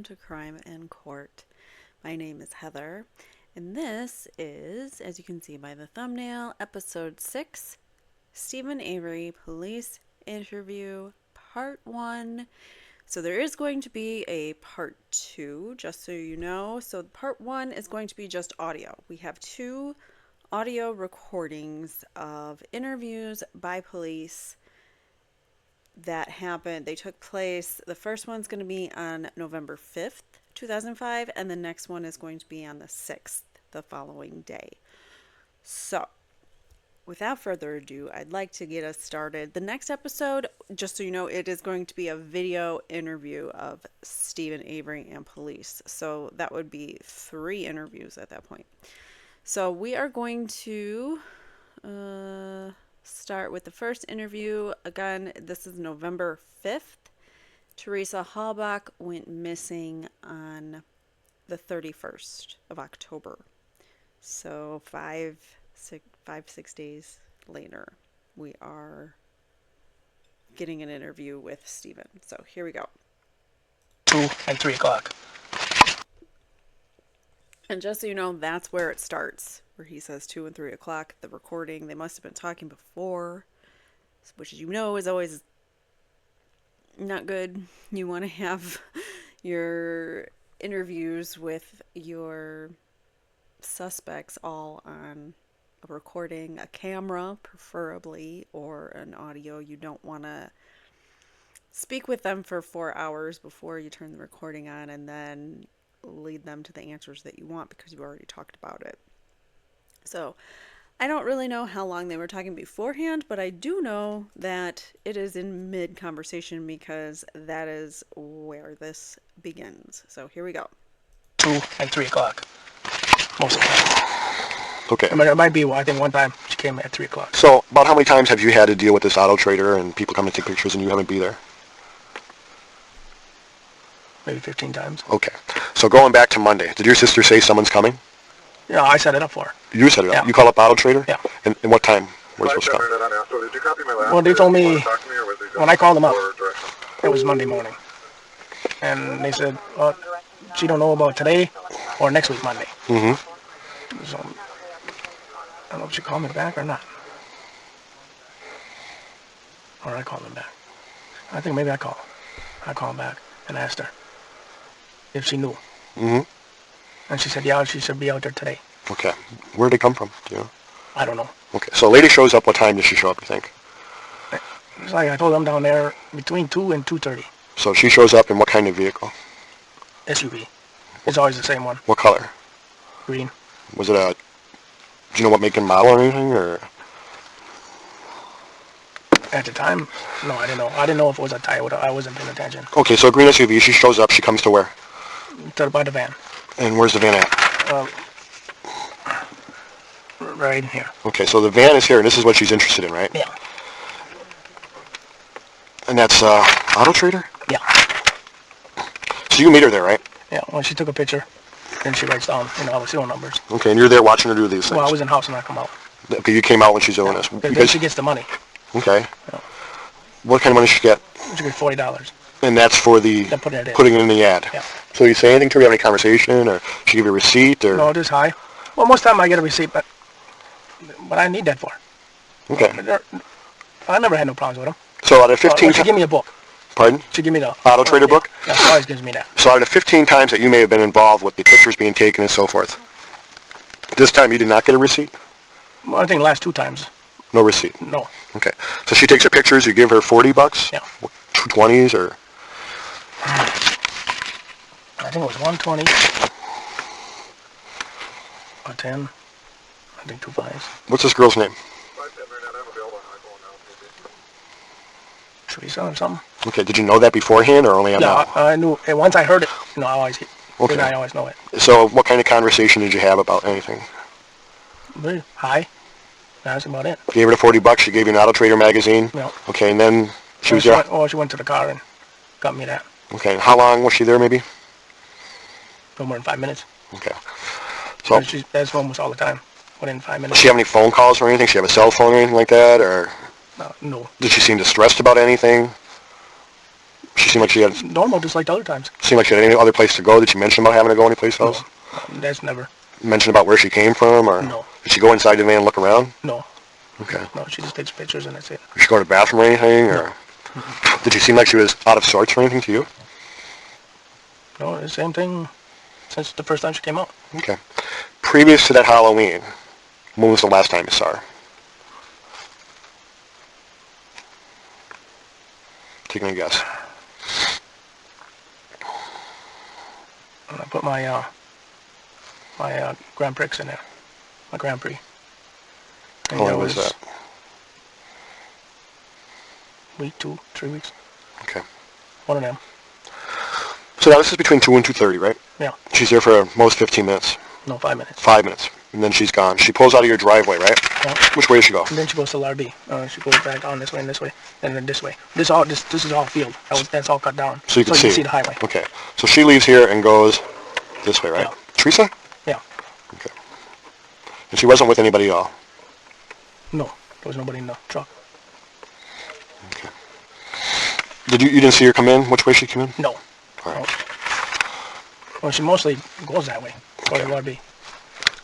to Crime in Court. My name is Heather, and this is, as you can see by the thumbnail, episode 6, Steven Avery Police Interview, Part 1. So there is going to be a Part 2, just so you know. So Part 1 is going to be just audio. We have 2 audio recordings of interviews by police that happened. They took place. The first one's going to be on November 5th, 2005, and the next one is going to be on the 6th, the following day. So, without further ado, I'd like to get us started. The next episode, just so you know, it is going to be a video interview of Steven Avery and police. So that would be 3 interviews at that point. So we are going to start with the first interview. Again, this is November 5th. Theresa Halbach went missing on the 31st of October. So 6 days later, we are getting an interview with Steven. So here we go. 2 and 3 o'clock. And just so you know, that's where it starts, where he says 2 and 3 o'clock, the recording. They must have been talking before, which, as you know, is always not good. You want to have your interviews with your suspects all on a recording, a camera preferably, or an audio. You don't want to speak with them for 4 hours before you turn the recording on and then lead them to the answers that you want because you already talked about it. So I don't really know how long they were talking beforehand, but I do know that it is in mid-conversation because that is where this begins. So here we go. 2 and 3 o'clock. Most of the time. Okay. I mean, it might be, I think one time she came at 3 o'clock. So about how many times have you had to deal with this auto trader and people come to take pictures and you haven't be there? Maybe 15 times. Okay. So going back to Monday, did your sister say someone's coming? Yeah, I set it up for her. You set it up? Yeah. You call up auto trader? Yeah. And what time were you supposed to come? Well, they told me, when I called them up, it was Monday morning. And they said, well, she don't know about today or next week Monday. Mm-hmm. So, I don't know if she called me back or not. Or I called them back. I think maybe I called them back and asked her if she knew. Mm-hmm. And she said, yeah, she should be out there today. Okay. Where'd they come from? Do you know? I don't know. Okay. So a lady shows up. What time does she show up, you think? It's like I told them down there between 2 and 2:30. So she shows up in what kind of vehicle? SUV. It's always the same one. What color? Green. Was it a... Do you know what make and model or anything, or...? At the time, no, I didn't know. I didn't know if it was a Toyota. I wasn't paying attention. Okay, so a green SUV, she shows up, she comes to where? By the van. And where's the van at? Right in here. Okay, so the van is here, and this is what she's interested in, right? Yeah. And that's Auto Trader? Yeah. So you meet her there, right? Yeah, well, she took a picture, and she writes down, all the serial numbers. Okay, and you're there watching her do these things? Well, I was in the house when I come out. Okay, you came out when she's doing this. Then she gets the money. Okay. Yeah. What kind of money does she get? She gets $40. And that's for the putting it in the ad? Yeah. So you say anything to her? You have any conversation, or she give you a receipt, or? No, just hi. Well, most of the time I get a receipt, but I need that for. Okay. I never had no problems with them. So out of 15 she give me a book. Pardon? She give me the Auto Trader book? Yeah, she always gives me that. So out of 15 times that you may have been involved with the pictures being taken and so forth, this time you did not get a receipt? Well, I think the last 2 times. No receipt? No. Okay. So she takes her pictures, you give her $40? Yeah. 220s, or? I think it was 120. Or 10. I think 2 5s. What's this girl's name? Theresa or something. Okay. Did you know that beforehand, or only on Yeah, now? I knew. And once I heard it, I always. Okay. I always know it. So what kind of conversation did you have about anything? Hi. That's about it. Gave her the $40. She gave you an Auto Trader magazine. Yeah. Okay, and then she was there. She went to the car and got me that. Okay. How long was she there, maybe? No more than 5 minutes. Okay. So That's almost all the time. Within 5 minutes. does she have any phone calls or anything? Does she have a cell phone or anything like that, or No. did she seem distressed about anything? She seemed like she had... Normal, just like the other times. Seemed like she had any other place to go. Did she mention about having to go anyplace else? No, that's never. Mention about where she came from, or... No. Did she go inside the van and look around? No. Okay. No, she just takes pictures and that's it. Did she go to the bathroom or anything, or... No. Did she seem like she was out of sorts or anything to you? No, the same thing since the first time she came out. Okay. Previous to that Halloween, when was the last time you saw her? Taking a guess. And I put my Grand Prix in there. My Grand Prix. And How long was that? Week, 2, 3 weeks. Okay. One of them. So now this is between 2 and 2:30, right? Yeah. She's here for most 15 minutes. No, 5 minutes. 5 minutes. And then she's gone. She pulls out of your driveway, right? Yeah. Which way does she go? And then she goes to LRB. She goes back on this way and this way, and then this way. This is all field. That's all cut down. So you can see the highway. Okay. So she leaves here and goes this way, right? Yeah. Teresa? Yeah. Okay. And she wasn't with anybody at all? No, there was nobody in the truck. Okay. You didn't see her come in? Which way she came in? No. All right. No. Well, she mostly goes that way. Go to LRB.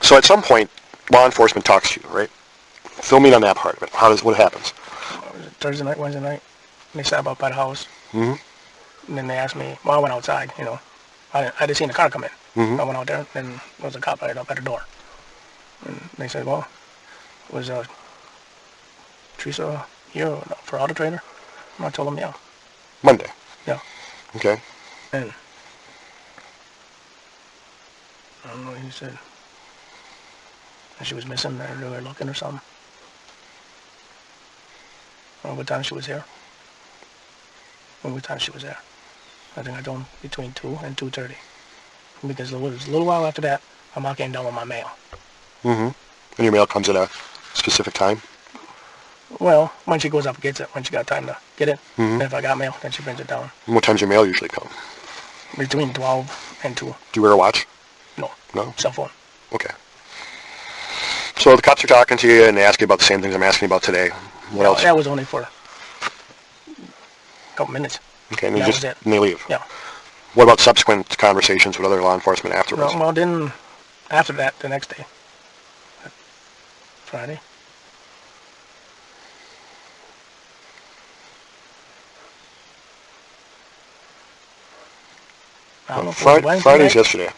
So at some point, law enforcement talks to you, right? Fill me in on that part of it. What happens? Thursday night, Wednesday night, they sat up by the house. Mm-hmm. And then they asked me, well, I went outside, I just seen the car come in. Mm-hmm. I went out there, and there was a cop right up at the door. And they said, well, was Theresa here for Auto Trader? And I told them, yeah. Monday? Yeah. Okay. And I don't know, he said that she was missing, or they were looking or something. I don't know what time she was here. What time she was there. I think I told him between 2 and 2:30. Because it was a little while after that, my mom came down with my mail. Mm-hmm. And your mail comes at a specific time? Well, when she goes up and gets it, when she got time to get it. Mm-hmm. And if I got mail, then she brings it down. And what time's your mail usually come? Between 12 and 2. Do you wear a watch? No. No? Cell phone. Okay. So the cops are talking to you and they ask you about the same things I'm asking you about today. What else? That was only for a couple minutes. Okay, and That was it. And they leave? Yeah. What about subsequent conversations with other law enforcement afterwards? Well, then, after that, the next day, Friday, I don't know if it was Wednesday Friday's night. yesterday.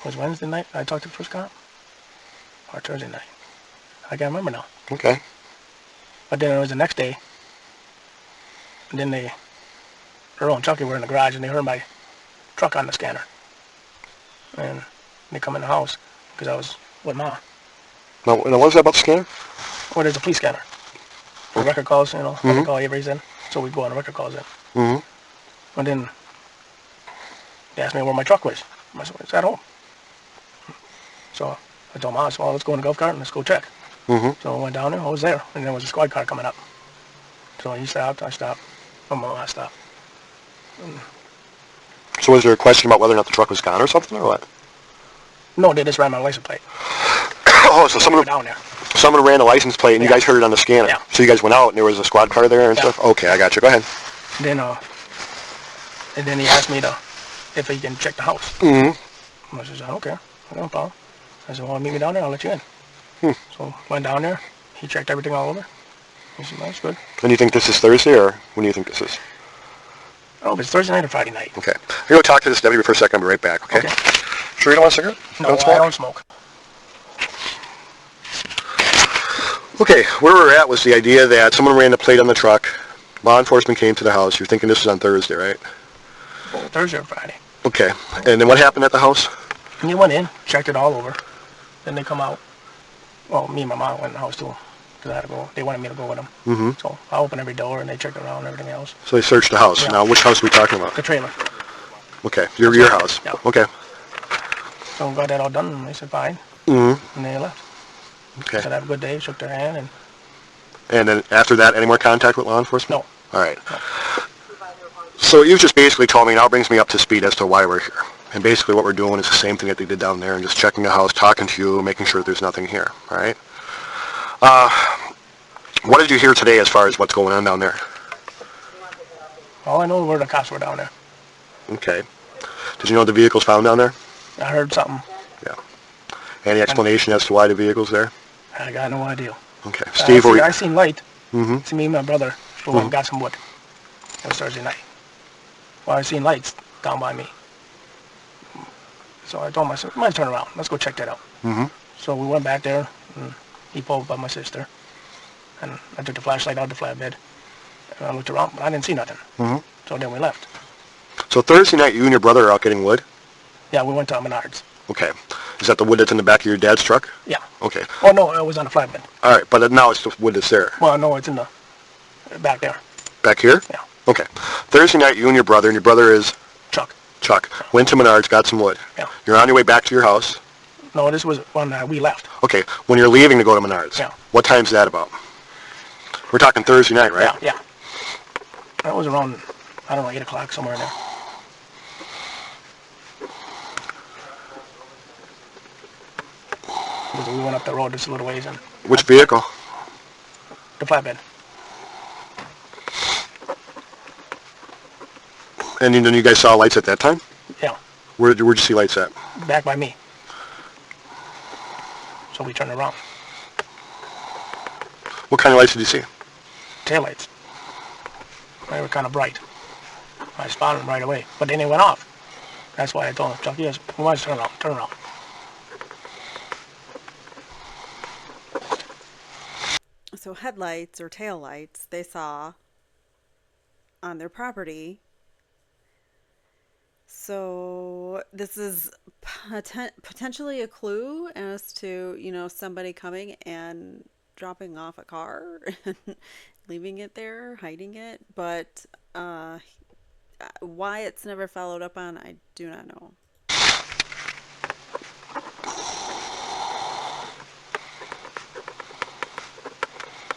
Was Wednesday night I talked to the first cop? Or Thursday night? I can't remember now. Okay. But then it was the next day. And then Earl and Chucky were in the garage and they heard my truck on the scanner. And they come in the house because I was with Mom. Now, what was that about the scanner? Well, there's a police scanner. For record calls, record call Avery's in. So we go on the record calls in. Mm-hmm. And then they asked me where my truck was. I said, it's at home. So I told Mom, well, let's go in the golf cart and let's go check. Mm-hmm. So I went down there, I was there, and there was a squad car coming up. So he stopped, I stopped, my mom stopped. So was there a question about whether or not the truck was gone or something, or what? No, they just ran my license plate. Oh, so someone down there. Someone ran a license plate and you guys heard it on the scanner. Yeah. So you guys went out and there was a squad car there and stuff? Okay, I got you. Go ahead. And then he asked me if he can check the house. Mm-hmm. I said, I don't care. I don't problem. I said, well, meet me down there, I'll let you in. So went down there, he checked everything all over. He said, that's good. And you think this is Thursday, or when do you think this is? Oh, but it's Thursday night or Friday night. Okay. I'm going to talk to this deputy for a second. I'll be right back, okay? Sure you don't want a cigarette? No, Don't smoke? I don't smoke. Okay, where we're at was the idea that someone ran the plate on the truck, law enforcement came to the house. You're thinking this was on Thursday, right? Thursday or Friday. Okay. And then what happened at the house? And he went in, checked it all over. Then they come out. Well, me and my mom went in the house too. Because I had to go. They wanted me to go with them. Mm-hmm. So I opened every door and they checked around and everything else. So they searched the house. Yeah. Now, which house are we talking about? The trailer. Okay, your house. Yeah. Okay. So got that all done and they said fine. Mm-hmm. And they left. Okay. Said have a good day, shook their hand And then after that, any more contact with law enforcement? No. All right. No. So you just basically told me, now brings me up to speed as to why we're here. And basically what we're doing is the same thing that they did down there and just checking the house, talking to you, making sure there's nothing here. All right? What did you hear today as far as what's going on down there? All I know is where the cops were down there. Okay. Did you know the vehicle's found down there? I heard something. Yeah. Any explanation as to why the vehicle's there? I got no idea. Okay. Steve, I seen light. Mm-hmm. See, me and my brother went and got some wood. It was Thursday night. Well, I seen lights down by me. So I told myself, might turn around. Let's go check that out. Mm-hmm. So we went back there, and he pulled by my sister. And I took the flashlight out of the flatbed. And I looked around, but I didn't see nothing. Mm-hmm. So then we left. So Thursday night, you and your brother are out getting wood? Yeah, we went to Menards. Okay. Is that the wood that's in the back of your dad's truck? Yeah. Okay. Oh, no, it was on the flatbed. All right, but now it's the wood that's there. Well, no, it's in the back there. Back here? Yeah. Okay. Thursday night, you and your brother is? Chuck. Chuck. Went to Menards, got some wood. Yeah. You're on your way back to your house. No, this was when we left. Okay. When you're leaving to go to Menards. Yeah. What time's that about? We're talking Thursday night, right? Yeah, yeah. That was around, I don't know, 8 o'clock, somewhere in there. Because we went up the road just a little ways and Which vehicle? the flatbed. And then you guys saw lights at that time? Yeah, Where'd you see lights at? back by me. So we turned around. What kind of lights did you see? Taillights. They were kind of bright. I spotted them right away, but then they went off. That's why I told him, Chuck, yes, we want to turn around. So headlights or taillights they saw on their property. So this is potentially a clue as to, somebody coming and dropping off a car and leaving it there, hiding it. But why it's never followed up on, I do not know.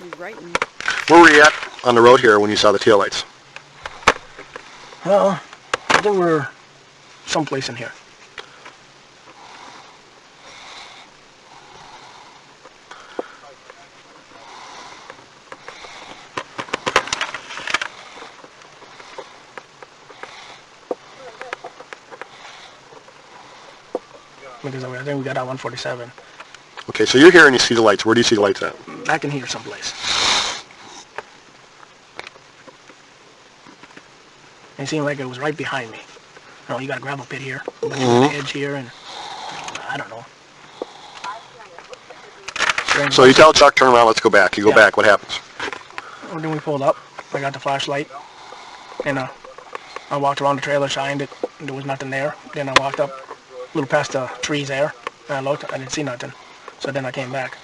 He's writing. Where were you at on the road here when you saw the taillights? Well, I think we're someplace in here. Because I think we got out 147. Okay, so you're here and you see the lights. Where do you see the lights at? Back in here someplace. It seemed like it was right behind me. You got a gravel pit here, but the edge here, and I don't know. So you tell Chuck, turn around, let's go back. You go back, what happens? Well, then we pulled up. I got the flashlight, and I walked around the trailer, shined it, and there was nothing there. Then I walked up a little past the trees there, and I looked, I didn't see nothing. So then I came back.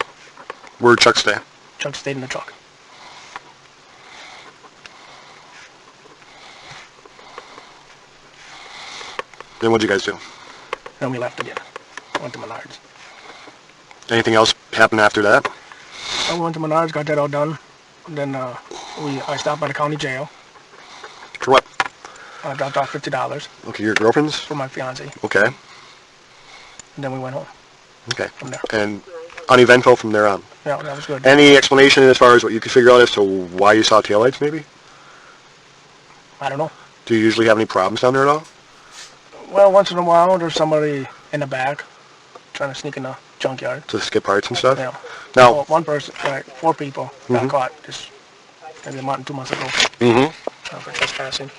Where'd Chuck stay? Chuck stayed in the truck. Then what'd you guys do? Then we left again. Went to Menards. Anything else happen after that? I went to Menards, got that all done. Then I stopped by the county jail. For what? I dropped off $50 Okay, your girlfriend's? for my fiance. Okay. And then we went home Okay. from there. And uneventful from there on. Yeah, that was good. Any explanation as far as what you could figure out as to why you saw taillights, maybe? I don't know. Do you usually have any problems down there at all? Well, once in a while, there's somebody in the back trying to sneak in the junkyard. To skip parts and stuff? Yeah. Now, Well, one person, 4 people got caught just maybe a month, 2 months ago for trespassing.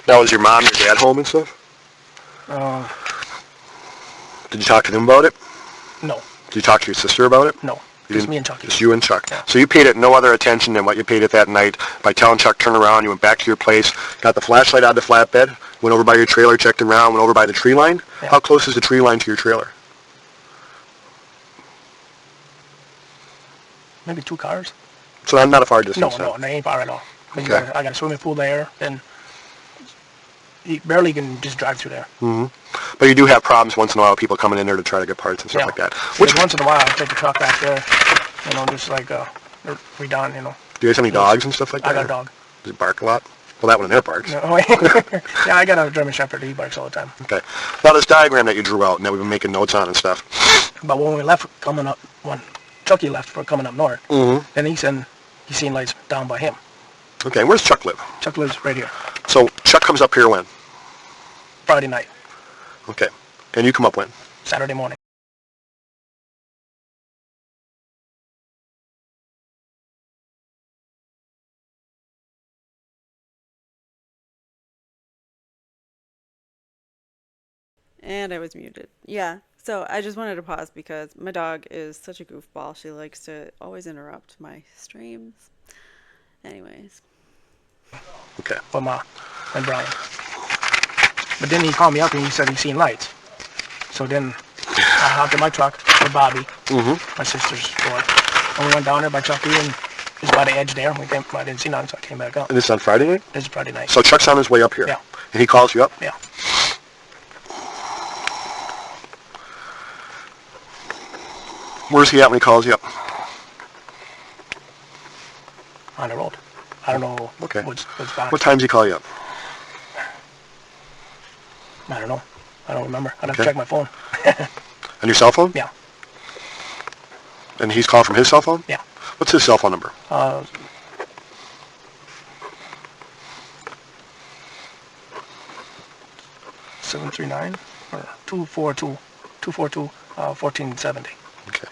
now is your mom, your dad home and stuff? Uh, Did you talk to them about it? no, Did you talk to your sister about it? no. You Just didn't- me and Chucky. Just you and Chuck. Yeah. So you paid it no other attention than what you paid it that night by telling Chuck turn around. You went back to your place, got the flashlight out of the flatbed, went over by your trailer, checked around, went over by the tree line. Yeah. How close is the tree line to your trailer? Maybe 2 cars? So not a far No, distance. no, they ain't far at all. But Okay. I got a swimming pool there, and you barely can just drive through there. But you do have problems once in a while, people coming in there to try to get parts and stuff Yeah. like that. Which once in a while, I take the truck back there, just like we done, Do you guys have any dogs and stuff like that? I got a dog. Does it bark a lot? Well, that one in there barks. No, yeah, I got a German Shepherd. He barks all the time. Okay. Now this diagram that you drew out and that we've been making notes on and stuff. But when we left coming up, when Chucky left for coming up north, then he seen lights down by him. Okay, where's Chuck live? Chuck lives right here. So Chuck comes up here when? Friday night, Okay. And you come up when? Saturday morning. And I was muted. Yeah. So I just wanted to pause because my dog is such a goofball. She likes to always interrupt my streams. Anyways. Okay. For Ma and Brian. But then he called me up and he said he seen lights. So then I hopped in my truck with Bobby, my sister's boy, and we went down there by Chucky and just by the edge there. I didn't see none, so I came back up. And this is on Friday night? This is Friday night. So Chuck's on his way up here? Yeah. And he calls you up? Yeah. Where's he at when he calls you up? On the road. I don't know Okay. what's back. What time does he call you up? I don't know. I don't remember. I'd have to Okay. check my phone. On your cell phone? Yeah. And he's calling from his cell phone? Yeah. What's his cell phone number? 739 or 242 1470. Okay.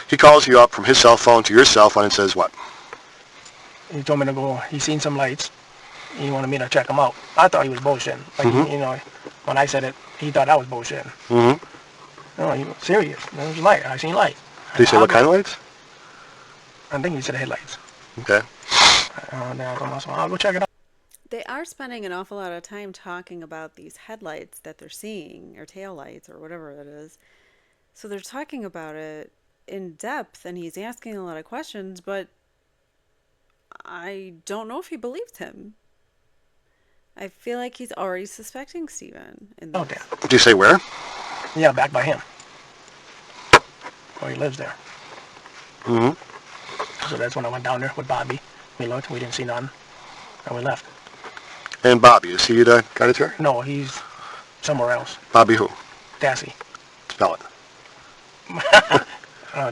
He calls you up from his cell phone to your cell phone and says what? He told me to go. He seen some lights. He wanted me to check them out. I thought he was bullshitting. Like, you know, when I said it, he thought I was bullshitting. No, he was serious. There was light. I seen light. Did he say what kind of lights? I think he said headlights. Okay. Then I told myself, I'll go check it out. They are spending an awful lot of time talking about these headlights that they're seeing, or tail lights, or whatever it is. So they're talking about it in depth, and he's asking a lot of questions, but I don't know if he believed him. I feel like he's already suspecting Steven in this. Out there. Did you say where? Yeah, back by him. Where he lives there. So that's when I went down there with Bobby. We looked, we didn't see none, and we left. And Bobby, is he the guy that's here? No, he's somewhere else. Bobby who? Dassey. Spell it.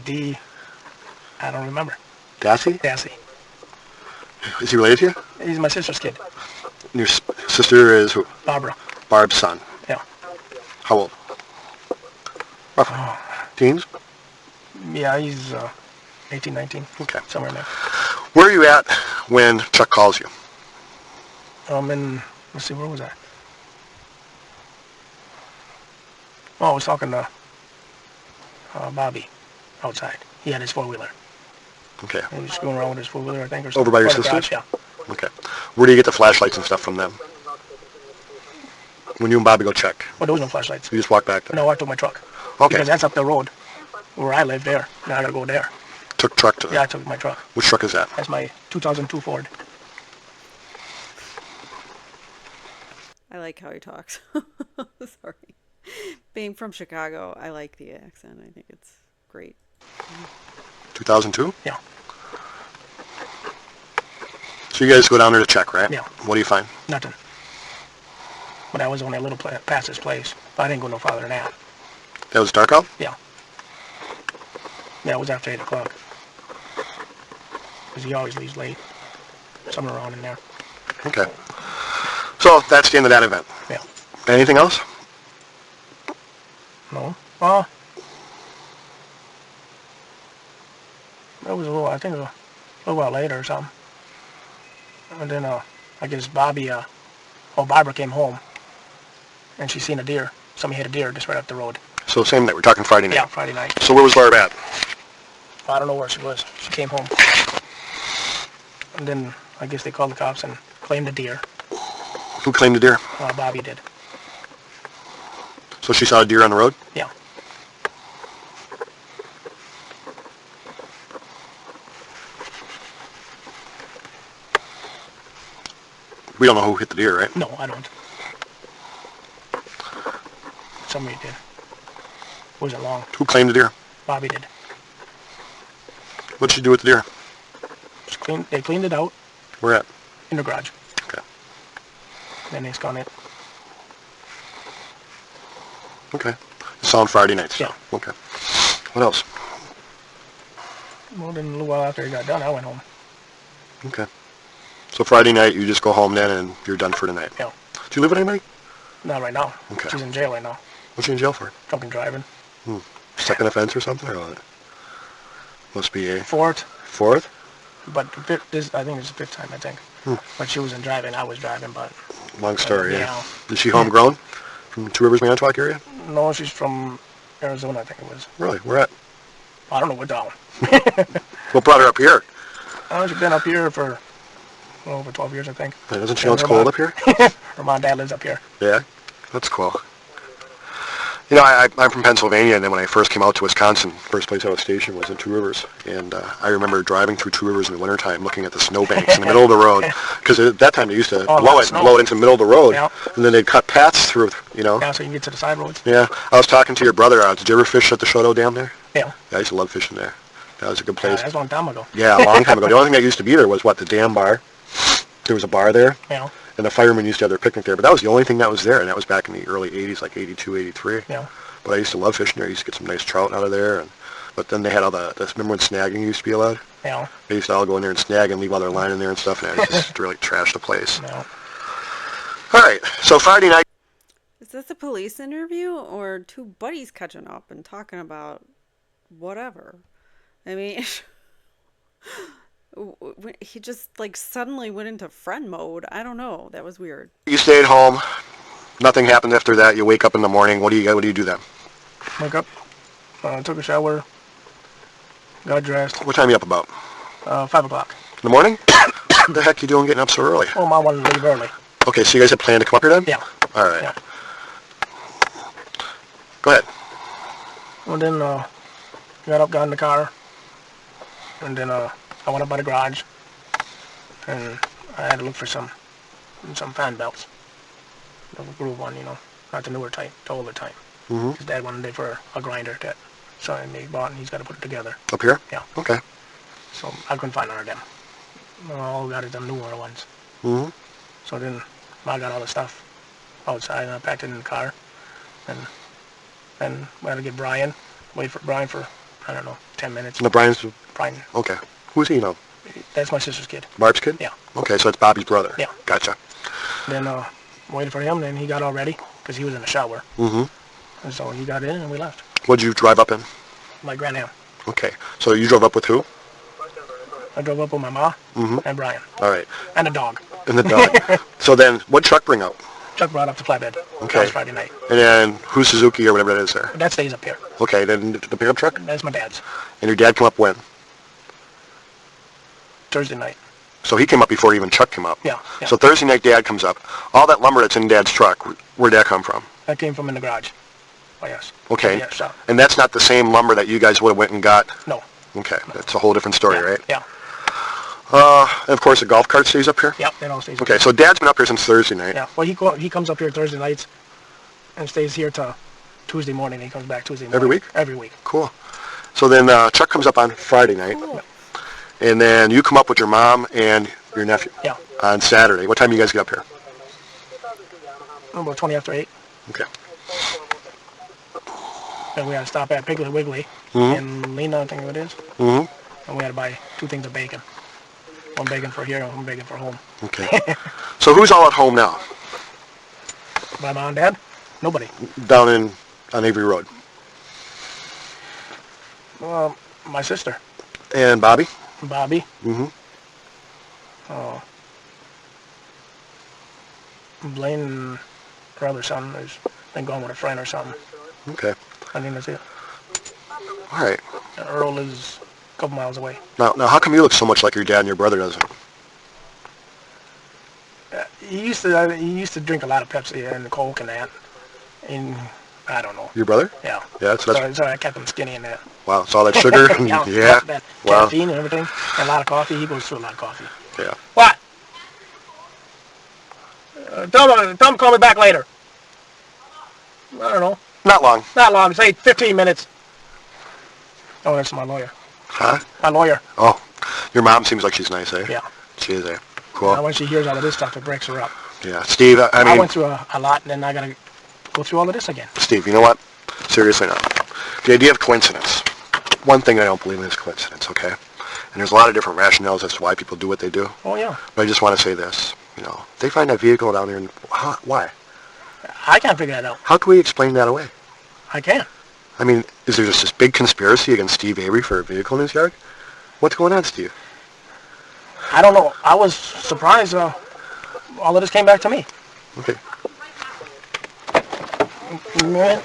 D. I don't remember. Dassey? Dassey. Is he related to you? He's my sister's kid. And your sister is who? Barbara. Barb's son. Yeah. How old? Roughly. Teens? Yeah, he's 18, 19. Okay. Somewhere in there. Where are you at when Chuck calls you? Let's see, where was I? Oh, I was talking to Bobby outside. He had his four-wheeler. Okay. He was screwing around with his four-wheeler, I think, or something. Over by your Front of the sister's? garage, yeah. Okay. Where do you get the flashlights and stuff from them? When you and Bobby go check? Well, there was no flashlights. You just walk back there? No, I took my truck. Okay. Because that's up the road where I live there. Now I gotta go there. Took truck to them? Yeah, I took my truck. Which truck is that? That's my 2002 Ford. I like how he talks. Sorry. Being from Chicago, I like the accent. I think it's great. 2002? Yeah. So you guys go down there to check, right? Yeah. What do you find? Nothing. But I was only a little past his place. But I didn't go no farther than that. That was dark out? Yeah. Yeah, it was after 8 o'clock. Because he always leaves late. Somewhere around in there. Okay. So that's the end of that event. Yeah. Anything else? No. Well, it was I think a little while later or something. And then, I guess Barbara came home. And she seen a deer. Somebody hit a deer just right up the road. So same night. We're talking Friday night. Yeah, Friday night. So where was Barb at? I don't know where she was. She came home. And then I guess they called the cops and claimed the deer. Who claimed the deer? Bobby did. So she saw a deer on the road? Yeah. We don't know who hit the deer, right? No, I don't. Somebody did. Wasn't long. Who claimed the deer? Bobby did. What'd she do with the deer? They cleaned it out Where at? in the garage. Okay. Then they scanned it. Okay. It's on Friday nights? Yeah. Okay. What else? Well, then a little while after he got done, I went home. Okay. So Friday night, you just go home then, and you're done for tonight. Yeah. Do you live with anybody? Not right now. Okay. She's in jail right now. What's she in jail for? Drunken driving. Second offense or something, or what? Must be a Fourth. fourth? But this, I think it's the fifth time, I think. But she wasn't driving, I was driving, but... Long story, yeah. Yeah. Is she homegrown? From Two Rivers, Manitowoc area? No, she's from Arizona, I think it was. Really? Where at? I don't know what town. What brought her up here? She's been up here for over 12 years, I think. Doesn't she know it's cold up here? Her mom and dad lives up here. Yeah? That's cool. You know, I'm from Pennsylvania, and then when I first came out to Wisconsin, first place I was stationed was in Two Rivers. And I remember driving through Two Rivers in the wintertime, looking at the snowbanks in the middle of the road. Because at that time, they used to blow it into the middle of the road. Yeah. And then they'd cut paths through, you know. Yeah, so you can get to the side roads. Yeah. I was talking to your brother. Did you ever fish at the Shoto Dam there? Yeah. I used to love fishing there. That was a good place. That's a long time ago. Yeah, a long time ago. The only thing that used to be there was, the dam bar. There was a bar there. Yeah. And the firemen used to have their picnic there. But that was the only thing that was there, and that was back in the early 80s, like 82, 83. Yeah. But I used to love fishing there. I used to get some nice trout out of there. But then they had all remember when snagging used to be allowed? Yeah. They used to all go in there and snag and leave all their line in there and stuff, and I just really trashed the place. Yeah. All right, so Friday night. Is this a police interview or two buddies catching up and talking about whatever? I mean, he just like suddenly went into friend mode. I don't know. That was weird. You stayed home. Nothing happened after that. You wake up in the morning. What do you do then? Wake up, took a shower, got dressed. What time are you up about? 5 o'clock. In the morning? What the heck are you doing getting up so early? Oh, Mom wanted to leave early. Okay, so you guys had planned to come up here then? Yeah. All right. Yeah. Go ahead. And then got up, got in the car, and then I went up by the garage, and I had to look for some fan belts. The groove one, you know, not the newer type, the older type. Mm-hmm. His dad wanted it for a grinder that son he bought, and he's got to put it together. Up here? Yeah. Okay. So I couldn't find none of them. All got it, them newer ones. Mm-hmm. So then I got all the stuff outside, and I packed it in the car, and then we had to get Brian, wait for Brian for, I don't know, 10 minutes. And Brian's... Brian, Okay. Who's he, you know? that's my sister's kid. Barb's kid? Yeah. Okay, so it's Bobby's brother. Yeah. Gotcha. Then waited for him, and then he got all ready, because he was in the shower. Mm-hmm. And so he got in, and we left. What'd you drive up in? My grandam. Okay. So you drove up with who? I drove up with my ma and Brian. All right. And a dog. And the dog. So then, what truck bring out? Chuck brought up the flatbed. Okay. That was Friday night. And then, who's Suzuki or whatever that is there? That stays up here. Okay, then the pickup truck? That's my dad's. And your dad come up when? Thursday night. So he came up before even Chuck came up. Yeah. So Thursday night, Dad comes up. All that lumber that's in Dad's truck, where'd that come from? That came from in the garage. Oh, yes. Okay. Yeah, shop. And that's not the same lumber that you guys would have went and got? No. Okay, that's a whole different story, Yeah. right? Yeah. And of course, the golf cart stays up here? Yeah, it all stays up Okay, here. so Dad's been up here since Thursday night. Yeah. Well, he comes up here Thursday nights and stays here till Tuesday morning. He comes back Tuesday morning. Every week? Every week. Cool. So then Chuck comes up on Friday night. Cool. And then you come up with your mom and your nephew Yeah. on Saturday. What time do you guys get up here? About 20 after 8. Okay. And we had to stop at Piggly Wiggly Mhm. in Lena, I think it is. Mm-hmm. And we had to buy 2 things of bacon. One bacon for here and one bacon for home. Okay. So who's all at home now? My mom and dad? Nobody. Down on Avery Road. My sister, And Bobby? Bobby. Mm-hmm. Blaine and her other son has been going with a friend or something. Okay. I think that's it. All right. And Earl is a couple miles away. Now, how come you look so much like your dad and your brother doesn't? He used to drink a lot of Pepsi and Coke and that. And I don't know. Your brother? Yeah. Yeah, that's So I kept him skinny and that. wow. So all that sugar? Yeah. That Wow. caffeine and everything. And a lot of coffee. He goes through a lot of coffee. Yeah. What? Tell him to call me back later. I don't know. Not long. Not long. Say 15 minutes. Oh, that's my lawyer. Huh? My lawyer. Oh, your mom seems like she's nice, eh? Yeah. She is, eh? Now Cool. when she hears all of this stuff, it breaks her up. Yeah. Steve, I I mean, went through a lot, and then I gotta go through all of this again. Steve, you know what? Seriously now. The idea of coincidence. One thing I don't believe in is coincidence, okay? And there's a lot of different rationales as to why people do what they do. Oh, yeah. But I just want to say this, they find that vehicle down there, and why? I can't figure that out. How can we explain that away? I can't. I mean, is there just this big conspiracy against Steve Avery for a vehicle in his yard? What's going on, Steve? I don't know. I was surprised all of this came back to me. Okay. Man.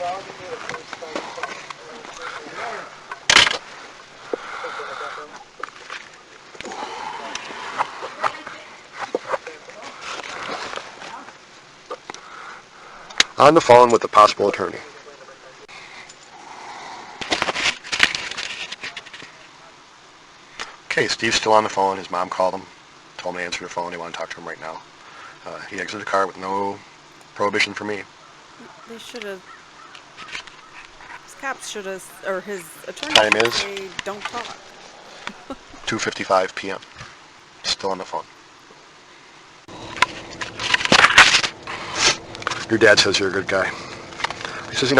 On the phone with the possible attorney. Okay, Steve's still on the phone. His mom called him, told him to answer the phone. They want to talk to him right now. He exited the car with no prohibition for me. They should have. His cops should have, or his attorney Time should is? say, don't talk. 2:55 p.m. Still on the phone. Your dad says you're a good guy. He says,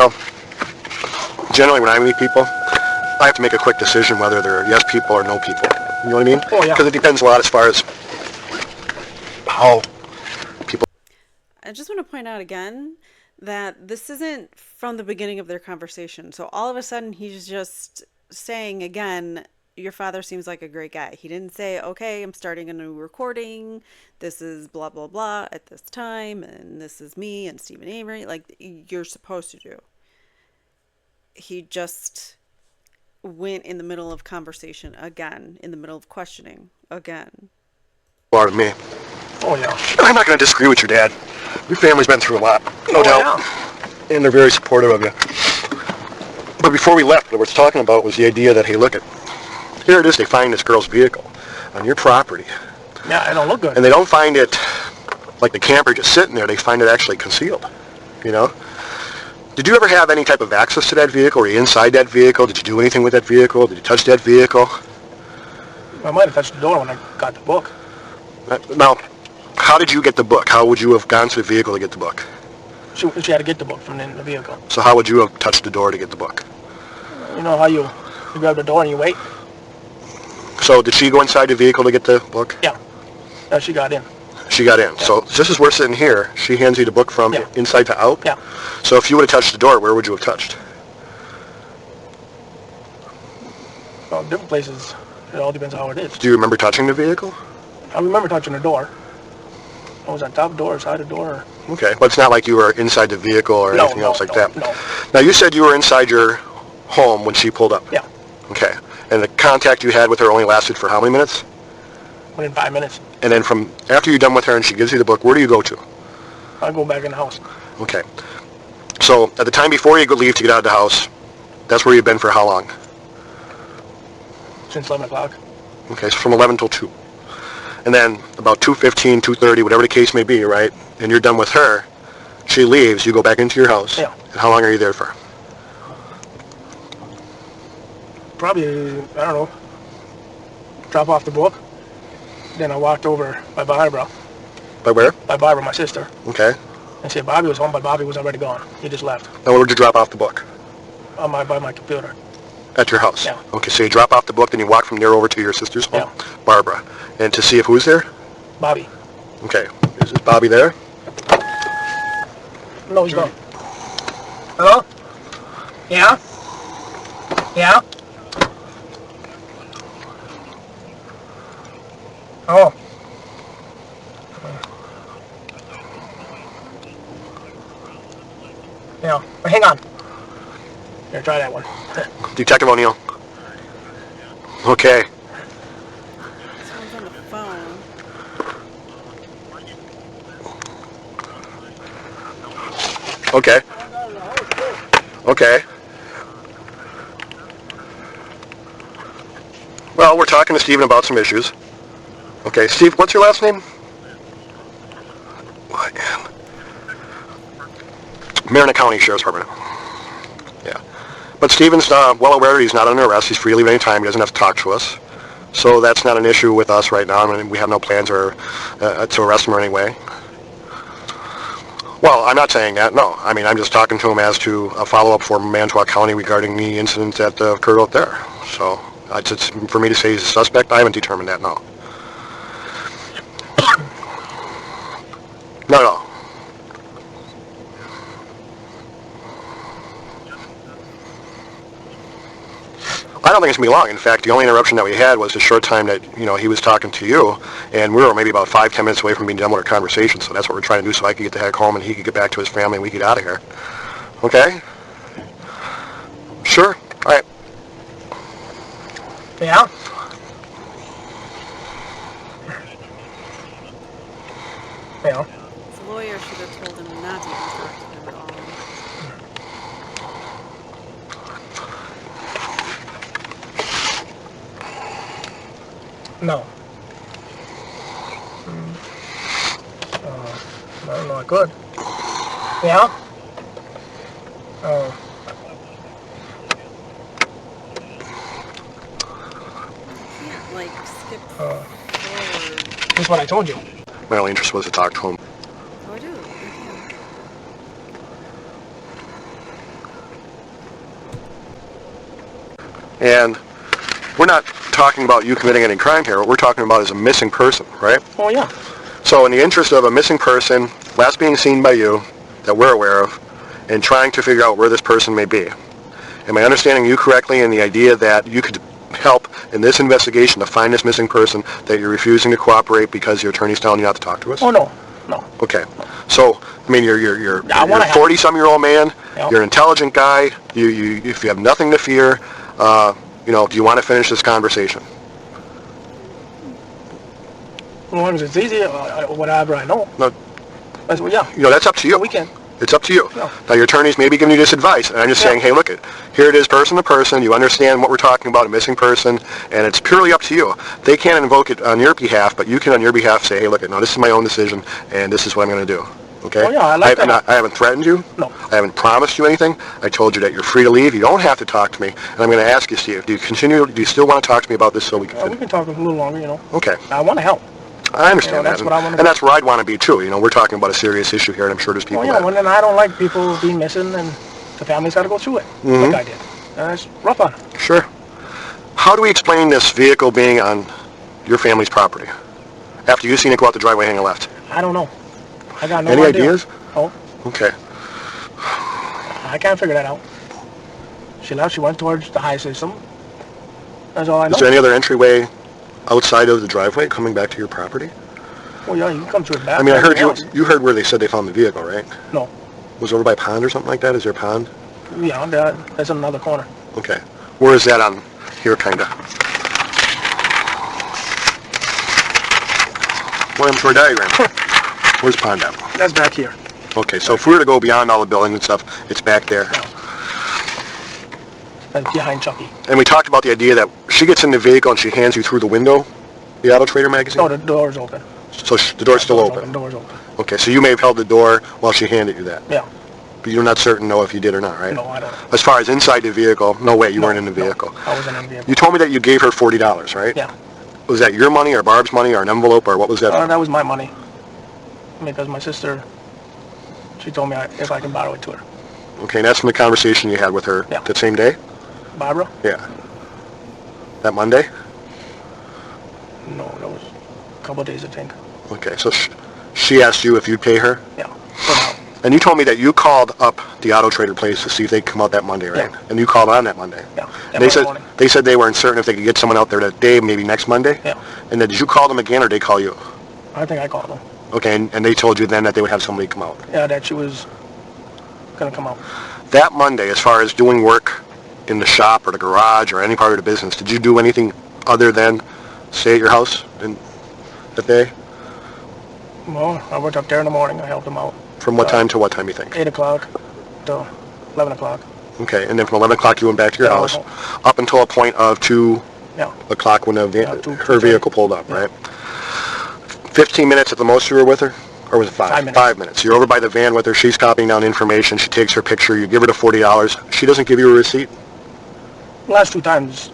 generally when I meet people, I have to make a quick decision whether they're yes people or no people. You know what I mean? Oh, yeah. Because it depends a lot as far as how people... I just want to point out again that this isn't from the beginning of their conversation. So all of a sudden he's just saying again, your father seems like a great guy. He didn't say, okay, I'm starting a new recording. This is blah, blah, blah at this time. And this is me and Steven Avery. Like you're supposed to do. He just went in the middle of conversation again, in the middle of questioning again. Part of me. Oh, yeah. I'm not going to disagree with your dad. Your family's been through a lot, no doubt. Yeah. And they're very supportive of you. But before we left, what we're talking about was the idea that, hey, look, here it is, they find this girl's vehicle on your property. Yeah, it don't look good. And they don't find it like the camper just sitting there. They find it actually concealed, Did you ever have any type of access to that vehicle? Were you inside that vehicle? Did you do anything with that vehicle? Did you touch that vehicle? I might have touched the door when I got the book. Now, how did you get the book? How would you have gone to the vehicle to get the book? She had to get the book from the vehicle. So how would you have touched the door to get the book? You know how you grab the door and you wait? So did she go inside the vehicle to get the book? Yeah. No, she got in. She got in. Yeah. So just as we're sitting here, she hands you the book from inside to out? Yeah. So if you would have touched the door, where would you have touched? Well, different places. It all depends on how it is. Do you remember touching the vehicle? I remember touching the door. I was on top of the door, side of the door. Okay, but it's not like you were inside the vehicle or anything else like that. No. Now you said you were inside your home when she pulled up. Yeah. Okay, and the contact you had with her only lasted for how many minutes? Within 5 minutes. And then from after you're done with her and she gives you the book, where do you go to? I go back in the house. Okay. So at the time before you leave to get out of the house, that's where you've been for how long? Since 11 o'clock. Okay, so from 11 till 2. And then about 2:15, 2:30, whatever the case may be, right? And you're done with her, she leaves, you go back into your house. Yeah. And how long are you there for? Probably, I don't know, drop off the book. Then I walked over by Barbara. By where? By Barbara, my sister. Okay. And said Bobby was home, but Bobby was already gone. He just left. Now where would you drop off the book? By my computer. At your house? Yeah. Okay, so you drop off the book, then you walk from there over to your sister's home? Yeah. Barbara. And to see if who's there? Bobby. Okay. Is Bobby there? No, he's gone. Hello? Yeah? Yeah? Oh. Yeah. But hang on. Here, try that one. Detective O'Neill. Okay. Someone's on the phone. Okay. Okay. Well, we're talking to Steven about some issues. Okay, Steve, what's your last name? Marin County Sheriff's Department. Yeah. But Steven's well aware he's not under arrest. He's free to leave any time. He doesn't have to talk to us. So that's not an issue with us right now. I mean, we have no plans to arrest him or any way. Well, I'm not saying that, no. I mean, I'm just talking to him as to a follow-up for Manitowoc County regarding the incident that occurred out there. So For me to say he's a suspect, I haven't determined that, no. Not at all. I don't think it's going to be long. In fact, the only interruption that we had was the short time that, he was talking to you, and we were maybe about 5-10 minutes away from being done with our conversation, so that's what we're trying to do, so I could get the heck home and he could get back to his family and we could get out of here. Okay? Sure. All right. Yeah? Yeah. His lawyer should have told him not to even talk to him at all. No. I don't know, I could. Yeah? You can't, skip forward. That's what I told you. My only interest was to talk to him. Oh, I do. And we're not talking about you committing any crime here. What we're talking about is a missing person, right? Oh, yeah. So in the interest of a missing person, last being seen by you, that we're aware of, and trying to figure out where this person may be, am I understanding you correctly in the idea that you could help in this investigation to find this missing person, that you're refusing to cooperate because your attorney's telling you not to talk to us? Oh, no. No. Okay. So, I mean, you're a I 40-some-year-old man. Yep. You're an intelligent guy. If you have nothing to fear, do you want to finish this conversation? As long as it's easy, whatever I know. No. Yeah. That's up to you. We can. It's up to you. No. Now, your attorney's maybe giving you this advice, and I'm just saying, hey, look, here it is, person to person. You understand what we're talking about, a missing person, and it's purely up to you. They can't invoke it on your behalf, but you can, on your behalf, say, hey, look, no, this is my own decision, and this is what I'm going to do. Okay? Oh, yeah, I like that. I haven't threatened you. No. I haven't promised you anything. I told you that you're free to leave. You don't have to talk to me. And I'm going to ask you, Steve, do you still want to talk to me about this so we can finish? We can talk a little longer, Okay. I want to help. I understand that's that. what I want to and that's where I'd want to be, too. We're talking about a serious issue here, and I'm sure there's people that... and I don't like people being missing, and the family's got to go through it, like I did. And it's rough on them. Sure. How do we explain this vehicle being on your family's property after you've seen it go out the driveway hanging left? I don't know. I got no Any idea. ideas? Oh. Okay. I can't figure that out. She left. She went towards the high system. That's all I know. Is there any other entryway outside of the driveway coming back to your property? Well, yeah, you can come through the back. I mean, I heard you heard where they said they found the vehicle, right? No. Was it over by a pond or something like that? Is there a pond? Yeah, that's in another corner. Okay. Where is that on here, kind of? Williams diagram. Where's the pond at? That's back here. Okay, so if we were to go beyond all the buildings and stuff, it's back there. That's behind Chucky. And we talked about the idea that she gets in the vehicle and she hands you through the window, the Auto Trader magazine? No, the door's open. So the door's still open? The door's open. Okay, so you may have held the door while she handed you that? Yeah. But you're not certain, if you did or not, right? No, I don't. As far as inside the vehicle, no way, you weren't in the vehicle. No, I wasn't in the vehicle. You told me that you gave her $40, right? Yeah. Was that your money or Barb's money or an envelope or what was that? That was my money. Because my sister, she told me if I can borrow it to her. Okay, and that's from the conversation you had with her that same day? Barbara? Yeah. That Monday? No, that was a couple of days, I think. Okay, so she asked you if you'd pay her? Yeah, for now. And you told me that you called up the Auto Trader place to see if they'd come out that Monday, right? Yeah. And you called on that Monday? Yeah. And they said they weren't certain if they could get someone out there that day, maybe next Monday? Yeah. And then did you call them again or did they call you? I think I called them. Okay, and they told you then that they would have somebody come out? Yeah, that she was going to come out. That Monday, as far as doing work in the shop or the garage or any part of the business, did you do anything other than stay at your house that day? Well, I went up there in the morning. I helped them out. From what time to what time, you think? 8 o'clock to 11 o'clock. Okay, and then from 11 o'clock you went back to your house up until a point of 2 o'clock when her vehicle pulled up, right? 15 minutes at the most you were with her? Or was it 5? 5 minutes. 5 minutes. You're over by the van with her. She's copying down information. She takes her picture. You give her the $40. She doesn't give you a receipt? The last 2 times.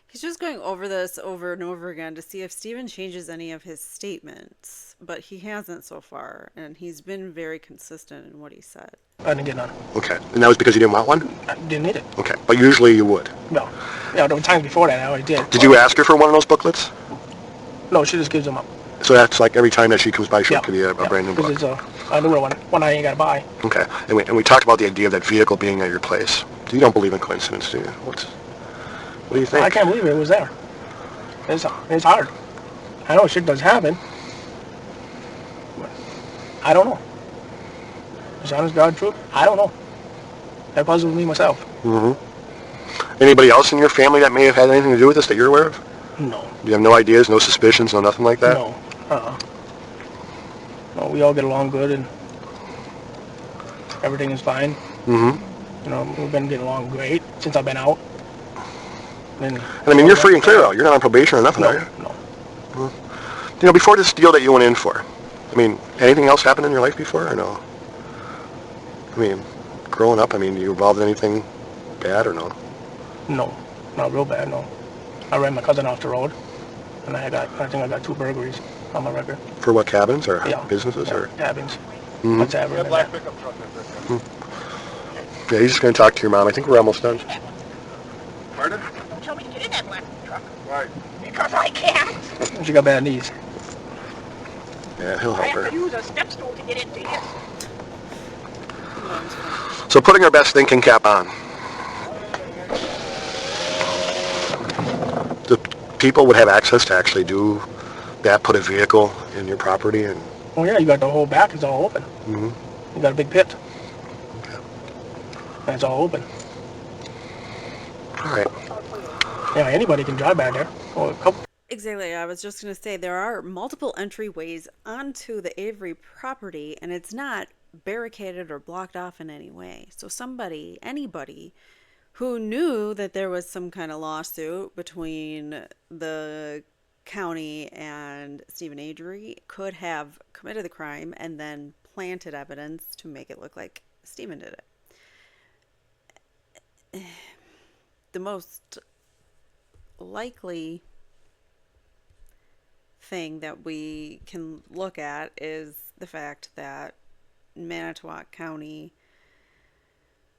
He's just going over this over and over again to see if Steven changes any of his statements, but he hasn't so far, and he's been very consistent in what he said. I didn't get none. Okay, and that was because you didn't want one? I didn't need it. Okay, but usually you would? No. Yeah, there were times before that I already did. Did you ask her for one of those booklets? No, she just gives them up. So that's like every time that she comes by, she'll Yeah. give you a brand new book. Because it's a newer one I ain't got to buy. Okay. And we talked about the idea of that vehicle being at your place. You don't believe in coincidence, do you? What do you think? I can't believe it was there. It's hard. I know shit does happen. But I don't know. It's honest God truth. I don't know. That puzzles me myself. Anybody else in your family that may have had anything to do with this that you're aware of? No. You have no ideas, no suspicions, no nothing like that? No. No, we all get along good and everything is fine. You know, we've been getting along great since I've been out. And I mean, you're free and clear out. You're not on probation or nothing, No, are you? no. You know, before this deal that you went in for, I mean, anything else happened in your life before or no? I mean, growing up, I mean, you involved in anything bad or no? No, not real bad, no. I ran my cousin off the road, and I think I got 2 burglaries on my record. For what, cabins or Yeah. businesses? Yeah, Or cabins. What's that? Black pickup truck right there. Yeah, he's just going to talk to your mom. I think we're almost done. Pardon? Don't tell me to get in that black truck. Right. Because I can't. She got bad knees. Yeah, he'll I help have her. to use a step stool to get into here. So putting our best thinking cap on. The people would have access to actually do that, put a vehicle in your property and... Oh yeah, you got the whole back, it's all open. You got a big pit. And it's all open. All right. Yeah, anybody can drive back there. Well, a couple. Exactly. I was just going to say there are multiple entryways onto the Avery property, and it's not barricaded or blocked off in any way. So anybody who knew that there was some kind of lawsuit between the county and Steven Avery could have committed the crime and then planted evidence to make it look like Steven did it. The most likely thing that we can look at is the fact that Manitowoc County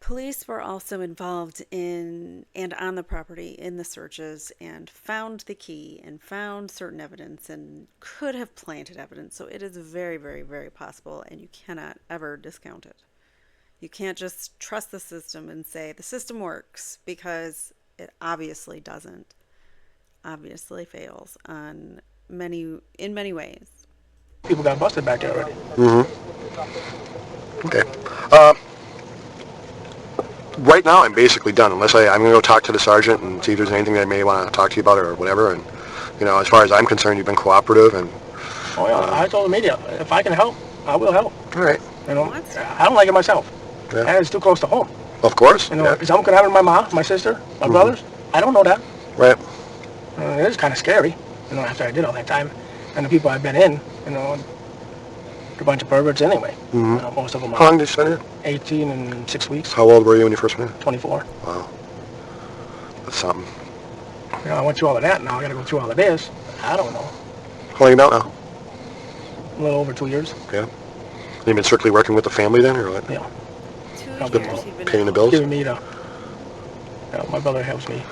police were also involved in and on the property in the searches and found the key and found certain evidence and could have planted evidence. So it is very, very, very possible, and you cannot ever discount it. You can't just trust the system and say the system works, because it obviously doesn't. Obviously fails in many ways. People got busted back there already. Okay. Right now, I'm basically done. Unless I'm going to go talk to the sergeant and see if there's anything I may want to talk to you about or whatever. And, you know, as far as I'm concerned, you've been cooperative. And Oh yeah, I told the media, if I can help, I will help. all right. You know, I don't like it myself. Yeah. And it's too close to home. Of course. You know, Yeah. if something could happen to my mom, my sister, my brothers, I don't know that. Right. It is kind of scary, you know, after I did all that time. And the people I've been in, you know, they're a bunch of perverts anyway. You know, most of them How are long did you spend here? 18 and 6 weeks, How old were you when you first went in? 24. Wow. That's something. You know, I went through all of that, now I got to go through all of this. I don't know. How long you been out now? A little over 2 years. Yeah. You've been strictly working with the family then, or what? Yeah. 2 years you've been Paying the out. bills? Giving me the, my brother helps me.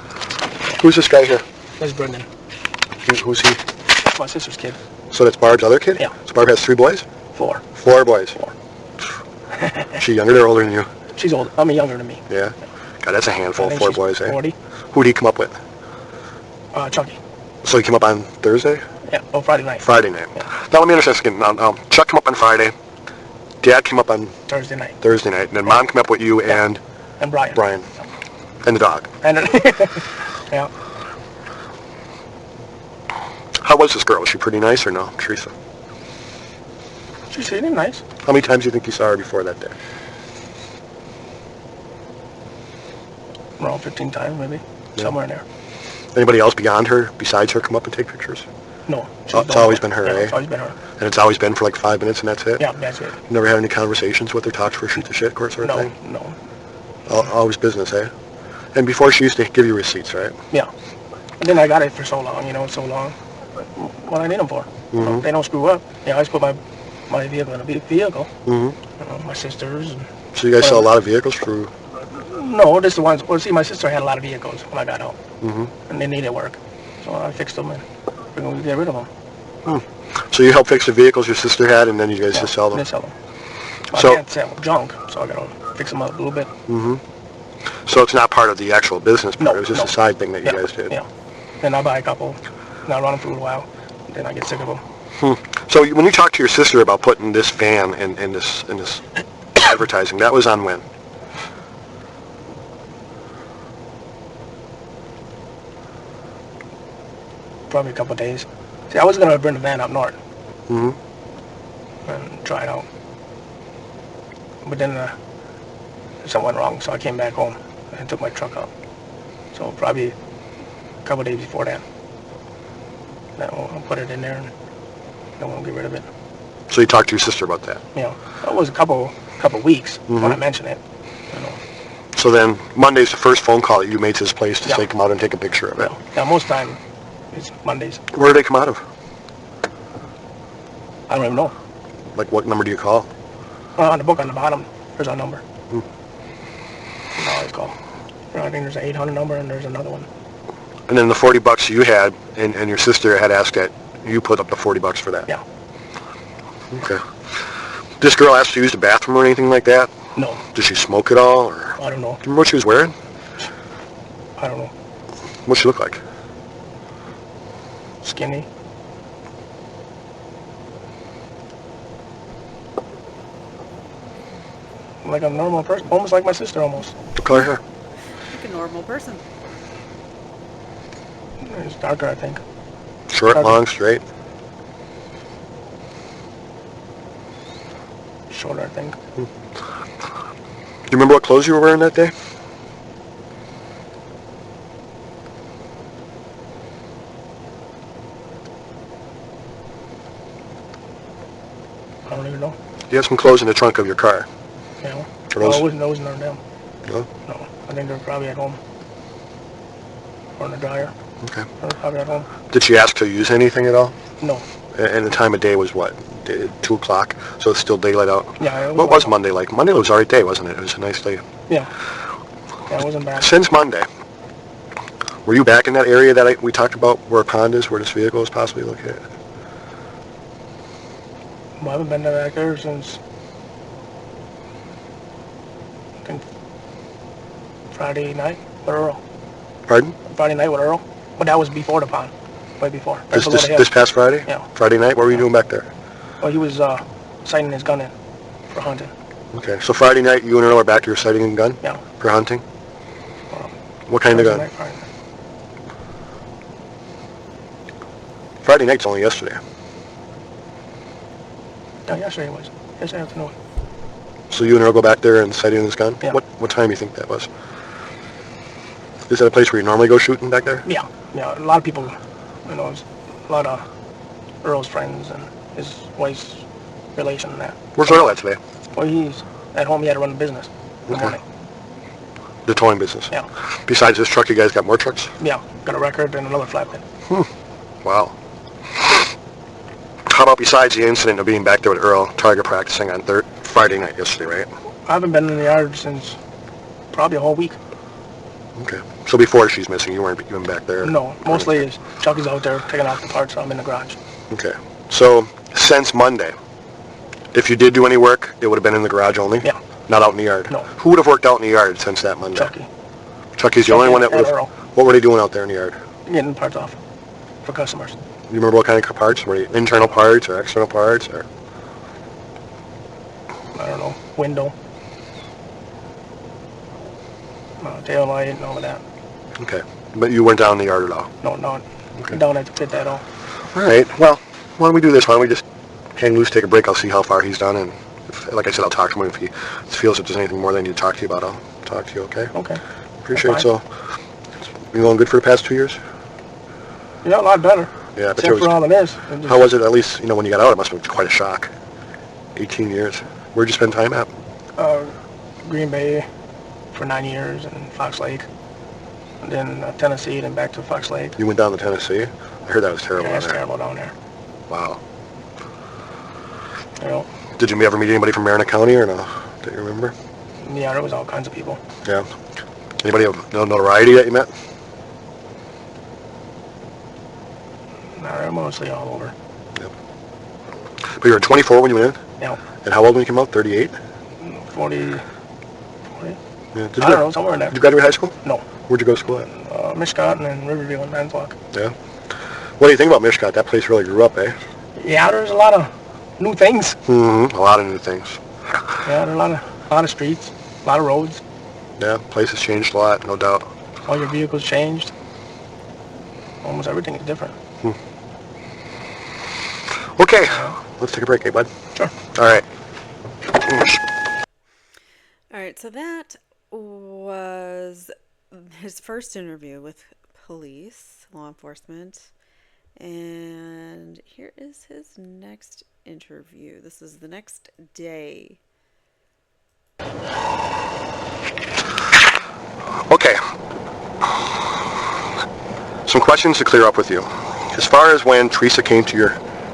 Who's this guy here? That's Brendan. Who's he? That's my sister's kid. So that's Barb's other kid? Yeah. So Barb has 3 boys? 4. 4 boys. 4. Is she younger or older than you? She's old. I mean, younger than me. Yeah. God, that's a handful. I think 4 she's boys, eh? 40. Who'd he come up with? Chucky. So he came up on Thursday? Yeah. Oh, Friday night. Friday night. Yeah. Now let me understand this again. Chuck came up on Friday. Dad came up on Thursday night. Thursday night. And then Mom came up with you and And Brian. Brian. And the dog. And yeah. How was this girl? Was she pretty nice or no, Theresa? She seemed nice. How many times do you think you saw her before that day? Around 15 times, maybe. Yeah. Somewhere in there. Anybody else beyond her, besides her, come up and take pictures? No. It's always been her, Yeah, eh? it's always been her. And it's always been for like 5 minutes and that's it? Yeah, that's it. Never had any conversations with her, talked to her, shoot the shit, course, sort of No, thing? no. Always business, eh? And before she used to give you receipts, right? Yeah. And then I got it for so long, you know, so long. What I need them for. You know, they don't screw up. Yeah, I always put my vehicle in a vehicle. You know, my sister's. And So you guys sell a lot of vehicles through... No, this is the ones. Well, see, my sister had a lot of vehicles when I got out, Mm-hmm. and they needed work, so I fixed them and we're going to get rid of them. So you helped fix the vehicles your sister had, and then you guys Yeah, just sell them? they sell them. Well, So- I can't sell junk, so I got to fix them up a little bit. Mm-hmm. So it's not part of the actual business part. No, It was just no. a side thing that you Yeah, guys did. yeah. Then I buy a couple, and I run them for a little while, then I get sick of them. So when you talked to your sister about putting this van in this advertising, that was on when? Probably a couple of days. See, I was going to bring the van up north Mm-hmm. and try it out. But then something went wrong, so I came back home and took my truck out. So probably a couple of days before that. Then I'll put it in there and then we'll get rid of it. So you talked to your sister about that. You know, that was a couple weeks when I mentioned it. You know. So then Monday's the first phone call that you made to this place to Yeah. say come out and take a picture of it. Now most time it's Mondays. Where do they come out of? I don't even know. Like what number do you call? On the book on the bottom, there's our number. I always call. I think there's an 800 number and there's another one. And then the $40 you had, and your sister had asked that you put up the $40 for that. Yeah. Okay. This girl asked to use the bathroom or anything like that? No, Did she smoke at all? Or do you I don't know. remember what she was wearing? I don't know. What she look like? Skinny. Like a normal person, almost like my sister almost. What color hair? Like a normal person. It's darker, I think. Short, Okay. long, straight? Shorter, I think. Do you remember what clothes you were wearing that day? I don't even know. You have some clothes in the trunk of your car. You know? Are those- Oh, it wasn't none of them. No? No, I think they're probably at home. Or in the dryer. Okay. They're probably at home. Did she ask to use anything at all? No. And the time of day was what? 2 o'clock? So it's still daylight out? Yeah. What was Monday like? Monday was a alright day, wasn't it? It was a nice day. Yeah. Yeah, it wasn't bad. Since Monday, were you back in that area that we talked about where a pond is, where this vehicle is possibly located? Well, I haven't been back there since I think Friday night with Earl. Pardon? Friday night with Earl. But that was before the pond. Way before. Right This, below this, the hill. this past Friday? Yeah. Friday night? What were you doing back there? Well, he was sighting his gun in for hunting. Okay, so Friday night you and Earl are back to your sighting and gun Yeah. for hunting? Um, What kind of Thursday gun? night, Friday night. Friday night's only yesterday. Yeah, yesterday it was. Yesterday afternoon. So you and Earl go back there and sight in this gun? Yeah. What time do you think that was? Is that a place where you normally go shooting back there? Yeah. Yeah, a lot of people, you know, a lot of Earl's friends and his wife's relation and that. Where's Earl at today? Well, he's at home. He had to run the business in the Okay. morning. The towing business? Yeah. Besides this truck, you guys got more trucks? Yeah. Got a record and another flatbed. Wow. How about besides the incident of being back there with Earl, target practicing on Friday night yesterday, right? I haven't been in the yard since probably a whole week. Okay. So before she's missing, you weren't even back there? No, mostly is Chucky's out there taking out the parts. I'm in the garage. Okay. So since Monday, if you did do any work, it would have been in the garage only? Yeah. Not out in the yard? No. Who would have worked out in the yard since that Monday? Chucky. Chucky's the only Chucky one that would and have... Earl. What were they doing out there in the yard? Getting parts off for customers. You remember what kind of parts? Were they internal parts or external parts? Or I don't know, window, tail light, and all of that. Okay. But you weren't down in the yard at all? No, no, Okay. don't have to fit that all. All right. Well, why don't we do this? Why don't we just hang loose, take a break. I'll see how far he's done. And if, like I said, I'll talk to him. If he feels that there's anything more that I need to talk to you about, I'll talk to you, okay? Okay. Appreciate it. That's So, you going good for the past 2 years? Yeah, a lot better. Yeah, but Except for all of this. how was it, at least, when you got out? It must have been quite a shock. 18 years. Where'd you spend time at? Green Bay for 9 years and Fox Lake. And then Tennessee, then back to Fox Lake. You went down to Tennessee? I heard that was terrible Yeah, down it's there. terrible down there. Wow. You know, Did you ever meet anybody from Marion County or no? Do you remember? Yeah, there was all kinds of people. Yeah. Anybody of notoriety that you met? Nah, they're mostly all over. Yep. But you were 24 when you went in? Yeah. And how old when you came out? 38? 40. Yeah. I don't know, somewhere in there. Did you graduate high school? No. Where'd you go to school at? Mishcot and then Riverview and Manitowoc. Yeah. What do you think about Mishcot? That place really grew up, eh? Yeah, there's a lot of new things. Mm-hmm. A lot of new things. Yeah, there's a lot of streets, a lot of roads. Yeah, place has changed a lot, no doubt. All your vehicles changed. Almost everything is different. Okay, let's take a break, eh, bud? Sure. All right. All right, so that was his first interview with police, law enforcement. And here is his next interview. This is the next day. Okay. Some questions to clear up with you. As far as when Theresa came to your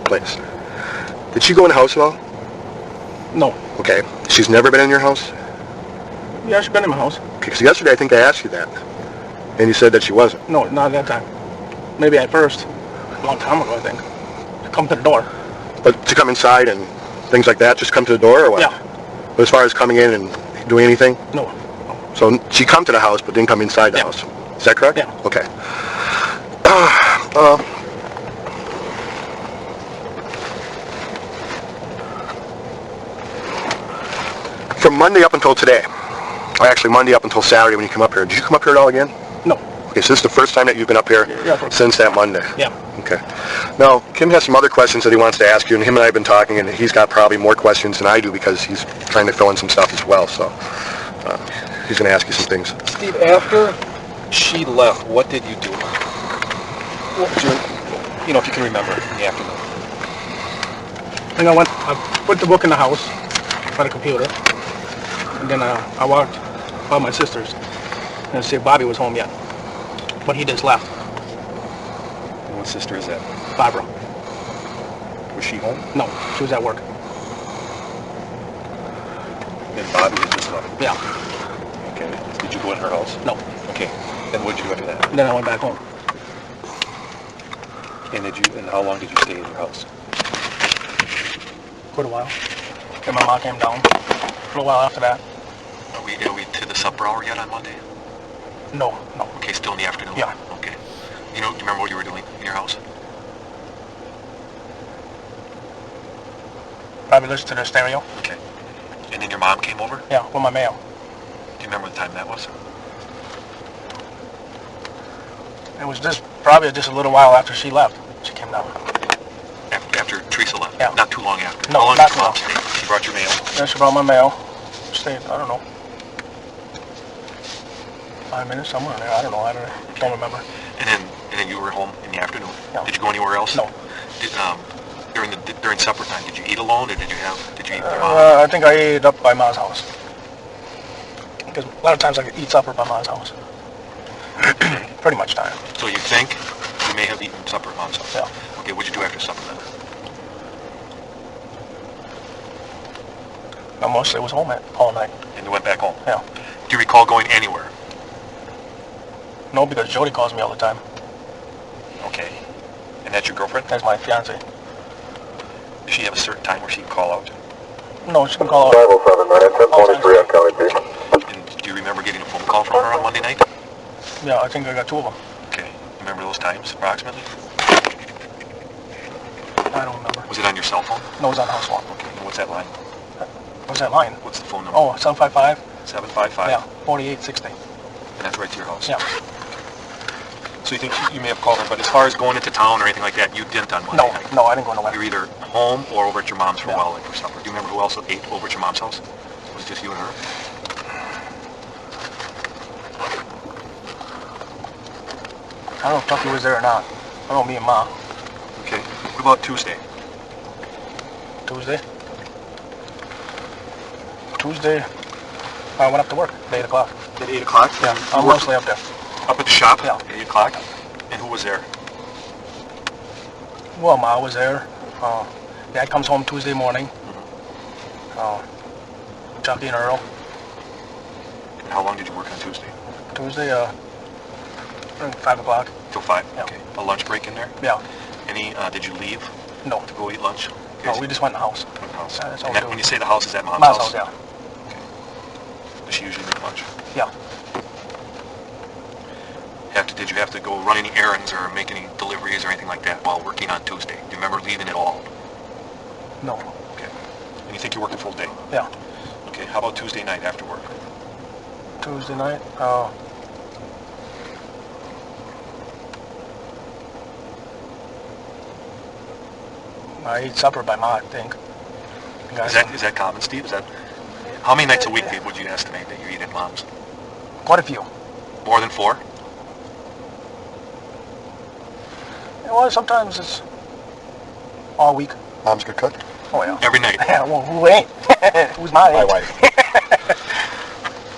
place, did she go in the house at all? No. Okay. She's never been in your house? Yeah, she's been in my house. Okay, because yesterday I think I asked you that, and you said that she wasn't. No, not at that time. Maybe at first. A long time ago, I think. To come to the door. But to come inside and things like that, just come to the door or what? Yeah. But as far as coming in and doing anything? No. So she come to the house but didn't come inside the house. Is that correct? Yeah. Okay. From Monday up until today, or actually Monday up until Saturday when you come up here, did you come up here at all again? No. Okay, so this is the first time that you've been up here since that Monday? Yeah. Okay. Now, Kim has some other questions that he wants to ask you, and him and I have been talking, and he's got probably more questions than I do because he's trying to fill in some stuff as well, so he's going to ask you some things. Steve, after she left, what did you do? You know, if you can remember in the afternoon. And I put the book in the house by the computer. And then I walked by my sister's and see if Bobby was home yet. But he just left. And what sister is that? Barbara. Was she home? No, she was at work. And Bobby had just left? Yeah. Okay. Did you go in her house? No. Okay. Then what did you do after that? And then I went back home. And how long did you stay in your house? For a while. Then my mom came down. For a while after that. Are we to the supper hour yet on Monday? No. Okay, still in the afternoon? Yeah. Okay. Do you remember what you were doing in your house? Probably listened to the stereo. Okay. And then your mom came over? Yeah, with my mail. Do you remember what time that was? It was probably just a little while after she left. She came down. After Theresa left? Yeah. Not too long after? No, How long not did too your long. mom stay? She brought your mail? Then she brought my mail. Stayed, I don't know, 5 minutes, somewhere in there. I don't know. I don't remember. And then you were home in the afternoon? Yeah. Did you go anywhere else? No. During supper time, did you eat alone or did you eat with your mom? I think I ate up by Ma's house. Because a lot of times I could eat supper by Ma's house. Pretty much time. So you think you may have eaten supper at mom's house? Yeah. Okay, what'd you do after supper then? I mostly was home all night. And you went back home? Yeah. Do you recall going anywhere? No, because Jody calls me all the time. Okay. And that's your girlfriend? That's my fiance. Does she have a certain time where she can call out? No, she can call out. 507, man. 1023 on County B. And do you remember getting a phone call from her on Monday night? Yeah, I think I got 2 of them. Okay. Remember those times, approximately? I don't remember. Was it on your cell phone? No, it was on the house phone. Okay. And what's that line? What's that line? What's the phone number? Oh, 755? 755? Yeah, 4860. And that's right to your house? Yeah. So you think you may have called her, but as far as going into town or anything like that, you didn't on Monday night? No, I didn't go nowhere. You were either home or over at your mom's for a Yeah. while, like for supper. Do you remember who else ate over at your mom's house? Was it just you and her? I don't know if Tucky was there or not. I know me and Ma. Okay. What about Tuesday? Tuesday, I went up to work at 8 o'clock. At 8 o'clock? Yeah, You I'm worked mostly up there. up at the shop? Yeah. At 8 o'clock? And who was there? Well, Ma was there. Dad comes home Tuesday morning. Chucky and Earl. And how long did you work on Tuesday? Tuesday, around 5 o'clock. Till 5? Yeah. Okay. A lunch break in there? Yeah. Did you leave No. to go eat lunch? No, we just went in the house. Went to the house. Yeah, that's all And we that, do. when you say the house, is that Mom's Mom's house, yeah. Does she usually make lunch? Yeah. Did you have to go run any errands or make any deliveries or anything like that while working on Tuesday? Do you remember leaving at all? No. Okay. And you think you worked a full day? Yeah. Okay. How about Tuesday night after work? Tuesday night, I ate supper by Ma, I think. Is that common, Steve? How many nights a week would you estimate that you eat at Mom's? Quite a few. More than 4? Well, sometimes it's all week. Mom's a good cook? Oh, yeah. Every night? Yeah, well, who ain't? Who's my My age? wife.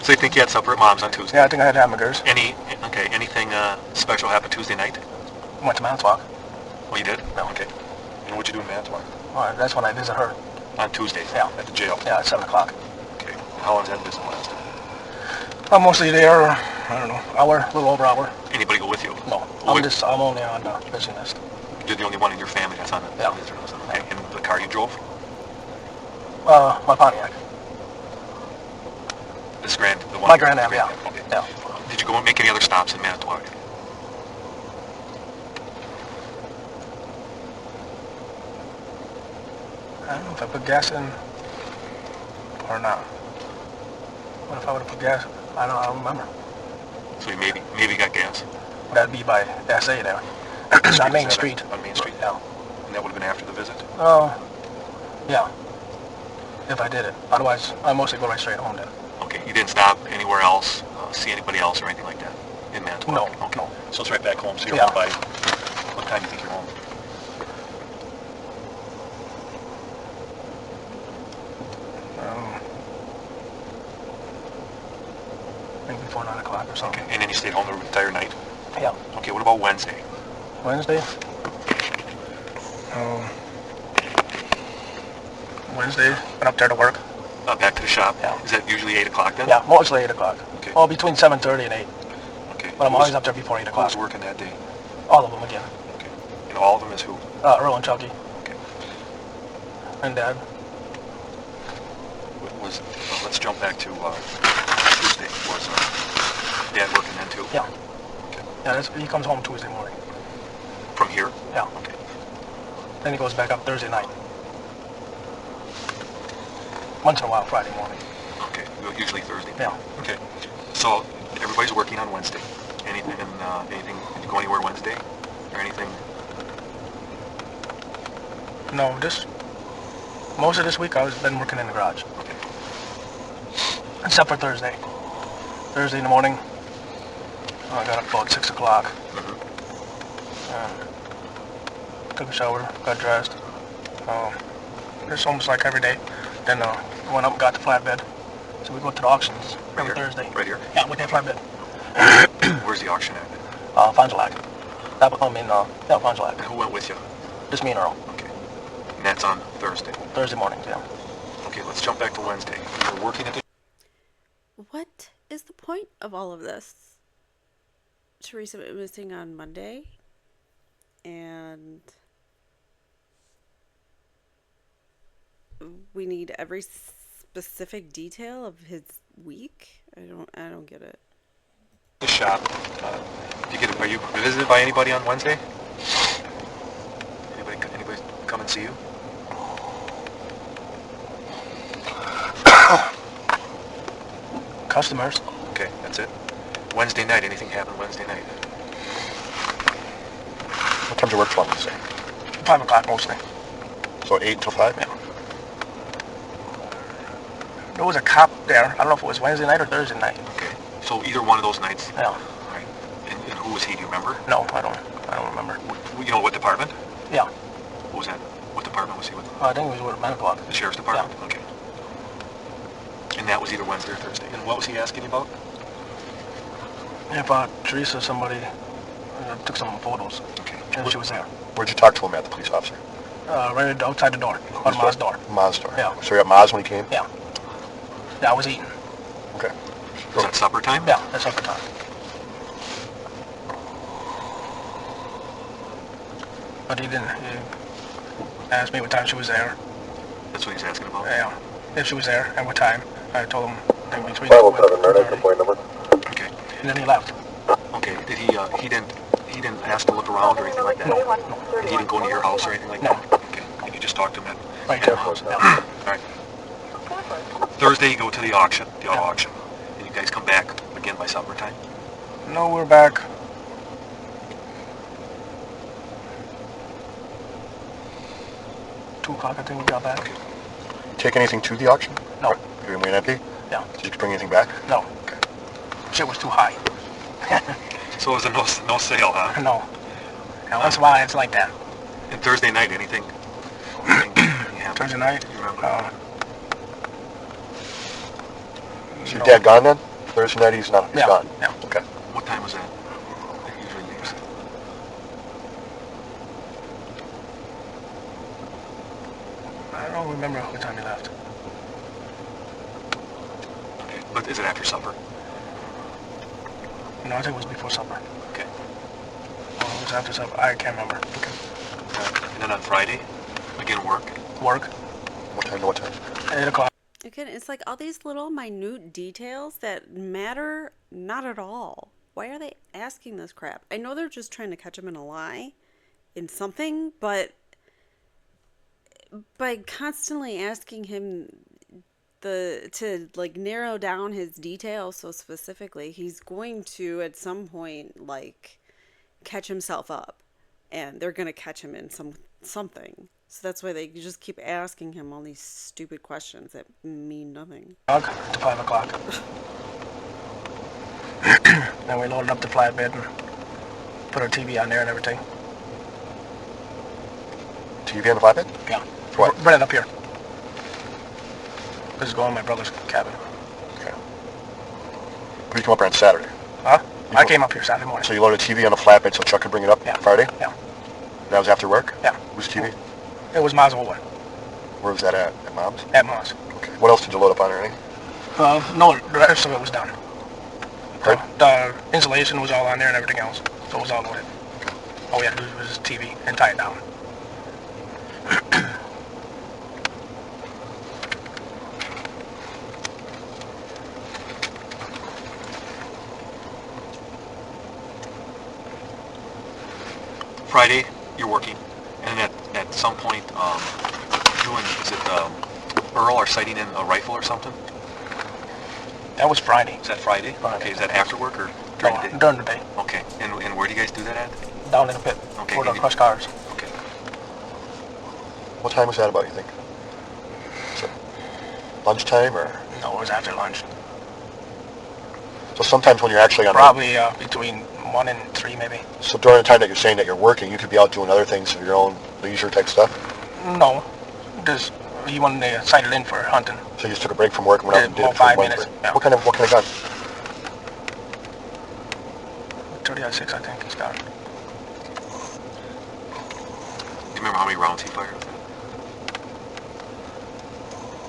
So you think you had supper at Mom's on Tuesday? Yeah, I think I had hamburgers. Anything special happened Tuesday night? Went to Manitowoc. Oh, you did? Yeah. Okay. And what'd you do in Manitowoc? That's when I visit her. On Tuesdays? Yeah. At the jail? Yeah, at 7 o'clock. Okay. How long does that visit last? I'm mostly there, I don't know, hour, a little over hour. Anybody go with you? No, Oh, I'm only on the visiting list. You're the only one in your family that's on the Yeah. visitor list. Okay. In the car you drove? My Pontiac. The one? My Grand Am, yeah. Okay. Yeah. Did you go and make any other stops in Manitowoc? I don't know if I put gas in or not. What if I would have put gas? I don't remember. So you maybe got gas? That'd be by SA there. On Main Street. On Main Street? Yeah. And that would have been after the visit? Yeah. If I did it. Otherwise, I mostly go right straight home then. Okay. You didn't stop anywhere else, see anybody else or anything like that in Manitowoc? No. Okay. No. So it's right back home. So you're Yeah. home by, what time do you think you're home? Maybe before 9 o'clock or something. Okay. And then you stayed home the entire night? Yeah. Okay. What about Wednesday? Wednesday? Wednesday, went up there to work. Back to the shop? Yeah. Is that usually 8 o'clock then? Yeah, mostly 8 o'clock. Okay. Well, between 7:30 and 8. Okay. But I'm always up there before 8 Who o'clock. was working that day? All of them again. Okay. And all of them is who? Earl and Chucky Okay. and Dad. Let's jump back to Tuesday. Was Dad working then too? Yeah. Okay. Yeah, he comes home Tuesday morning. From here? Yeah. Okay. Then he goes back up Thursday night. Once in a while, Friday morning. Okay. Usually Thursday. Yeah. Okay. So everybody's working on Wednesday. Anything? Did you go anywhere Wednesday? Or anything? No, most of this week I've been working in the garage. Okay. Except for Thursday. Thursday in the morning, I got up about 6 o'clock. Took a shower, got dressed. It's almost like every day. Then went up and got the flatbed. So we go to the auctions every here? Thursday. Right here? Yeah, with that flatbed. Where's the auction at? Fond du Lac. Fond du Lac. And who went with you? Just me and Earl. Okay. And that's on Thursday. Thursday mornings, yeah. Okay, let's jump back to Wednesday. You were working at the... What is the point of all of this? Theresa went missing on Monday, and we need every specific detail of his week. I don't get it. The shop. Are you visited by anybody on Wednesday? Anybody come and see you? Customers. Okay, that's it. Wednesday night, anything happened Wednesday night? What time's your work from, you say? 5 o'clock mostly. So 8 until 5? Yeah. There was a cop there. I don't know if it was Wednesday night or Thursday night. Okay, so either one of those nights? Yeah. Right. And who was he, do you remember? No, I don't remember. You know what department? Yeah. What was that? What department was he with? I think it was with Manitowoc. The sheriff's department? Yeah. Okay. And that was either Wednesday or Thursday. And what was he asking you about? If Theresa, somebody took some photos. Okay. And she was there. Where'd you talk to him at, the police officer? Right outside the door. On Ma's door. Ma's door. Yeah. So you're at Ma's when he came? Yeah. Yeah, I was eating. Okay. Is that supper time? Yeah, that's supper time. But he didn't. He asked me what time she was there. That's what he's asking about? Yeah, if she was there and what time. I told him they were between 507, 2 and Meredith, 2:30. point number. Okay. And then he left. Okay. Did he didn't ask to look around or anything like that? And he didn't go into your house or anything like No. that? Okay. And you just talked to him Right. at mom's? Yeah. All right. Thursday you go to the auction, the auto auction, and you guys come back again by supper time? No, we're back. Two o'clock, I think we got back. Okay. Take anything to the auction? No. You went empty? Yeah. Did you bring anything back? No. Shit was too high. So it was a no sale, huh? No. Now once in a while it's like that. And Thursday night, anything happened? Thursday night. You remember? Is your dad gone then? Thursday night he's not. He's Yeah. gone. Yeah. Okay. What time was that? That he usually leaves. I don't remember what time he left. Okay. But is it after supper? No, I think it was before supper. Okay. Or it was after supper. I can't remember. Okay. And then on Friday, again work? Work. What time to what time? 8 o'clock. Again, it's like all these little minute details that matter not at all. Why are they asking this crap? I know they're just trying to catch him in a lie, in something, but by constantly asking him to like narrow down his details so specifically, he's going to at some point like catch himself up, and they're gonna catch him in something. So that's why they just keep asking him all these stupid questions that mean nothing. To 5 o'clock. Then we loaded up the flatbed and put our TV on there and everything. TV on the flatbed? Yeah. For what? Bring it up here. This is going to my brother's cabin. Okay. But you come up here on Saturday. Huh? I came up here Saturday morning. So you loaded a TV on a flatbed so Chuck could bring it up Yeah. Friday? Yeah. That was after work? Yeah. Whose TV? It was Ma's old one. Where was that at? At Mom's? At Ma's. Okay. What else did you load up on or anything? No, the rest of it was done. Pardon? The insulation was all on there and everything else. So it was all loaded. All we had to do was TV and tie it down. Friday, you're working, and at some point, Earl are sighting in a rifle or something? That was Friday. Is that Friday? Friday. Okay, is that after work or during the day? During the day. Okay, and where do you guys do that at? Down in the pit. Okay, For the you- crushed cars. Okay. What time was that about, you think? Was it lunchtime or? No, it was after lunch. So sometimes when you're actually on Probably between 1 and 3 maybe. So during the time that you're saying that you're working, you could be out doing other things of your own leisure type stuff? No. Just he wanted to sight it in for hunting. So you just took a break from work and went out and did About it for 5 one minutes, break? yeah. What kind of gun? 30-06 I think he's got. Do you remember how many rounds he fired?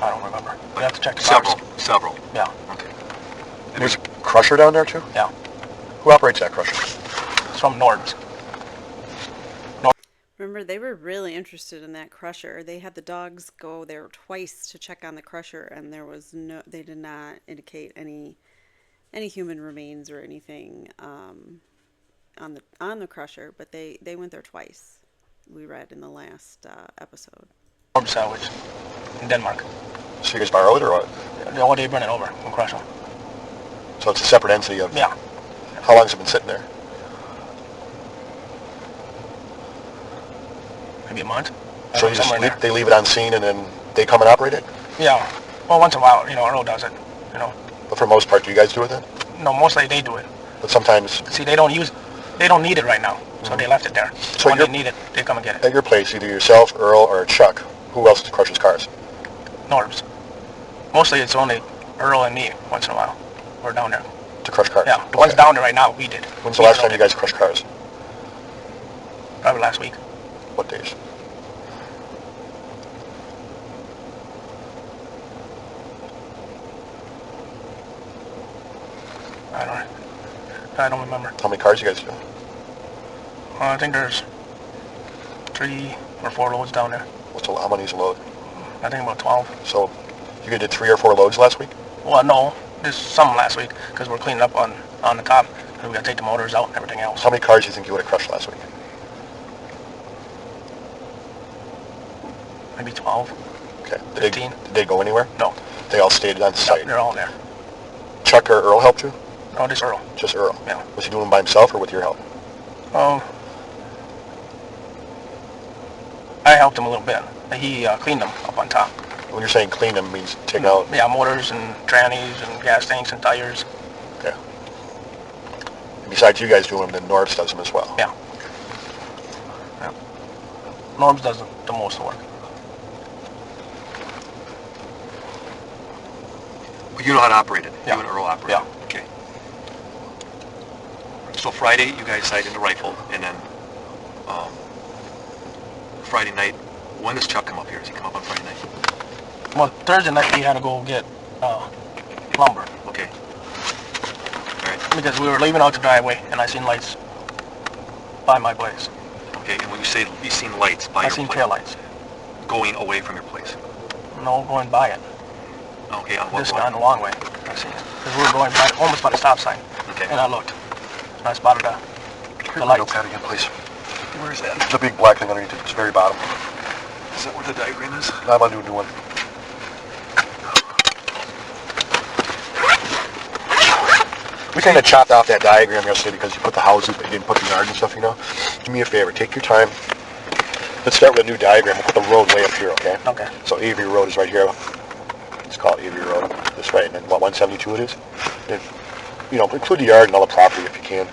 I don't remember. We have to check the Several. cars. Several. Yeah. Okay. And there's a crusher down there too? Yeah. Who operates that crusher? It's from Nord's. Remember, they were really interested in that crusher. They had the dogs go there twice to check on the crusher, and they did not indicate any human remains or anything on the crusher, but they went there twice. We read in the last episode. Nord salvage in Denmark. So you guys borrow it or what? The one day bring it over and crush them. So it's a separate entity of... Yeah. How long has it been sitting there? Maybe a month. So you just Somewhere in there. they leave it on scene and then they come and operate it? Yeah. Well, once in a while, Earl does it. But for the most part, do you guys do it then? No, mostly they do it. But sometimes See, they don't need it right now, so they left it there. So when you're- they need it, they come and get it. at your place, either yourself, Earl, or Chuck, who else crushes cars? Nord's. Mostly it's only Earl and me once in a while. We're down there. To crush cars? Yeah, the ones Okay. down there right now, we did. When's the last time you guys crushed cars? Probably last week. What days? I don't remember. How many cars you guys do? I think there's 3 or 4 loads down there. How many is a load? I think about 12. So you guys did 3 or 4 loads last week? Well, no, there's some last week because we're cleaning up on the top. And we got to take the motors out and everything else. How many cars do you think you would have crushed last week? Maybe 12. Okay. 15. Did they go anywhere? No. They all stayed on site? They're all there. Chuck or Earl helped you? No, just Earl. Just Earl? Yeah. Was he doing them by himself or with your help? I helped him a little bit. He cleaned them up on top. When you're saying clean them, means take out... Yeah, motors and trannies and gas tanks and tires. Okay. Besides you guys doing them, then Norbs does them as well? Yeah. Norbs does the most work. But you know how to operate it? Yeah. You and Earl operate Yeah. it? Okay. So Friday, you guys sight in the rifle, and then Friday night, when does Chuck come up here? Does he come up on Friday night? Well, Thursday night we had to go get lumber Okay. All right. because we were leaving out the driveway and I seen lights by my place. Okay, and when you say you seen lights by I your seen place, tail lights. going away from your place. No, going by it. Okay, on what This road? on the long way. I seen it because we were going by almost by the stop sign. Okay. And I looked and I spotted the Light lights. pad again, please. Where is that? There's a big black thing underneath it. It's the very bottom. Is that where the diagram is? I'm going to do a new one. We kind of chopped off that diagram yesterday because you put the houses, but you didn't put the yard and stuff, you know? Do me a favor. Take your time. Let's start with a new diagram. We'll put the road way up here, okay? Okay. So Avery Road is right here. Let's call it Avery Road. This right, and then what, 172 it is? And, you know, include the yard and all the property if you can.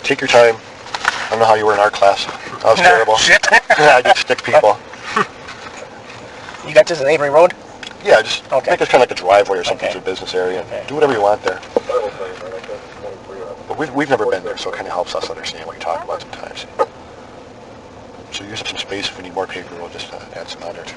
Take your time. I don't know how you were in art class. That was terrible. Shit. Yeah, I did stick people. You got this at Avery Road? Yeah, just Okay. make it kind of like a driveway or something Okay. to a business area. Okay. Do whatever you want there. But we've never been there, so it kind of helps us understand what you're talking about sometimes. So use up some space if we need more paper. We'll just add some on there too.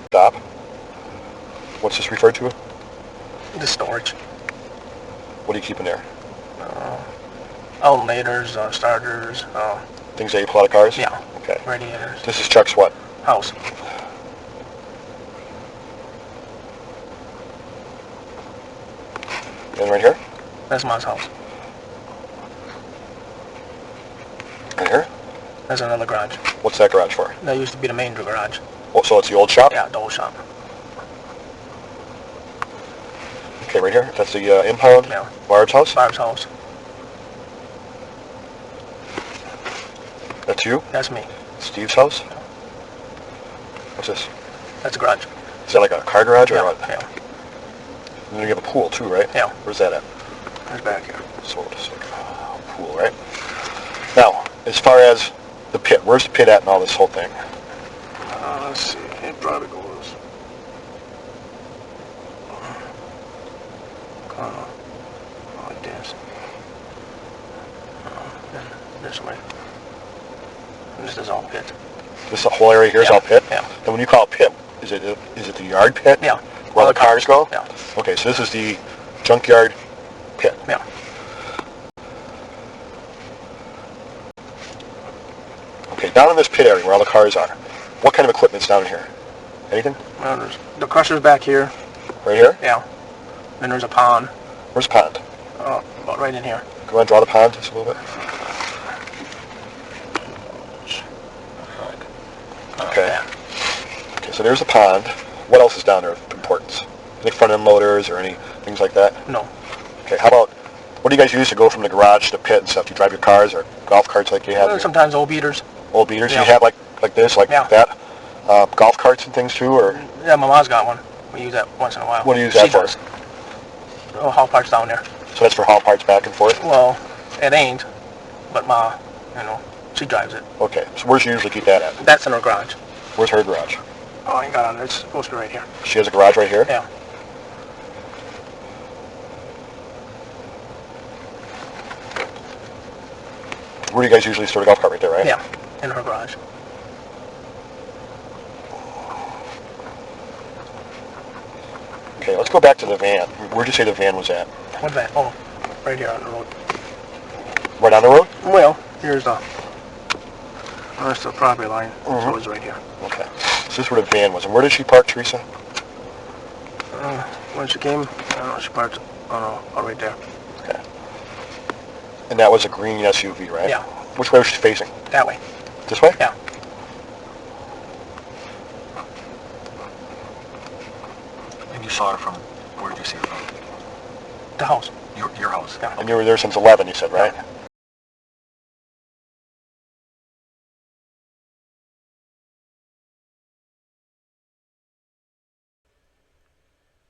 Stop. What's this referred to? The storage. What do you keep in there? Alternators, starters, Things that you pull out of cars? yeah, Okay. radiators. This is Chuck's what? House. And right here? That's my house. Right here? That's another garage. What's that garage for? That used to be the main garage. Oh, so it's the old shop? Yeah, the old shop. Okay, right here. That's the impound? Yeah. Barb's house? Barb's house. That's you? That's me. Steve's house? What's this? That's the garage. Is that like a car garage or Yeah, what? yeah. And then you have a pool too, right? Yeah. Where's that at? That's back here. So it's like a pool, right? Now, as far as the pit, where's the pit at in all this whole thing? Let's see. It probably goes. Like this. Then this way. And this is all pit. This whole area here is Yeah, all pit? yeah. And when you call it pit, is it the yard pit? Yeah. Where all the cars go? Yeah. Okay, so this is the junkyard pit. Yeah. Okay, down in this pit area where all the cars are, what kind of equipment's down in here? Anything? Well, there's the crusher's back here. Right here? Yeah. Then there's a pond. Where's the pond? About right in here. Go on, draw the pond just a little bit. Okay. Yeah. Okay, so there's a pond. What else is down there of importance? Any front end loaders or any things like that? No. Okay, how about, what do you guys use to go from the garage to the pit and stuff? Do you drive your cars or golf carts like you have? Here? Sometimes old beaters. Old beaters? Yeah. You have like this, like Yeah. that? Golf carts and things too, or Yeah, my mom's got one. We use that once in a while. what do you use that She for? does. Oh, haul parts down there. So that's for haul parts back and forth? Well, it ain't, but Ma, she drives it. Okay, so where's she usually keep that at? That's in her garage. Where's her garage? Oh, I ain't got on. It's supposed to be right here. She has a garage right here? Yeah. where do you guys usually store the golf cart? Right there, right? Yeah, in her garage. Okay, let's go back to the van. Where'd you say the van was at? What van? Oh, right here on the road. Right on the road? Well, here's the property line, so it's right here. Okay. So this is where the van was. And where did she park, Theresa? When she came, I don't know, she parked, right there. Okay. And that was a green SUV, right? Yeah. Which way was she facing? That way. This way? Yeah. And you saw her from, where did you see her from? The house. Your house? Yeah. And you were there since 11, you said, right? Yeah.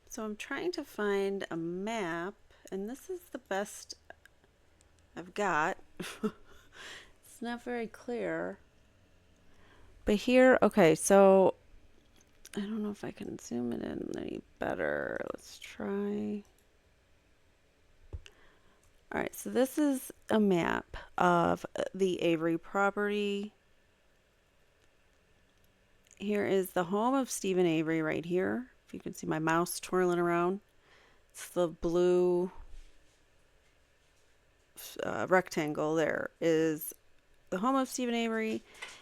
So I'm trying to find a map, and this is the best I've got. It's not very clear. But here, okay, so I don't know if I can zoom it in any better. Let's try. All right, so this is a map of the Avery property. Here is the home of Steven Avery right here. If you can see my mouse twirling around. It's the blue rectangle there is the home of Steven Avery.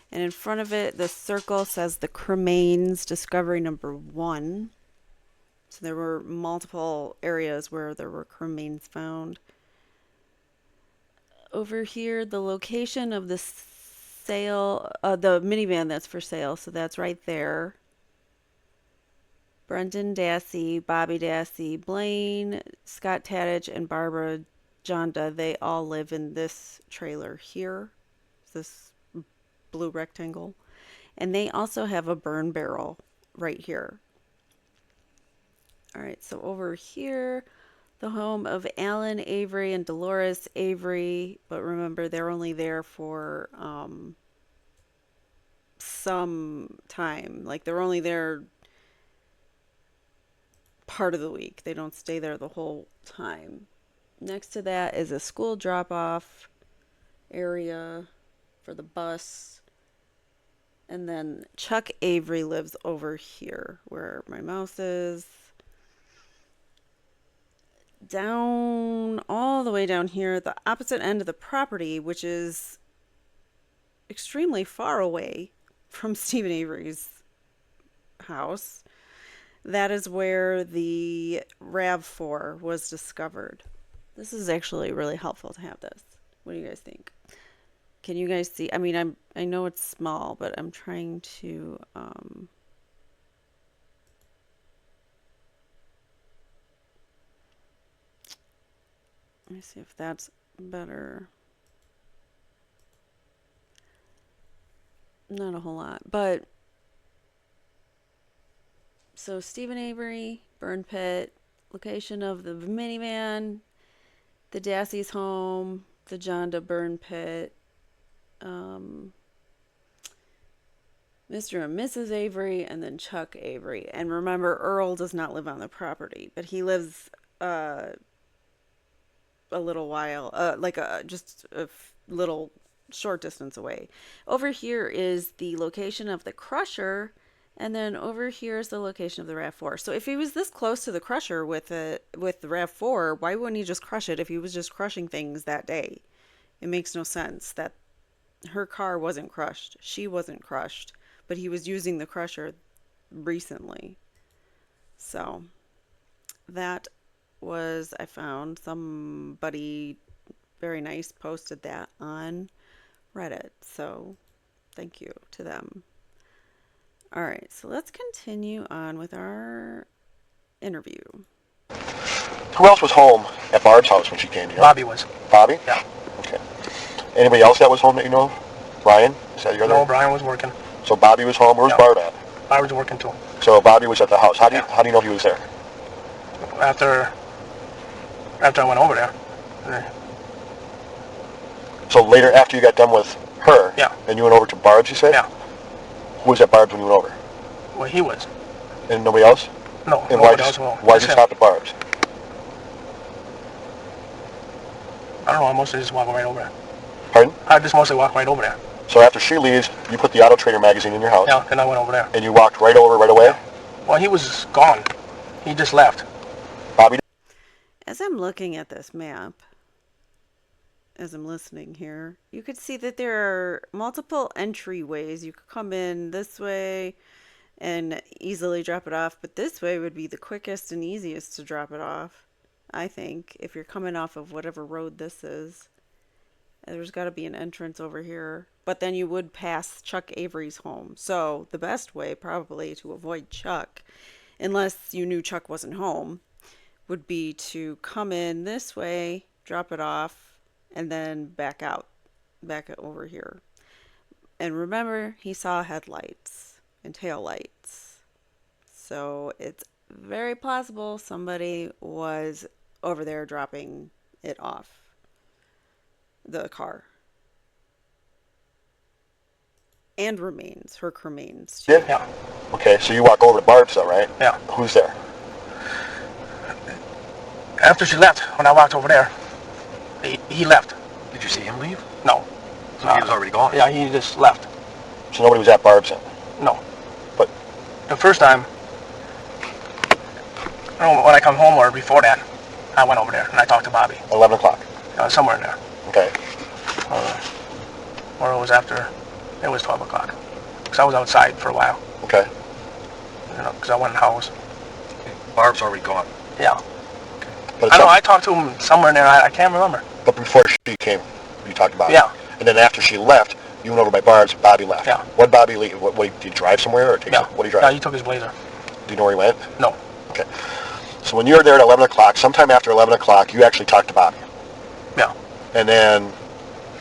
And in front of it, the circle says the cremains, discovery number 1. So there were multiple areas where there were cremains found. Over here, the location of the sale, the minivan that's for sale. So that's right there. Brendan Dassey, Bobby Dassey, Blaine, Scott Tadich, and Barbara Jonda, they all live in this trailer here. This blue rectangle. And they also have a burn barrel right here. All right, so over here, the home of Alan Avery and Dolores Avery. But remember, they're only there for some time. Like, they're only there part of the week. They don't stay there the whole time. Next to that is a school drop-off area for the bus. And then Chuck Avery lives over here where my mouse is. Down, all the way down here, the opposite end of the property, which is extremely far away from Steven Avery's house. That is where the RAV4 was discovered. This is actually really helpful to have this. What do you guys think? Can you guys see? I mean, I know it's small, but I'm trying to let me see if that's better. Not a whole lot, but so Steven Avery, burn pit, location of the minivan, the Dassey's home, the Jonda burn pit, Mr. and Mrs. Avery, and then Chuck Avery. And remember, Earl does not live on the property, but he lives a little while, just a little short distance away. Over here is the location of the crusher, and then over here is the location of the RAV4. So if he was this close to the crusher with the RAV4, why wouldn't he just crush it if he was just crushing things that day? It makes no sense that her car wasn't crushed. She wasn't crushed, but he was using the crusher recently. So that was, I found somebody very nice posted that on Reddit. So thank you to them. All right, so let's continue on with our interview. Who else was home at Barb's house when she came? You know? Bobby was. Bobby? Yeah. Okay. Anybody else that was home that you know? Brian? Is that your other? No, Brian was working. So Bobby was home. Where's Barb at? Bobby was working too. So Bobby was at the house. How do you know he was there? After I went over there. So later, after you got done with her, and you went over to Barb's, you said? Yeah. Who was at Barb's when you went over? Well, he was. And nobody else? No, and nobody else. Why did you stop at Barb's? I don't know. I mostly just walk right over there. Pardon? I just mostly walked right over there. So after she leaves, you put the Auto Trader magazine in your house. Yeah, then I went over there. And you walked right over right away? Yeah. Well, he was gone. He just left. Bobby? As I'm looking at this map, as I'm listening here, you could see that there are multiple entryways. You could come in this way and easily drop it off, but this way would be the quickest and easiest to drop it off, I think, if you're coming off of whatever road this is. There's got to be an entrance over here, but then you would pass Chuck Avery's home. So the best way probably to avoid Chuck, unless you knew Chuck wasn't home, would be to come in this way, drop it off, and then back out, back over here. And remember, he saw headlights and tail lights. So it's very possible somebody was over there dropping it off, the car. And remains, her remains. Did? Yeah. Okay, so you walk over to Barb's though, right? Yeah. Who's there? After she left, when I walked over there, he left. Did you see him leave? No. So he was already gone? Yeah, he just left. So nobody was at Barb's then? No. But The first time, when I come home or before that, I went over there and I talked to Bobby. 11 o'clock. Somewhere in there. Okay. Or it was after, it was 12 o'clock. Because I was outside for a while, Okay. because I went in the house. Barb's already gone. Yeah. But I know, I talked to him somewhere in there, I can't remember. But before she came, you talked about it. Yeah. And then after she left, you went over by Barb's, Bobby left. Yeah. What Bobby leave? What did you drive somewhere or take Yeah. What did you Yeah, drive? he took his blazer. Do you know where he went? No. Okay. So when you were there at 11 o'clock, sometime after 11 o'clock, you actually talked to Bobby. Yeah. And then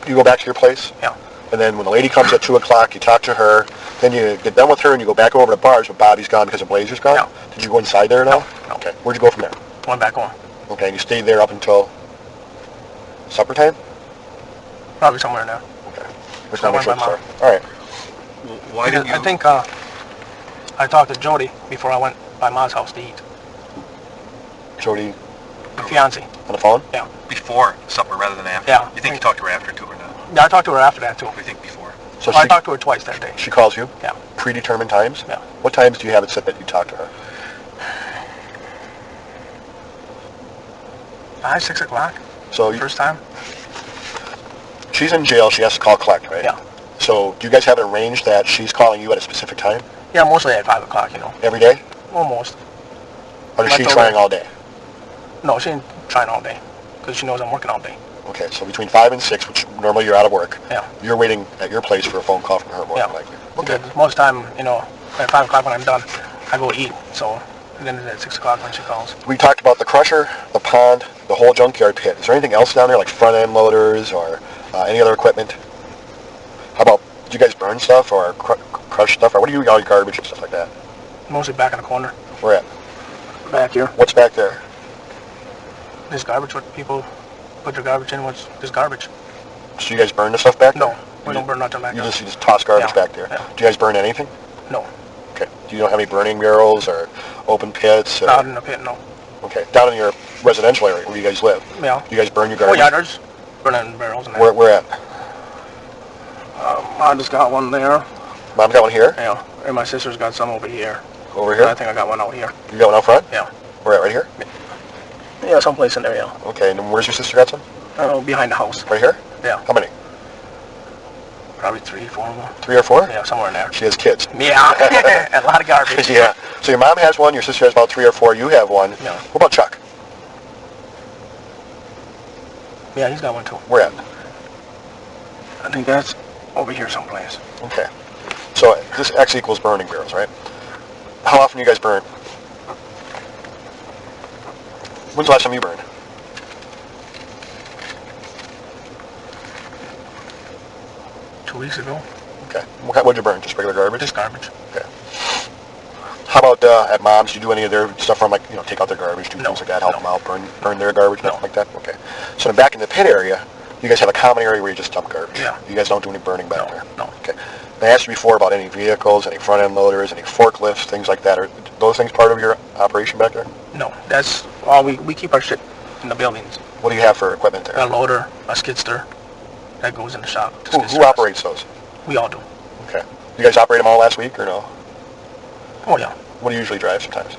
you go back to your place. Yeah. And then when the lady comes at 2 o'clock, you talk to her. Then you get done with her and you go back over to Barb's, but Bobby's gone because the blazer's gone? Yeah. Did you go inside there at all? No. Okay. Where'd you go from there? Went back home. Okay, and you stayed there up until supper time? Probably somewhere in there. Okay. Just So I want to went make sure by it's there. All right. Why did you... I think I talked to Jody before I went by Ma's house to eat. Jody The fiance. on the phone? Yeah. Before supper rather than after? Yeah. You think you talked to her after too or not? Yeah, I talked to her after that too. I think before. So Well, I talked to her twice that day. she calls you? Yeah. Predetermined times? Yeah. What times do you have it set that you talk to her? 5, 6 o'clock. So you, First time. she's in jail. She has to call collect, right? Yeah. So do you guys have it arranged that she's calling you at a specific time Yeah, mostly at 5 o'clock, every day? Almost. Or is I she told trying her. all day? No, she ain't trying all day. Because she knows I'm working all day. Okay, so between 5 and 6, which normally you're out of work, Yeah. you're waiting at your place for a phone call from her more Yeah. than likely. Okay. Because most time, at 5 o'clock when I'm done, I go eat. So then it's at 6 o'clock when she calls. We talked about the crusher, the pond, the whole junkyard pit. Is there anything else down there, like front end loaders or any other equipment? How about, do you guys burn stuff or crush stuff? Or what do you do with all your garbage and stuff like that? Mostly back in the corner. Where at? Back here. What's back there? This garbage, what people put their garbage in, what's this garbage? So you guys burn the stuff back there? No, we don't burn nothing back You there. just toss garbage Yeah. back there. Yeah. Do you guys burn anything? No, Okay. Do you don't have any burning barrels or open pits? Or, not in the pit, no. Okay. Down in your residential area where you guys live, Yeah. do you guys burn your Oh garbage? yeah, there's burning barrels in there. Where at? I just got one there. Mom's got one here? Yeah, and my sister's got some over here. Over And I here? think I got one out here. You got one out front? Yeah. Where at? Right here? Yeah, someplace in there, yeah. Okay. And then where's your sister got some? Behind the house. Right here? Yeah. How many? Probably 3, 4 of them. 3 or 4? Yeah, somewhere in there. She has kids. Yeah, a lot of garbage. Yeah. So your mom has one, your sister has about 3 or 4, you have one. Yeah. What about Chuck? Yeah, he's got one too. Where at? I think that's over here someplace. Okay. So this X equals burning barrels, right? How often do you guys burn? When's the last time you burned? Two weeks ago. Okay. What'd you burn? Just regular garbage? This garbage. Okay. How about at Mom's? Do you do any of their stuff from, like, take out their garbage, do No, things like that, help no. them out, burn their garbage, No. nothing like that? Okay. So then back in the pit area, you guys have a common area where you just dump garbage? Yeah. You guys don't do any burning back No, there? no. Okay. I asked you before about any vehicles, any front-end loaders, any forklifts, things like that. Are those things part of your operation back there? No, that's all we keep our shit in the buildings. What do you have for equipment there? A loader, a skidster, that goes in the shop. Who operates those? We all do. Okay. You guys operate them all last week or no? Oh yeah. What do you usually drive sometimes?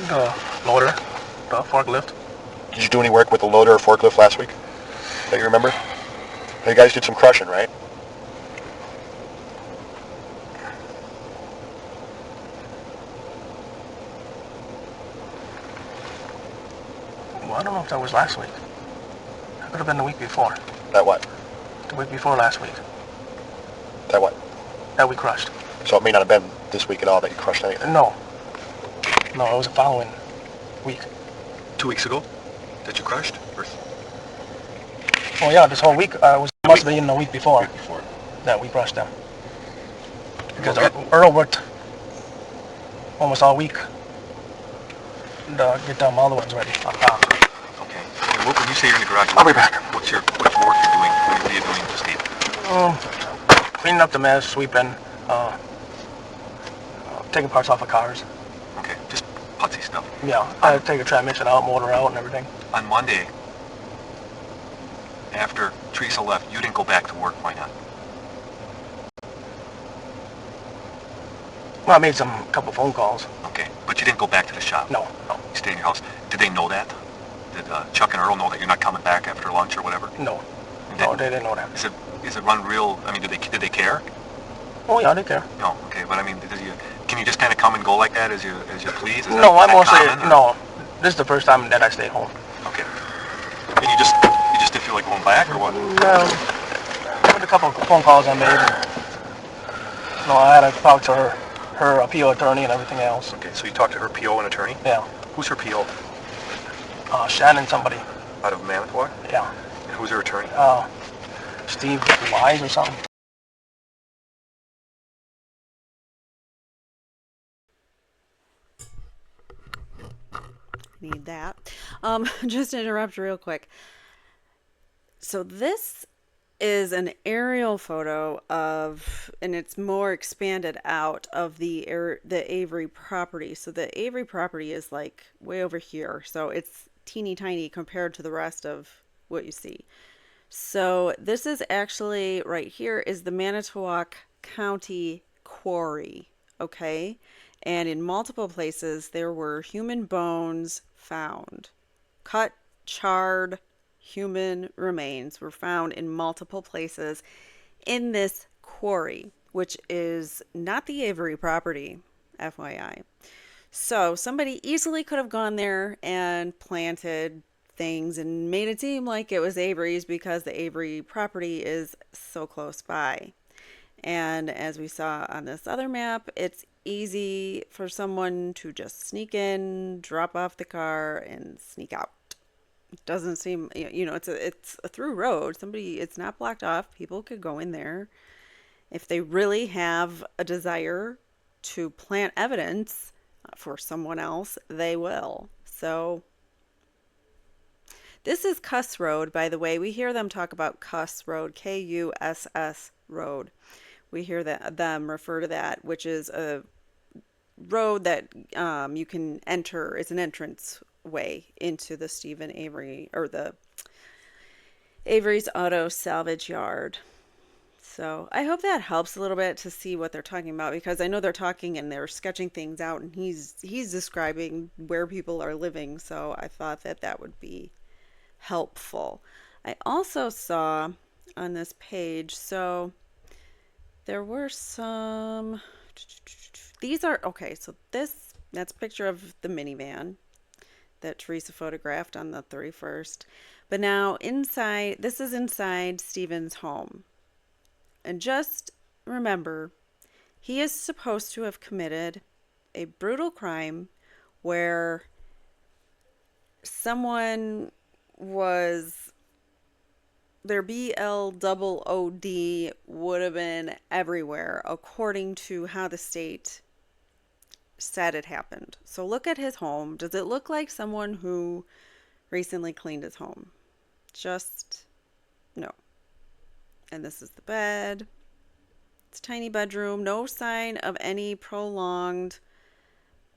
The loader, the forklift. Did you do any work with the loader or forklift last week that you remember? You guys did some crushing, right? Well, I don't know if that was last week. That could have been the week before. That what? The week before last week. That what? That we crushed. So it may not have been this week at all that you crushed anything? No. No, it was the following week. 2 weeks ago that you crushed? Or Oh yeah, this whole week must have been the week before week before? that we crushed them. Because Okay. Earl worked almost all week to get them all the ones ready. Okay. And when you say you're in the garage, I'll be back. What's your work you're doing? What are you doing to Steve? Cleaning up the mess, sweeping, taking parts off of cars. Okay, just putsy stuff. Yeah, I take a transmission out, motor out, and everything. On Monday, after Theresa left, you didn't go back to work. Why not? Well, I made some couple phone calls. Okay, but you didn't go back to the shop. No. You stayed in your house. Did they know that? Did Chuck and Earl know that you're not coming back after lunch or whatever? No. No, they didn't know that. Is it run real? I mean, did they care? Oh yeah, they care. No. Okay, but I mean, can you just kind of come and go like that as you please? Is No, that I mostly common, or- no. This is the first time that I stayed home. Okay. And you just didn't feel like going back or what? No. With a couple of phone calls I made. No, I had to talk to her appeal attorney and everything else. Okay, so you talked to her PO and attorney? Yeah. Who's her PO? Shannon somebody. Out of Manitowoc? Yeah. And who's her attorney? Steve Wise or something. Need that. Just to interrupt real quick. So this is an aerial photo of, and it's more expanded out of the Avery property. So the Avery property is like way over here. So it's teeny tiny compared to the rest of what you see. So this is actually right here is the Manitowoc County Quarry. Okay. And in multiple places, there were human bones found. Cut, charred human remains were found in multiple places in this quarry, which is not the Avery property, FYI. So somebody easily could have gone there and planted things and made it seem like it was Avery's because the Avery property is so close by. And as we saw on this other map, it's easy for someone to just sneak in, drop off the car, and sneak out. It doesn't seem, it's a through road. It's not blocked off. People could go in there. If they really have a desire to plant evidence for someone else, they will. So this is Kuss Road, by the way. We hear them talk about Kuss Road, Kuss Road. We hear them refer to that, which is a road that you can enter. It's an entrance way into the Steven Avery or the Avery's Auto Salvage Yard. So I hope that helps a little bit to see what they're talking about, because I know they're talking and they're sketching things out, and he's describing where people are living. So I thought that would be helpful. I also saw on this page, so there were some, these are, okay, so that's a picture of the minivan that Theresa photographed on the 31st. But now inside, this is inside Steven's home. And just remember, he is supposed to have committed a brutal crime where someone was, their BLOOD would have been everywhere, according to how the state said it happened. So look at his home. Does it look like someone who recently cleaned his home? Just no. And this is the bed. It's a tiny bedroom. No sign of any prolonged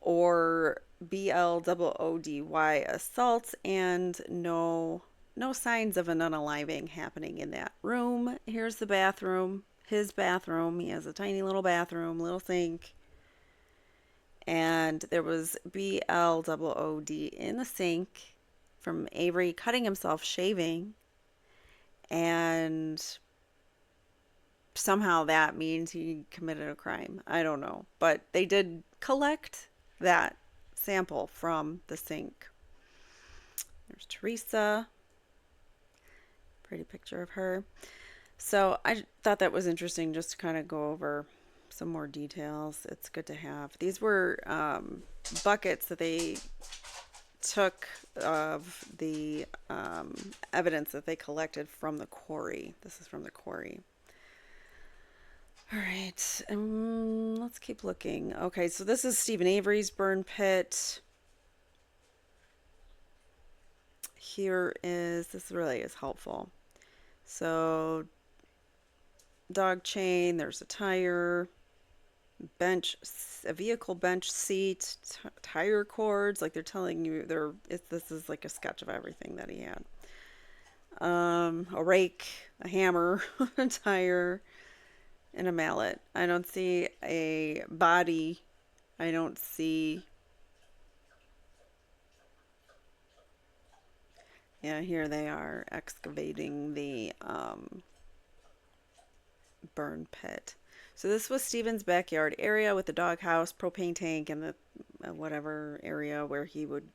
or BLOODY assaults, and no no signs of an unaliving happening in that room. Here's the bathroom, his bathroom. He has a tiny little bathroom, little sink. And there was BLOOD in the sink from Avery cutting himself shaving. And somehow that means he committed a crime. I don't know. But they did collect that sample from the sink. There's Theresa. Pretty picture of her. So I thought that was interesting just to kind of go over some more details. It's good to have. These were buckets that they took of the evidence that they collected from the quarry. This is from the quarry. All right, let's keep looking. Okay, so this is Steven Avery's burn pit. This really is helpful. So, dog chain, there's a tire, bench, a vehicle bench seat, tire cords, like they're telling you this is like a sketch of everything that he had. A rake, a hammer, a tire, and a mallet. I don't see a body. I don't see... Yeah, here they are excavating the burn pit. So this was Steven's backyard area with the doghouse, propane tank, and the whatever area where he would...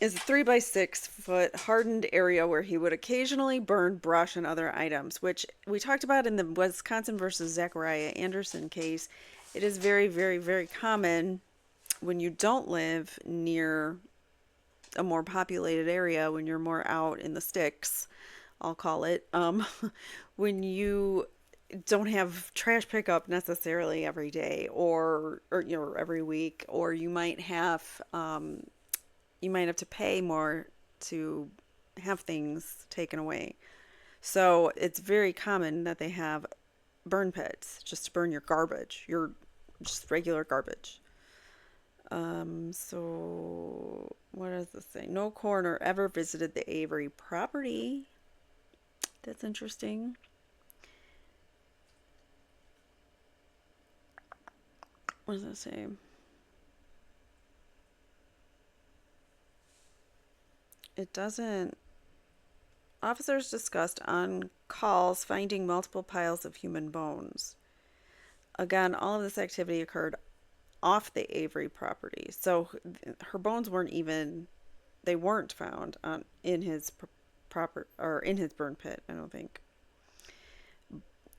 Is a 3-by-6 foot hardened area where he would occasionally burn brush and other items, which we talked about in the Wisconsin versus Zachariah Anderson case. It is very, very, very common when you don't live near a more populated area, when you're more out in the sticks, I'll call it, when you don't have trash pickup necessarily every day or you know, every week, or you might have to pay more to have things taken away. So it's very common that they have burn pits just to burn your garbage, your just regular garbage. So what does this say? No coroner ever visited the Avery property. That's interesting. What does it say? It doesn't. Officers discussed on calls finding multiple piles of human bones. Again, all of this activity occurred off the Avery property. So her bones they weren't found in his in his burn pit, I don't think.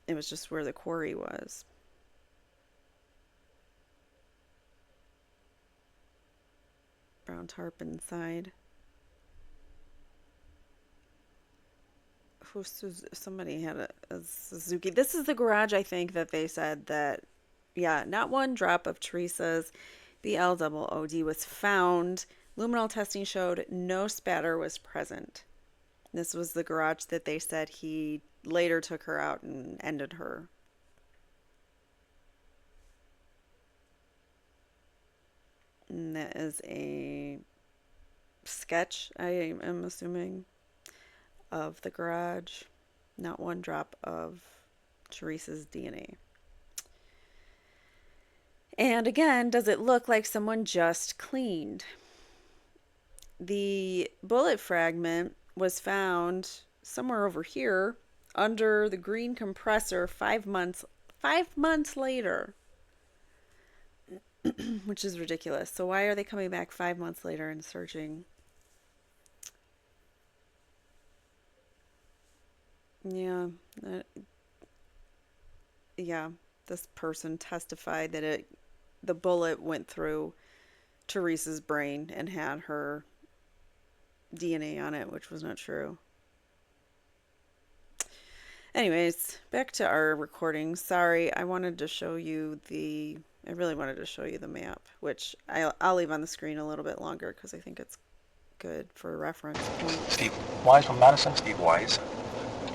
It was just where the quarry was. Brown tarp inside. Somebody had a Suzuki. This is the garage, I think, that they said that, yeah, not one drop of Theresa's BLOOD was found. Luminol testing showed no spatter was present. This was the garage that they said he later took her out and ended her. And that is a sketch, I am assuming, of the garage. Not one drop of Theresa's DNA. And again, does it look like someone just cleaned? The bullet fragment was found somewhere over here under the green compressor 5 months later. Which is ridiculous. So why are they coming back 5 months later and searching? Yeah. This person testified that the bullet went through Theresa's brain and had her DNA on it, which was not true. Anyways, back to our recording. Sorry, I really wanted to show you the map, which I'll leave on the screen a little bit longer because I think it's good for reference point. Steve Wise from Madison. Steve Wise.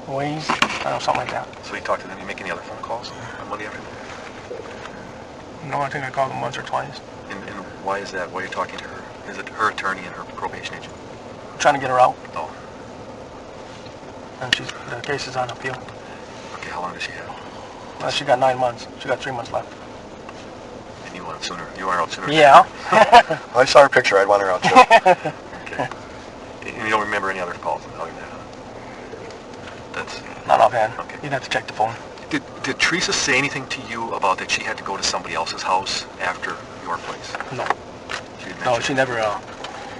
Ways, I don't know, something like that. So you talked to them. You make any other phone calls on Monday afternoon? No, I think I called him once or twice. And why is that? Why are you talking to her? Is it her attorney and her probation agent? trying to get her out. Oh, And the case is on appeal. okay, how long does she have? Well, she got 9 months. She got 3 months left. And you want her out sooner? Yeah. I saw her picture. I'd want her out too. Okay. And you don't remember any other calls other than that? That's... Not offhand. Okay. You'd have to check the phone. Did Theresa say anything to you about that she had to go to somebody else's house after your place? No. She didn't No, mention she it? never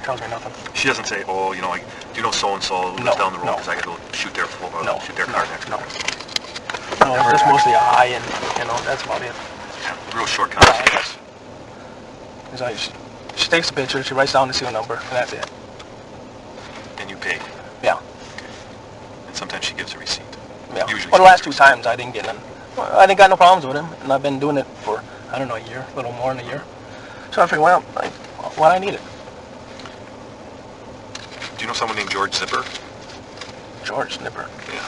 tells me nothing. She doesn't say, oh, you know, do you know so-and-so who lives down the road no. because I got to go shoot their No. shoot their car next No. door. No, just mostly a hi and, that's about it. Yeah, real short conversation. It's like she takes a picture, she writes down the serial number, and that's it. And you pay. Yeah. And sometimes she gives a receipt. Yeah. Usually Well, the she last gives 2 a receipt. times I didn't get none. I didn't got no problems with him, and I've been doing it for, I don't know, a year, a little more than a year. So I figured, well, what I needed. Do you know someone named George Zipper? George Nipper. Yeah.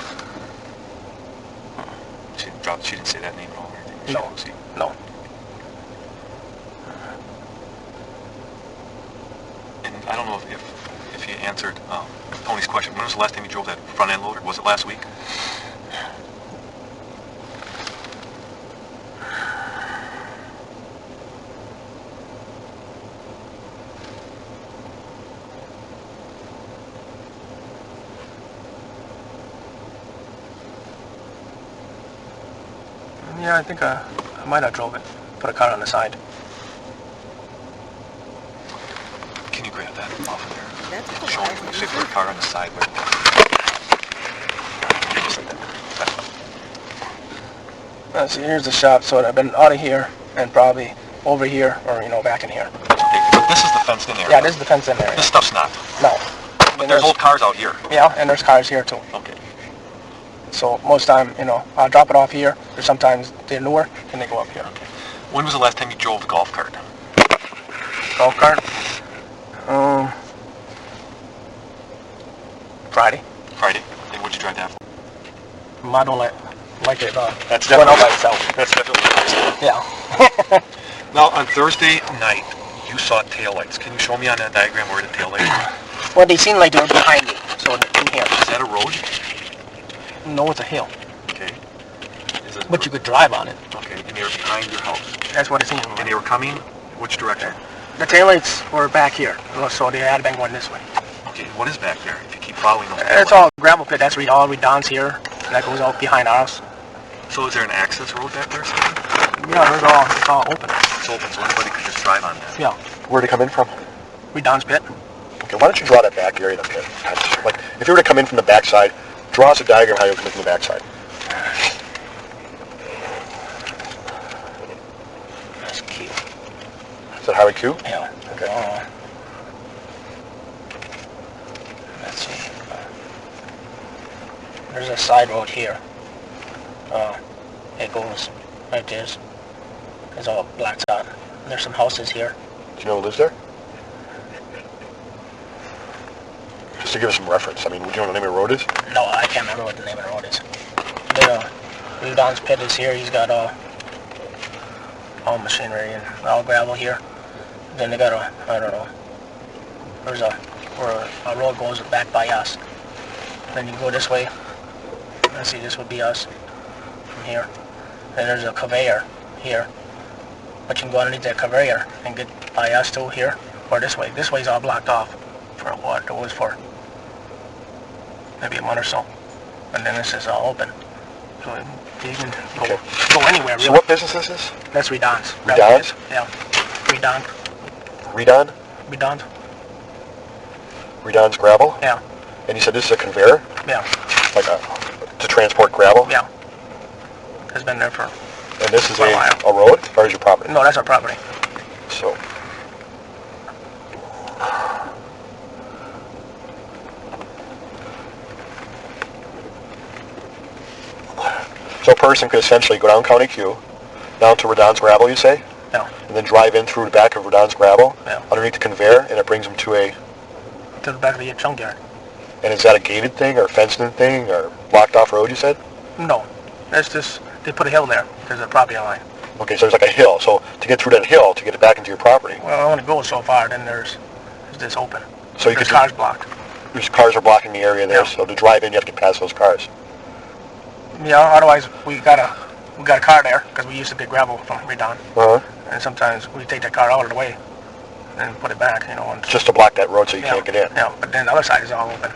She didn't say that name at all or anything? No. She, No. and I don't know if you answered Tony's question. When was the last time you drove that front end loader? Was it last week? Yeah, I think I might have drove it. Put a car on the side. Can you grab that off of there? That's cool. Show me. You say put a car on the side. Where? Just like that. See, here's the shop, so I've been out of here and probably over here or, back in here. Okay, but this is the fenced in area. Yeah, this is the fence in there. This stuff's not. No. But there's old cars out here. Yeah, and there's cars here too. Okay. So most time, I'll drop it off here, or sometimes they're newer and they go up here. When was the last time you drove the golf cart? Golf cart? Friday. Friday. And what'd you drive that for? I don't like it That's going out definitely- by itself. That's definitely. Yeah. Now, on Thursday night, you saw taillights. Can you show me on that diagram where the taillights are? Well, they seem like they're behind me, so in here. Is that a road? No, it's a hill, Okay. Is it but you could drive on it. Okay, and they were behind your house. That's what it seems And like. they were coming which direction? The taillights were back here, so they had been going this way. Okay, what is back there if you keep following those It's taillights? all gravel pit. That's all Redon's here, and that goes out behind ours. So is there an access road back there? Stephen? Yeah, it's all open. It's open, so anybody could just drive on that. Yeah, Where'd it come in from? Redon's pit. Okay, why don't you draw that back area of the pit? Like, if you were to come in from the backside, draw us a diagram how you would come in from the backside. That's cute. Is that Highway Q? Yeah. Okay. Let's see. There's a side road here. It goes right there. It's all blacked out. There's some houses here. Do you know who lives there? Just to give us some reference. I mean, would you know what the name of the road is? No, I can't remember what the name of the road is. Redon's pit is here. He's got all machinery and all gravel here. Then they got I don't know. There's where a road goes back by us. Then you go this way. Let's see, this would be us from here. Then there's a conveyor here. But you can go underneath that conveyor and get by us too here, or this way. This way's all blocked off for what it was for. Maybe a month or so. And then this is all open. So you can go anywhere, really. So what business is this? That's Redon's. Redon's? Yeah. Redon. Redon? Redon. Redon's gravel? Yeah. And you said this is a conveyor? Yeah. Like to transport gravel? Yeah. It's been there for... And this is For a while. a road, or is your property? No, that's our property. So, a person could essentially go down County Q, down to Redon's gravel, you say? Yeah. And then drive in through the back of Redon's gravel, Yeah. underneath the conveyor, and it brings them to a... To the back of the junkyard. And is that a gated thing, or a fenced-in thing, or blocked off road, you said? No. That's just... They put a hill there. There's a property line. Okay, so there's like a hill. So to get through that hill, to get it back into your property, Well, I only go so far, then there's this open. so you There's could cars blocked. There's cars are blocking the area there, Yeah. so to drive in, you have to get past those cars. Yeah, otherwise we got a car there, because we used to get gravel from Redon. Uh-huh. And sometimes we take that car out of the way and put it back, you know. And Just to block that road so you can't get in. Yeah, but then the other side is all open.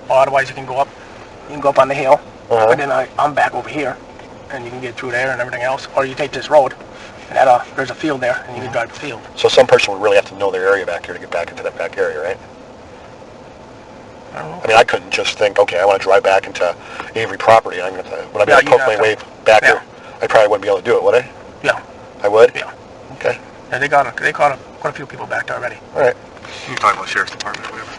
Or otherwise you can go up on the hill, and then I'm back over here, and you can get through there and everything else. Or you take this road, and there's a field there, and you can drive the field. So some person would really have to know their area back here to get back into that back area, right? I don't know. I mean, I couldn't just think, okay, I want to drive back into Avery property, and would I be able to you'd poke my have way to. back Yeah. here? I probably wouldn't be able to do it, would I? Yeah, I would? yeah. Okay. Yeah, they caught quite a few people back there already. All right. You talk about sheriff's department or whatever.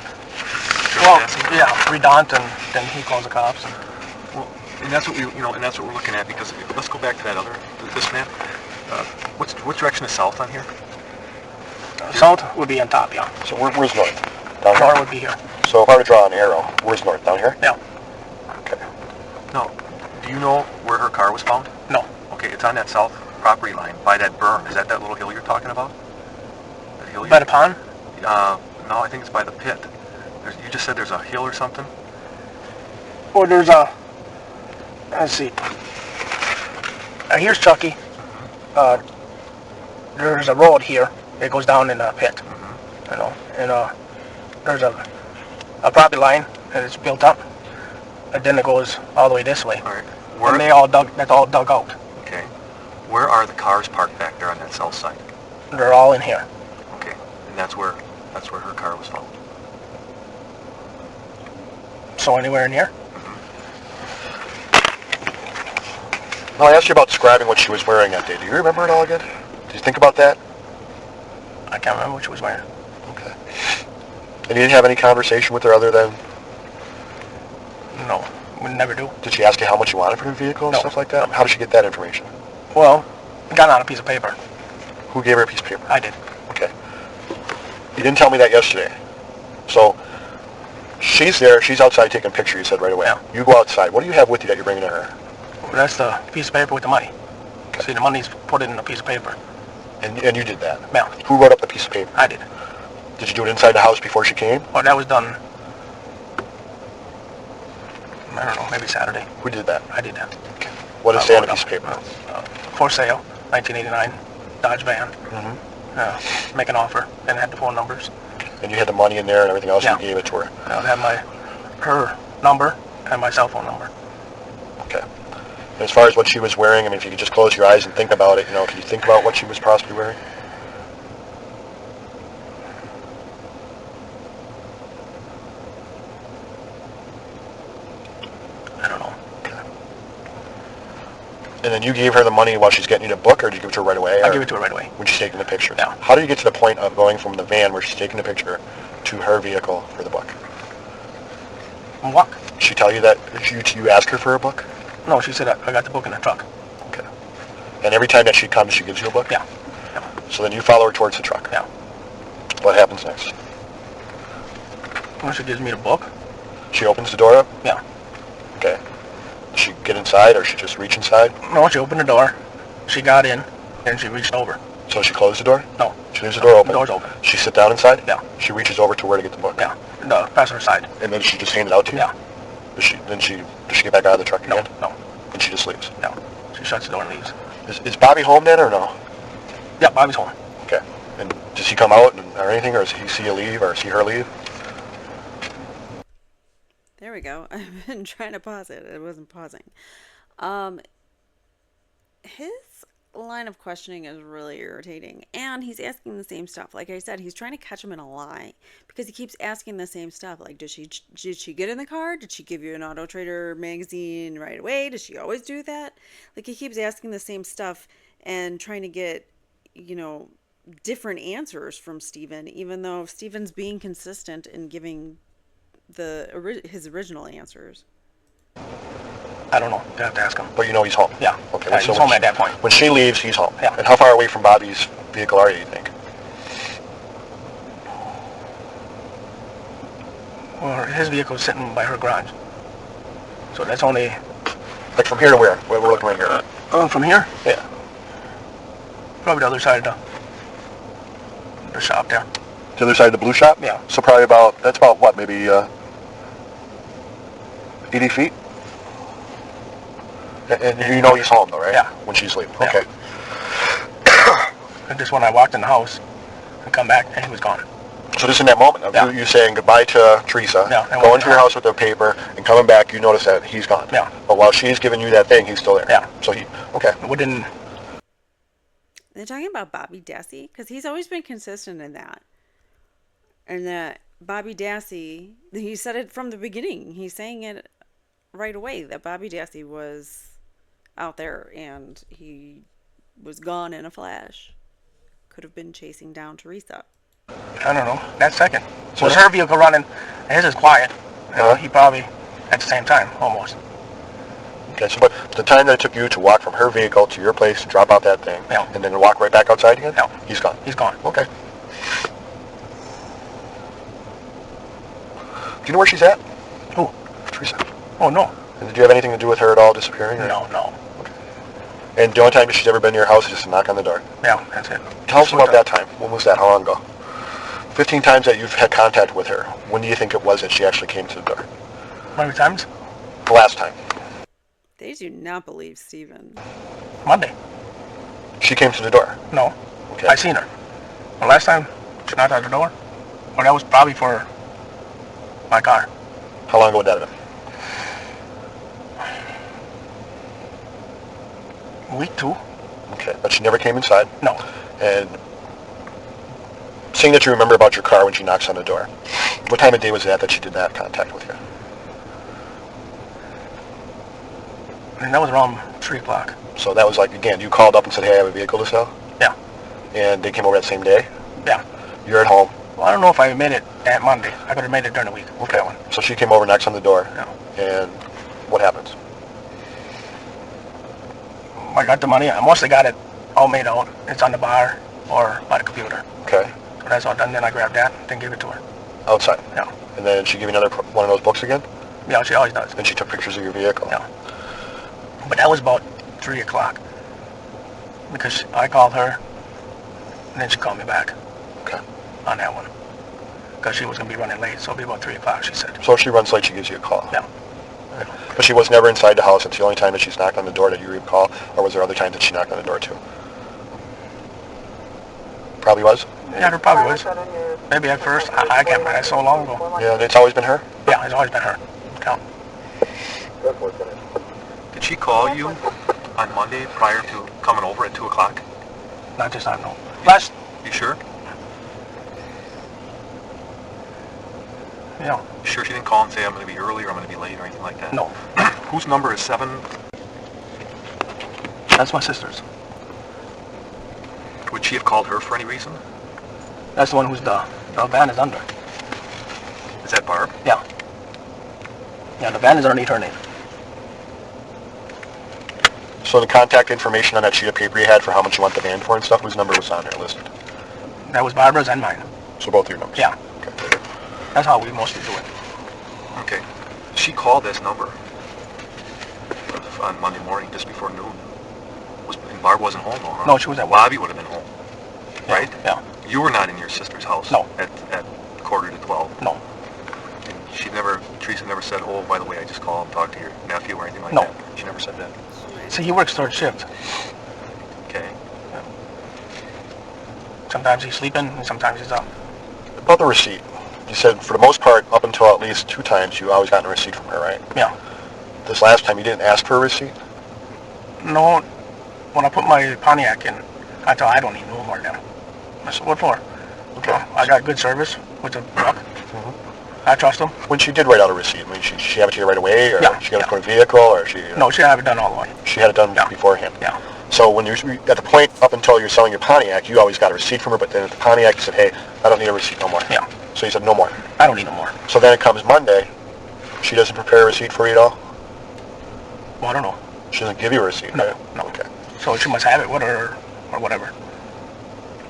Well, Sheriff's department? yeah, Redon, and then he calls the cops. Well, and that's what and that's what we're looking at, because let's go back to this map. What direction is south on here? South would be on top, yeah. So where's north? Down North here? would be here. So if I were to draw an arrow, where's north? Down here? Yeah. Okay. No. Do you know where her car was found? No. Okay, it's on that south property line by that berm. Is that little hill you're talking about? That hill By the pond? No, I think it's by the pit. You just said there's a hill or something? Or there's let's see. Here's Chucky. There's a road here. It goes down in the pit. You know, and there's a property line, and it's built up. And then it goes all the way this way. All right. And that's all dug out. Okay. Where are the cars parked back there on that south side? They're all in here. Okay. And that's where her car was found. So anywhere in here? No, I asked you about describing what she was wearing that day. Do you remember it all again? Did you think about that? I can't remember what she was wearing. Okay. And you didn't have any conversation with her other than, No, we never do. did she ask you how much you wanted for the vehicle and No. stuff like that? How did she get that information? Well, it got on a piece of paper. Who gave her a piece of paper? I did. Okay. You didn't tell me that yesterday. So, she's there, she's outside taking a picture, you said right away. Yeah. You go outside. What do you have with you that you're bringing to her? Well, that's the piece of paper with the money. See, the money's put in a piece of paper. And you did that? Yeah, Who wrote up the piece of paper? I did. Did you do it inside the house before she came? Well, that was done, I don't know, maybe Saturday. Who did that? I did that. What does it say on the piece of paper? For sale, 1989, Dodge van. Make an offer, and it had the phone numbers. And you had the money in there and everything else, and Yeah. you gave it to her? It had her number and my cell phone number. Okay. And as far as what she was wearing, I mean, if you could just close your eyes and think about it, can you think about what she was possibly wearing? I don't know. Okay. And then you gave her the money while she's getting you the book, or did you give it to her right away? I give it to her right away. When she's taking the picture? Yeah. How do you get to the point of going from the van where she's taking the picture to her vehicle for the book? What? Did she tell you that? Did you ask her for a book? No, she said I got the book in the truck. Okay. And every time that she comes, she gives you a book? Yeah. So then you follow her towards the truck? Yeah. What happens next? When she gives me the book? She opens the door up? Yeah. Okay. Does she get inside, or she just reach inside? No, she opened the door. She got in, and she reached over. So she closed the door? No. She leaves the door open? The door's open. She sit down inside? Yeah. She reaches over to where to get the book? Yeah. The passenger side. And then she just hand it out to you? Yeah. Does she get back out of the truck No, again? no, And she just leaves? no. She shuts the door and leaves. Is Bobby home then, or no? Yeah, Bobby's home. Okay. And does he come out or anything, or does he see you leave, or see her leave? There we go. I've been trying to pause it. It wasn't pausing. His line of questioning is really irritating, and he's asking the same stuff. Like I said, he's trying to catch him in a lie because he keeps asking the same stuff. Like, did she get in the car? Did she give you an Auto Trader magazine right away? Does she always do that? Like, he keeps asking the same stuff and trying to get, different answers from Steven, even though Steven's being consistent in giving his original answers. I don't know. You have to ask him. But he's home? Yeah. Okay. Yeah, So he's when home at that point. When she leaves, he's home? Yeah. And how far away from Bobby's vehicle are you think? Well, his vehicle's sitting by her garage. So that's only... Like from here to where? We're looking right here. From here? Yeah. Probably the other side of the shop there. the other side of the blue shop? Yeah. So probably that's about what, maybe 80 feet? And you know he's home though, right? Yeah. When she's leaving. Yeah. Okay. And just when I walked in the house and come back, and he was gone. So just in that moment of Yeah. you saying goodbye to Theresa, Yeah, and going to your house with the paper, and coming back, you notice that he's gone. Yeah. But while she's giving you that thing, he's still there. Yeah. So okay. Within, They're talking about Bobby Dassey because he's always been consistent in that. And that Bobby Dassey, he said it from the beginning. He's saying it right away that Bobby Dassey was out there and he was gone in a flash. Could have been chasing down Theresa. I don't know, that second. So was her vehicle running, and his is quiet. He probably, at the same time, almost. Okay, so but the time that it took you to walk from her vehicle to your place to drop out that thing, Yeah. and then walk right back outside again? Yeah. He's gone. He's gone. Okay. Do you know where she's at? Who? Theresa. Oh, no. And did you have anything to do with her at all disappearing? Or? No. And the only time she's ever been to your house is just to knock on the door? Yeah, that's it. Tell us about that time. When was that? How long ago? 15 times that you've had contact with her. When do you think it was that she actually came to the door? How many times? The last time. They do not believe Steven. Monday. She came to the door? No. Okay. I seen her. The last time she knocked at the door, well, that was probably for my car. How long ago would that have been? A week, 2. Okay. But she never came inside? No. And seeing that you remember about your car when she knocks on the door, what time of day was that she did that contact with you? And that was around 3 o'clock. So that was like, again, you called up and said, hey, I have a vehicle to sell? Yeah. And they came over that same day? Yeah. You're at home? Well, I don't know if I made it that Monday. I could have made it during the week. Okay. So she came over, knocks on the door, Yeah. and what happens? I got the money. I mostly got it all made out. It's on the bar or by the computer. Okay. So that's all done. Then I grabbed that, then gave it to her. Outside? Yeah. And then she gave you another one of those books again? Yeah, she always does. And she took pictures of your vehicle? Yeah. But that was about 3 o'clock. Because I called her, and then she called me back Okay. on that one. Because she was going to be running late, so it'll be about 3 o'clock, she said. So if she runs late, she gives you a call? Yeah. Okay. But she was never inside the house. It's the only time that she's knocked on the door that you recall, or was there other times that she knocked on the door too? Probably was? Yeah, there probably was. Maybe at first. I can't remember. That's so long ago. Yeah, and it's always been her? Yeah, it's always been her. Yeah. Did she call you on Monday prior to coming over at 2 o'clock? Not this time, no. Last, You sure? yeah, You sure she didn't call and say, I'm going to be early or I'm going to be late or anything like that? no. Whose number is 7? That's my sister's. Would she have called her for any reason? That's the one who's the van is under. Is that Barb? Yeah. Yeah, the van is underneath her name. So the contact information on that sheet of paper you had for how much you want the van for and stuff, whose number was on there listed? That was Barbara's and mine. So both your numbers? Yeah. Okay. That's how we mostly do it. Okay. She called this number on Monday morning just before noon. And Barb wasn't home though, huh? No, she was at work. Bobby would have been home, Yeah, right? Yeah. You were not in your sister's house No. at 11:45. No. And Theresa never said, oh, by the way, I just called and talked to your nephew or anything like No. that? She never said that? See, he works third shift. Okay. Sometimes he's sleeping, and sometimes he's up. About the receipt, you said for the most part, up until at least 2 times, you always gotten a receipt from her, right? Yeah. This last time, you didn't ask for a receipt? No, when I put my Pontiac in, I thought I don't need no more than that. I said, what for? Okay. I got good service with the truck. I trust them. When she did write out a receipt, I mean, she have it to you right away, or Yeah, she got it yeah. for a vehicle, or she... No, she have it done all the way. She had it done Yeah. beforehand? Yeah. So when you're at the point up until you're selling your Pontiac, you always got a receipt from her, but then at the Pontiac, you said, hey, I don't need a receipt no more. Yeah. So you said no more. I don't need no more. So then it comes Monday, she doesn't prepare a receipt for you at all? Well, I don't know. She doesn't give you a receipt? No, right? no. Okay. So she must have it with her or whatever.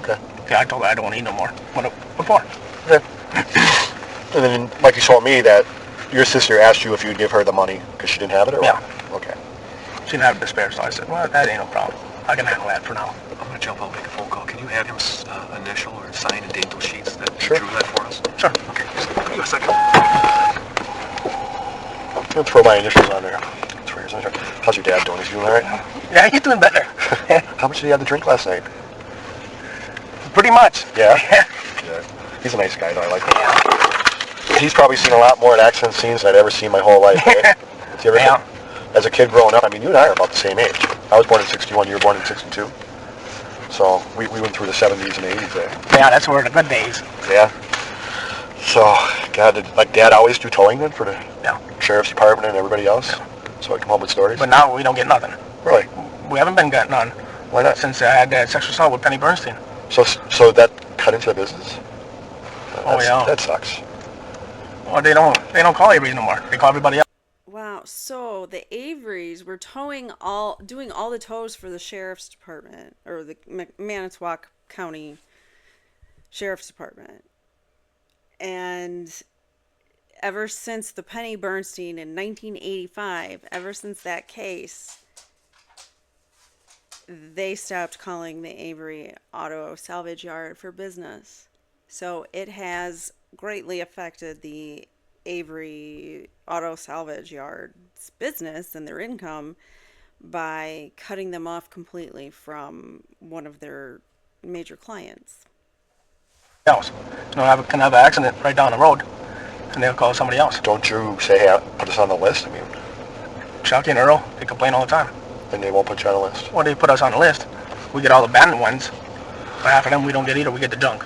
Okay. Yeah, I told her I don't need no more. What for? Okay. And then, like you told me, that your sister asked you if you'd give her the money because she didn't have it, or Yeah. what? Okay. She didn't have it to spare, so I said, well, that ain't no problem. I can handle that for now. I'm going to jump out and make a phone call. Can you have him initial or sign and date those sheets that Sure. drew that for us? Sure. Okay, just give me a second. I'll throw my initials on there. That's where yours are. How's your dad doing? Is he doing all right? Yeah, he's doing better. How much did he have to drink last night? Pretty much. Yeah? Yeah. He's a nice guy, though. I like him. He's probably seen a lot more accident scenes than I'd ever seen my whole life, right? Did you ever Yeah. As a kid growing up, I mean, you and I are about the same age. I was born in 61, you were born in 62. So we went through the 70s and 80s there. Yeah, that's where the good days. Yeah. So, God, did Dad always do towing then for the Yeah. sheriff's department and everybody else? So I come home with stories? But now we don't get nothing. Really? We haven't been getting none Why not? since I had that sexual assault with Penny Bernstein. So that cut into the business? Oh, yeah. That sucks. Well, they don't call Avery no more. They call everybody else. Wow, so the Averys were doing all the tows for the sheriff's department, or the Manitowoc County Sheriff's Department. And ever since the Penny Bernstein in 1985, ever since that case, they stopped calling the Avery Auto Salvage Yard for business. So it has greatly affected the Avery Auto Salvage Yard's business and their income by cutting them off completely from one of their major clients. Else. Can have an accident right down the road, and they'll call somebody else. Don't you say, hey, put us on the list? I mean, Chucky and Earl, they complain all the time. and they won't put you on the list. Well, they put us on the list. We get all the abandoned ones. But half of them we don't get either. We get the junk.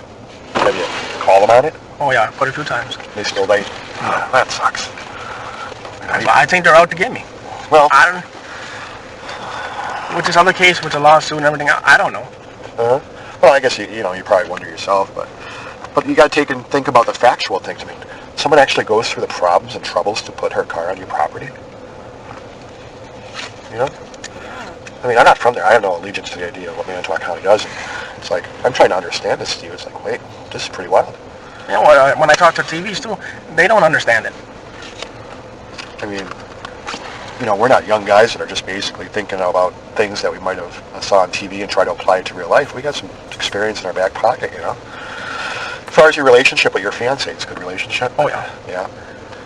Have you call them on it? Oh yeah, quite a few times. They still bite. Oh, that sucks. I think they're out to get me. Well, I don't. With this other case, with the lawsuit and everything, I don't know. well, I guess you probably wonder yourself, but you got to take and think about the factual things. I mean, someone actually goes through the problems and troubles to put her car on your property. You know? I mean, I'm not from there. I have no allegiance to the idea of what Manitowoc County does. And it's like, I'm trying to understand this, Steve. It's like, wait, this is pretty wild. You know, when I talk to TVs too, they don't understand it. I mean, we're not young guys that are just basically thinking about things that we might have saw on TV and try to apply it to real life. We got some experience in our back pocket, As far as your relationship with your fiancé, it's a good relationship. Oh yeah. Yeah.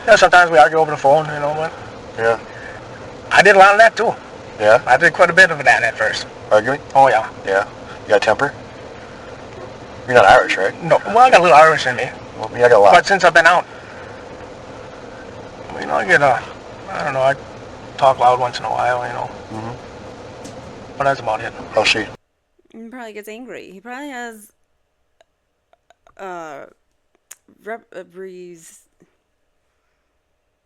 Yeah, sometimes we argue over the phone, but Yeah. I did a lot of that too. Yeah? I did quite a bit of that at first. Arguing? Oh yeah. Yeah. You got a temper? You're not Irish, right? No, well, I got a little Irish in me. Well, I got a lot. But since I've been out, I get I don't know, I talk loud once in a while, Mm-hmm. But that's about it. How's she? He probably gets angry. He probably has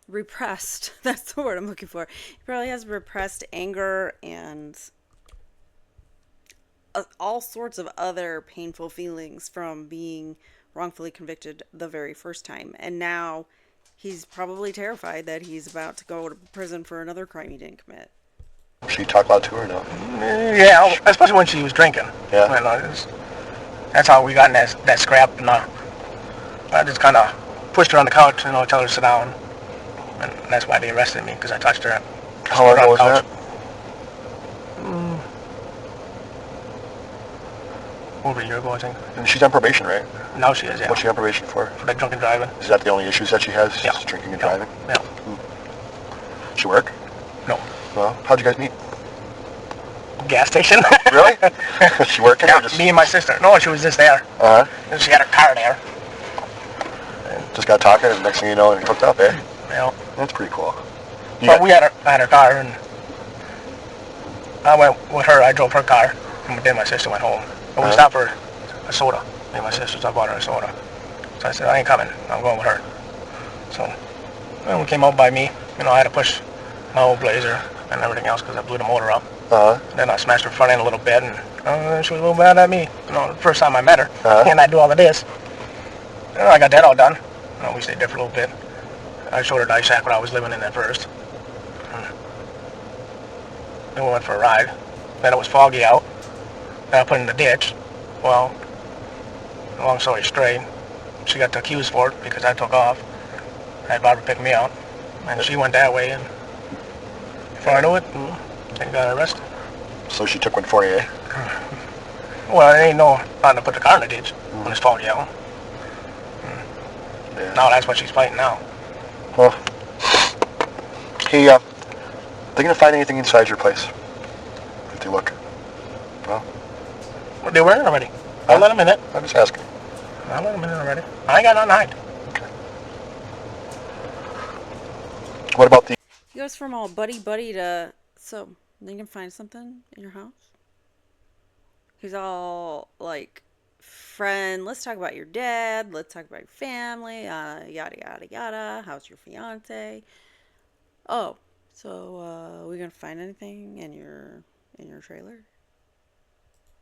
repressed. That's the word I'm looking for. He probably has repressed anger and all sorts of other painful feelings from being wrongfully convicted the very first time. And now he's probably terrified that he's about to go to prison for another crime he didn't commit. She talk loud to her or no? Yeah, especially when she was drinking. Yeah. That's how we got in that scrap. And I just kind of pushed her on the couch, tell her to sit down. And that's why they arrested me, because I touched her. How long ago was that? Over a year ago, I think. And she's on probation, right? Now she is, yeah. What's she on probation for? For that drunken driving. Is that the only issues that she has? Yeah. Just drinking and driving? Yeah. She work? No. Well, how'd you guys meet? Gas station. Really? She working? Yeah, Or just, me and my sister. No, she was just there. And she had her car there. just got talking, and next thing you know, and hooked up, eh? Yeah. That's pretty cool. But I had her car, and I went with her. I drove her car, and then my sister went home. But we stopped for a soda. Me and my sister, so I bought her a soda. So I said, I ain't coming. I'm going with her. So when we came out by me, I had to push my old Blazer and everything else because I blew the motor up. Then I smashed her front end a little bit, and she was a little mad at me. The first time I met her, and I do all of this. I got that all done. We stayed there for a little bit. I showed her the ice shack where I was living in at first. Then we went for a ride. Then it was foggy out. Then I put in the ditch. Well, long story straight, she got accused for it because I took off. I had Barbara pick me out, and she went that way, and before I knew it, they got arrested. So she took one for you, eh? Well, it ain't no nothing to put the car in the ditch when it's faulty out. Yeah. No, that's what she's fighting now. Well, they gonna find anything inside your place if they look? No? Well, they were in already. I'll let them in it. I'm just asking. I'll let them in it already. I ain't got nothing to hide. Okay. What about the... He goes from all buddy-buddy to, so, they can find something in your house? He's all, like, friend, let's talk about your dad, let's talk about your family, yada, yada, yada, how's your fiance? Oh, so, we gonna find anything in your trailer?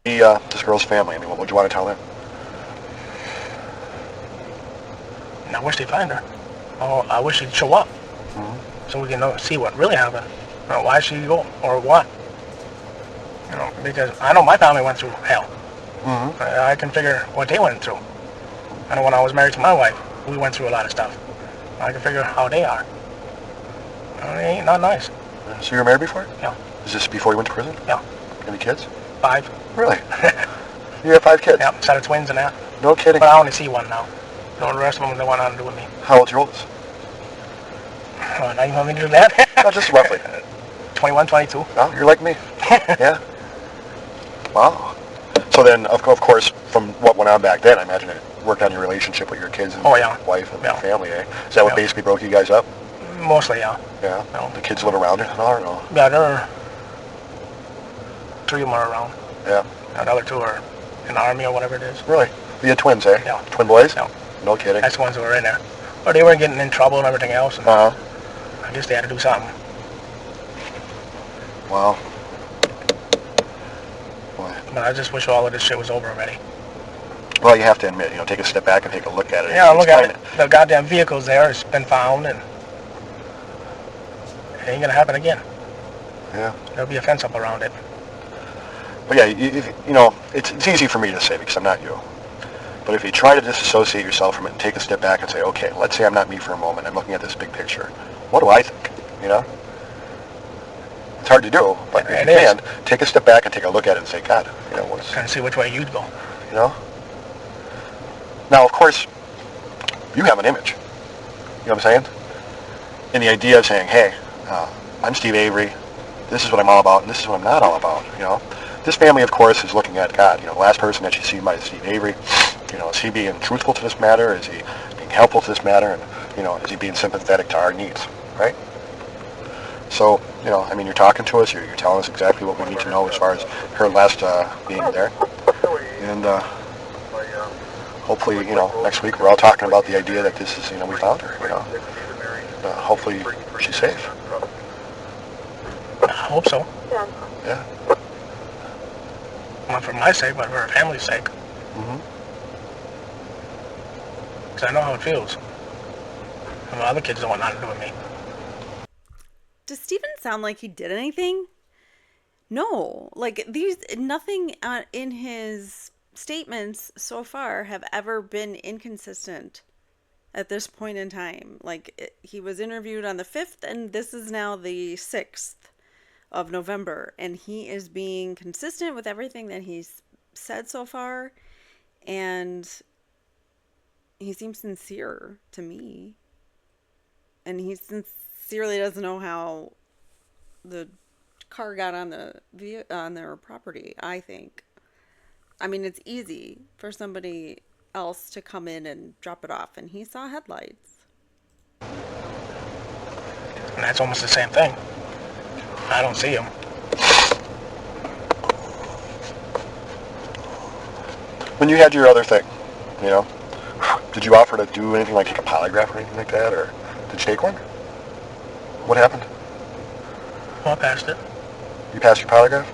this girl's family, I mean, what would you want to tell them? And I wish they'd find her. Oh, I wish she'd show up. So we can see what really happened. Why she go, or what. Because I know my family went through hell. I can figure what they went through. I know when I was married to my wife, we went through a lot of stuff. I can figure how they are. They ain't not nice. So you were married before? Yeah. Is this before you went to prison? Yeah. Any kids? 5. Really? You have 5 kids? Yeah, set of twins and that. No kidding. But I only see one now. The rest of them, they want nothing to do with me. How old's your oldest? Now you want me to do that? No, just roughly. 21, 22. Oh, you're like me. Yeah. Wow. So then, of course, from what went on back then, I imagine it worked on your relationship with your kids and wife and family, eh? Is that what basically broke you guys up? Mostly, yeah. Yeah? No. The kids live around it and all, or no? Yeah, there are 3 of them are around. Yeah. And the other 2 are in the army or whatever it is. Really? You had twins, eh? Yeah. Twin boys? Yeah. No kidding. That's the ones who were in there. Or they were getting in trouble and everything else. And Uh-huh. I guess they had to do something. Wow. Boy. But I just wish all of this shit was over already. Well, you have to admit, take a step back and take a look at it. Yeah, look at it. The goddamn vehicle's there. It's been found, and it ain't gonna happen again. Yeah. There'll be a fence up around it. But yeah, it's easy for me to say because I'm not you. But if you try to disassociate yourself from it and take a step back and say, okay, let's say I'm not me for a moment. I'm looking at this big picture. What do I think? It's hard to do, but if you can, take a step back and take a look at it and say, God, what's... And see which way you'd go. Now, of course, you have an image. You know what I'm saying? And the idea of saying, hey, I'm Steve Avery. This is what I'm all about, and this is what I'm not all about, This family, of course, is looking at God. The last person that she's seen by Steve Avery. Is he being truthful to this matter? Is he being helpful to this matter? And, is he being sympathetic to our needs, right? So, you're talking to us. You're telling us exactly what we need to know as far as her last being there. And hopefully, next week we're all talking about the idea that this is, we found her, hopefully she's safe. I hope so. Yeah. Not for my sake, but for her family's sake. Because I know how it feels. And my other kids don't want nothing to do with me. Does Steven sound like he did anything? No. Like, nothing in his statements so far have ever been inconsistent at this point in time. Like, he was interviewed on the 5th, and this is now the 6th of November. And he is being consistent with everything that he's said so far. And he seems sincere to me. And he sincerely doesn't know how the car got on their property, I think. I mean, it's easy for somebody else to come in and drop it off, and he saw headlights. And that's almost the same thing. I don't see him. When you had your other thing, did you offer to do anything like take a polygraph or anything like that, or did you take one? What happened? Well, I passed it. You passed your polygraph?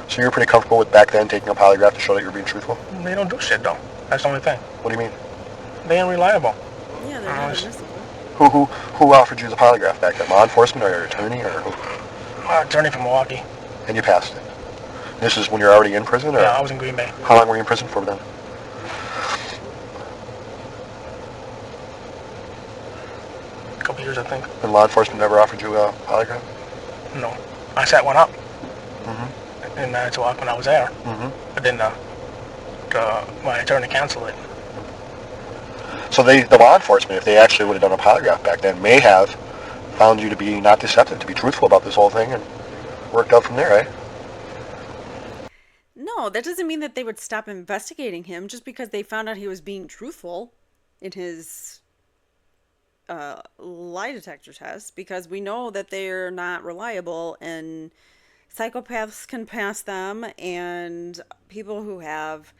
So you were pretty comfortable with back then taking a polygraph to show that you were being truthful? They don't do shit, though. That's the only thing. What do you mean? They ain't reliable. Yeah, they're not admissible. Who offered you the polygraph back then? Law enforcement or your attorney or who? Attorney from Milwaukee. And you passed it? This is when you're already in prison? Or? Yeah, I was in Green Bay. How long were you in prison for then? A couple years, I think. And law enforcement never offered you a polygraph? No. I set one up in Manitowoc when I was there. But then my attorney canceled it. So the law enforcement, if they actually would have done a polygraph back then, may have found you to be not deceptive, to be truthful about this whole thing, and worked out from there, right? No, that doesn't mean that they would stop investigating him just because they found out he was being truthful in his lie detector test, because we know that they're not reliable and psychopaths can pass them, and people who have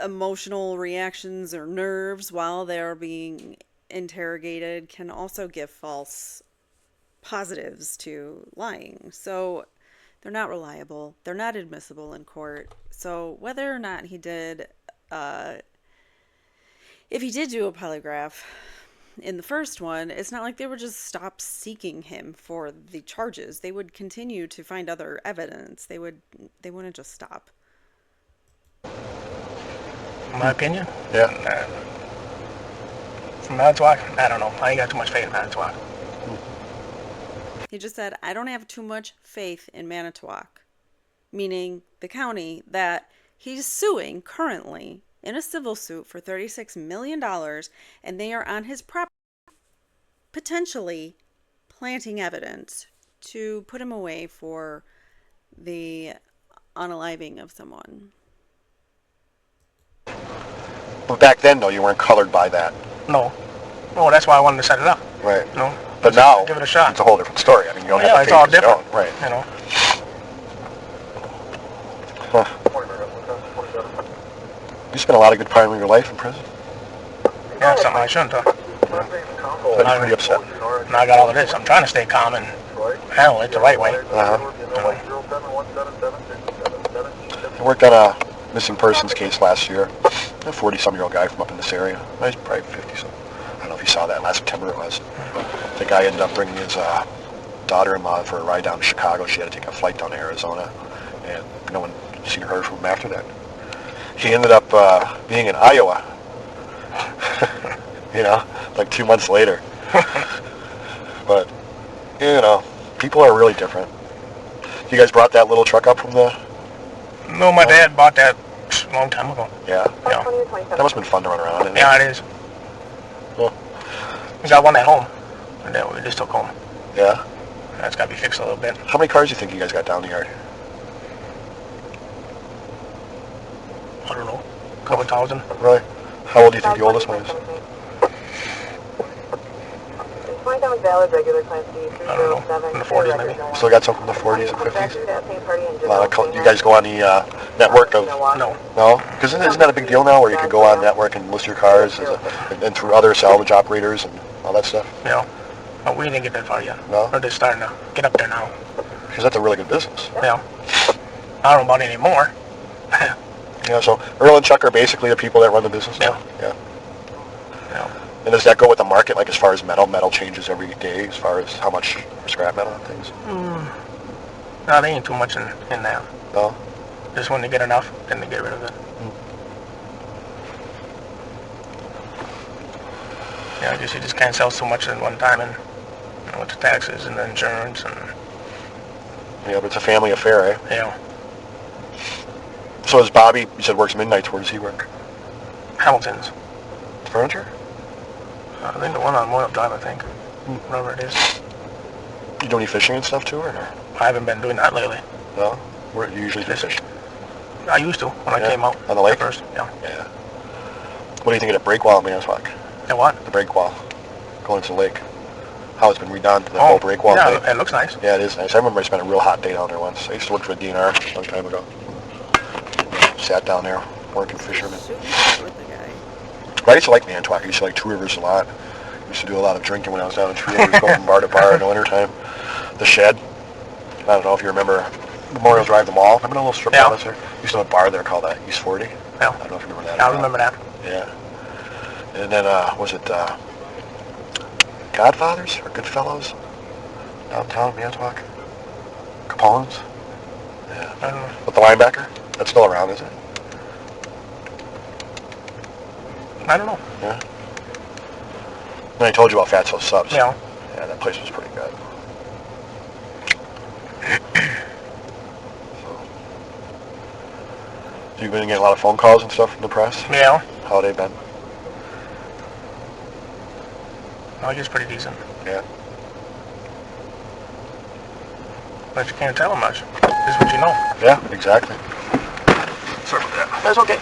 emotional reactions or nerves while they're being interrogated can also give false positives to lying. So they're not reliable. They're not admissible in court. So whether or not he did, if he did do a polygraph in the first one, it's not like they would just stop seeking him for the charges. They would continue to find other evidence. They wouldn't just stop. In my opinion, Yeah. From Manitowoc, I don't know. I ain't got too much faith in Manitowoc. He just said, I don't have too much faith in Manitowoc, meaning the county that he's suing currently in a civil suit for $36 million, and they are on his property, potentially planting evidence to put him away for the unaliving of someone. But back then, though, you weren't colored by that. No. No, that's why I wanted to set it up. Right. You know? But now, give it a shot. it's a whole different story. I mean, you don't Yeah, have to it's pay all because you different. don't. Right. You know? Huh. You spent a lot of good part of your life in prison. Yeah, it's something I shouldn't have. But you're pretty upset. Now I got all of this. I'm trying to stay calm and handle it the right way. Uh-huh. I worked on a missing persons case last year. A 40-some-year-old guy from up in this area. He's probably 50-some. I don't know if you saw that. Last September it was. The guy ended up bringing his daughter-in-law for a ride down to Chicago. She had to take a flight down to Arizona, and no one seen or heard from him after that. He ended up being in Iowa, you know, like 2 months later. But, you know, people are really different. You guys brought that little truck up from the... No, my dad bought that a long time ago. Yeah. Yeah. That must have been fun to run around in. Yeah, it is. Well, We got one at home, and then we just took home. yeah. That's got to be fixed a little bit. How many cars do you think you guys got down the yard? I don't know. A couple thousand. Really? How old do you think the oldest one is? Point down valid regular class D. I don't know. In the 40s maybe. Still got some from the 40s and 50s? A lot of you guys go on the network of... No. No? Because isn't that a big deal now where you can go on network and list your cars and through other salvage operators and all that stuff? Yeah. But we didn't get that far yet. No? We're just starting to get up there now. Because that's a really good business. Yeah. I don't know about any more. Yeah, so Earl and Chuck are basically the people that run the business now? Yeah. Yeah. And does that go with the market, like as far as metal? Metal changes every day as far as how much scrap metal and things? No, they ain't too much in there. No? Just when they get enough, then they get rid of it. Yeah, I guess you just can't sell so much at one time, and you know, with the taxes and the insurance and Yeah, but it's a family affair, eh? yeah. So is Bobby, you said works midnights, where does he work? Hamilton's. Furniture? I think the one on Moyle Drive, I think. Whatever it is. You do any fishing and stuff too, or no? I haven't been doing that lately. No? Where do you usually do fishing? I used to when I Yeah? came out. On the lake? First, yeah. Yeah. What do you think of the break wall in Manitowoc? And what? The break wall going into the lake. How it's been redone, the whole break wall yeah, thing. it looks nice. Yeah, it is nice. I remember I spent a real hot day down there once. I used to work for the DNR a long time ago. Sat down there working fishermen. Shooting with the guy. But I used to like Manitowoc. I used to like Two Rivers a lot. I used to do a lot of drinking when I was down in Two Rivers, going from bar to bar in the wintertime. The Shed. I don't know if you remember Memorial Drive, the mall. Remember the little strip mall that's there? Used to have a bar there called East 40. Yeah. I don't know if you remember that. I remember that. Yeah. And then, was it Godfathers or Goodfellows? Downtown Manitowoc? Capone's? Yeah. I don't know. With the linebacker? That's still around, is it? I don't know. Yeah. And I told you about Fatso Subs. Yeah. Yeah, that place was pretty good. So. So you've been getting a lot of phone calls and stuff from the press? Yeah. How have they been? I guess pretty decent. Yeah. But you can't tell them much. Just what you know. Yeah, exactly. Sorry about that. That's okay.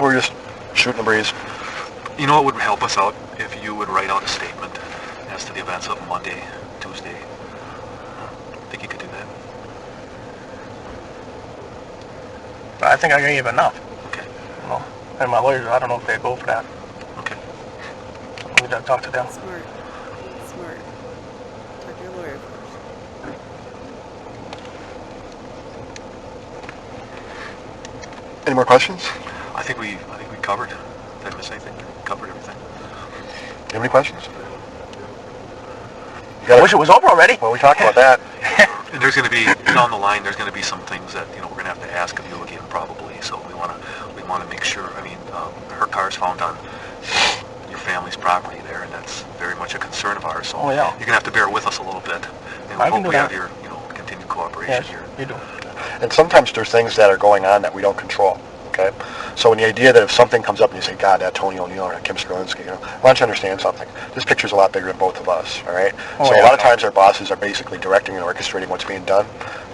We're just shooting the breeze. You know, it would help us out if you would write out a statement as to the events of Monday, Tuesday. Think you could do that? But I think I gave enough. Okay. Well, and my lawyers, I don't know if they'd go for that. Okay. We got to talk to them. Smart. Smart. Talk to your lawyer first. Any more questions? I think we covered. Did I miss anything? Covered everything. You have any questions? I wish it was over already. Well, we talked about that. And there's going to be down the line. There's going to be some things that we're going to have to ask of you again, probably. So we want to make sure. I mean, her car's found on your family's property there, and that's very much a concern of ours. So Oh, yeah. you're going to have to bear with us a little bit, and I we can hope do we have that. your continued cooperation Yes, here. you do. And sometimes there's things that are going on that we don't control. Okay? So when the idea that if something comes up and you say, God, that Tony O'Neill or that Kim Skrolinski, why don't you understand something? This picture's a lot bigger than both of us, all right? Oh, so yeah, a lot of no. times our bosses are basically directing and orchestrating what's being done.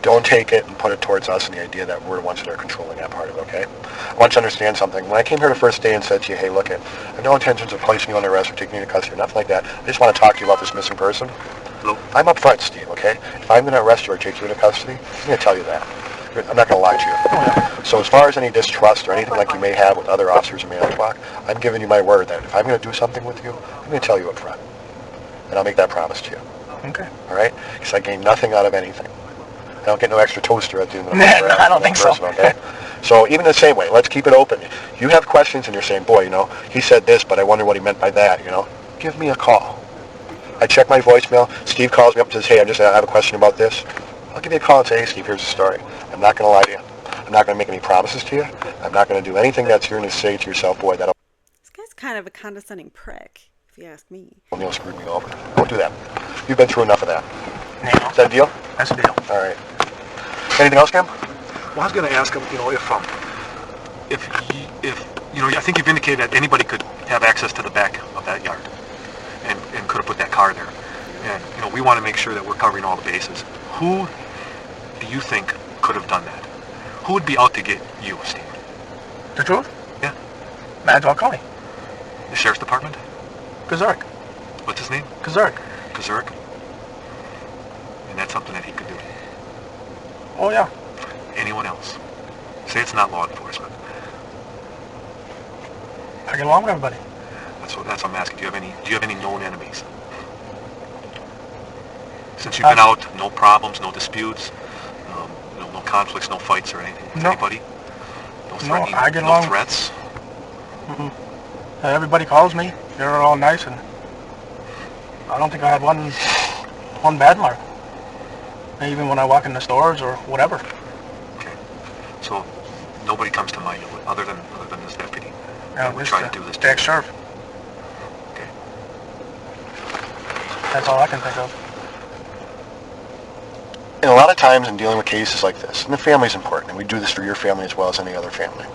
Don't take it and put it towards us and the idea that we're the ones that are controlling that part of it, okay? I want you to understand something. When I came here the first day and said to you, hey, look, I have no intentions of placing you under arrest or taking you into custody or nothing like that. I just want to talk to you about this missing person. Hello? I'm up front, Steve, okay? If I'm going to arrest you or take you into custody, I'm going to tell you that. I'm not going to lie to you. So as far as any distrust or anything like you may have with other officers in Manitowoc, I'm giving you my word that if I'm going to do something with you, I'm going to tell you up front. And I'll make that promise to you. Okay. All right? Because I gain nothing out of anything. I don't get no extra toaster at the end of the Nah, month. I don't think so. Okay? So even the same way, let's keep it open. You have questions and you're saying, boy, he said this, but I wonder what he meant by that, Give me a call. I check my voicemail. Steve calls me up and says, hey, I have a question about this. I'll give you a call and say, hey, Steve, here's the story. I'm not going to lie to you. I'm not going to make any promises to you. I'm not going to do anything that's you're going to say to yourself, boy, that This guy's kind of a condescending prick, if you ask me. O'Neill screwed me over. Don't do that. You've been through enough of that. No, Is that a deal? that's a deal. All right. Anything else, Cam? Well, I was going to ask him, if I think you've indicated that anybody could have access to the back of that yard, and could have put that car there. And we want to make sure that we're covering all the bases. Who do you think could have done that? Who would be out to get you, Steve? The truth? Yeah. Manitowoc County. The sheriff's department? Kazurk. What's his name? Kazurk. Kazurk? And that's something that he could do. Oh, yeah. Anyone else? Say it's not law enforcement. I get along with everybody. That's what I'm asking. Do you have any known enemies? Since you've been out, no problems, no disputes, no conflicts, no fights or anything with No. anybody? No threatening, I get no along. threats? Everybody calls me. They're all nice, and I don't think I have one bad mark. Even when I walk in the stores or whatever. Okay. So nobody comes to mind other than this deputy. Yeah, We're trying to do this. Jack Sheriff. Okay. That's all I can think of. And a lot of times in dealing with cases like this, and the family's important, and we do this for your family as well as any other family,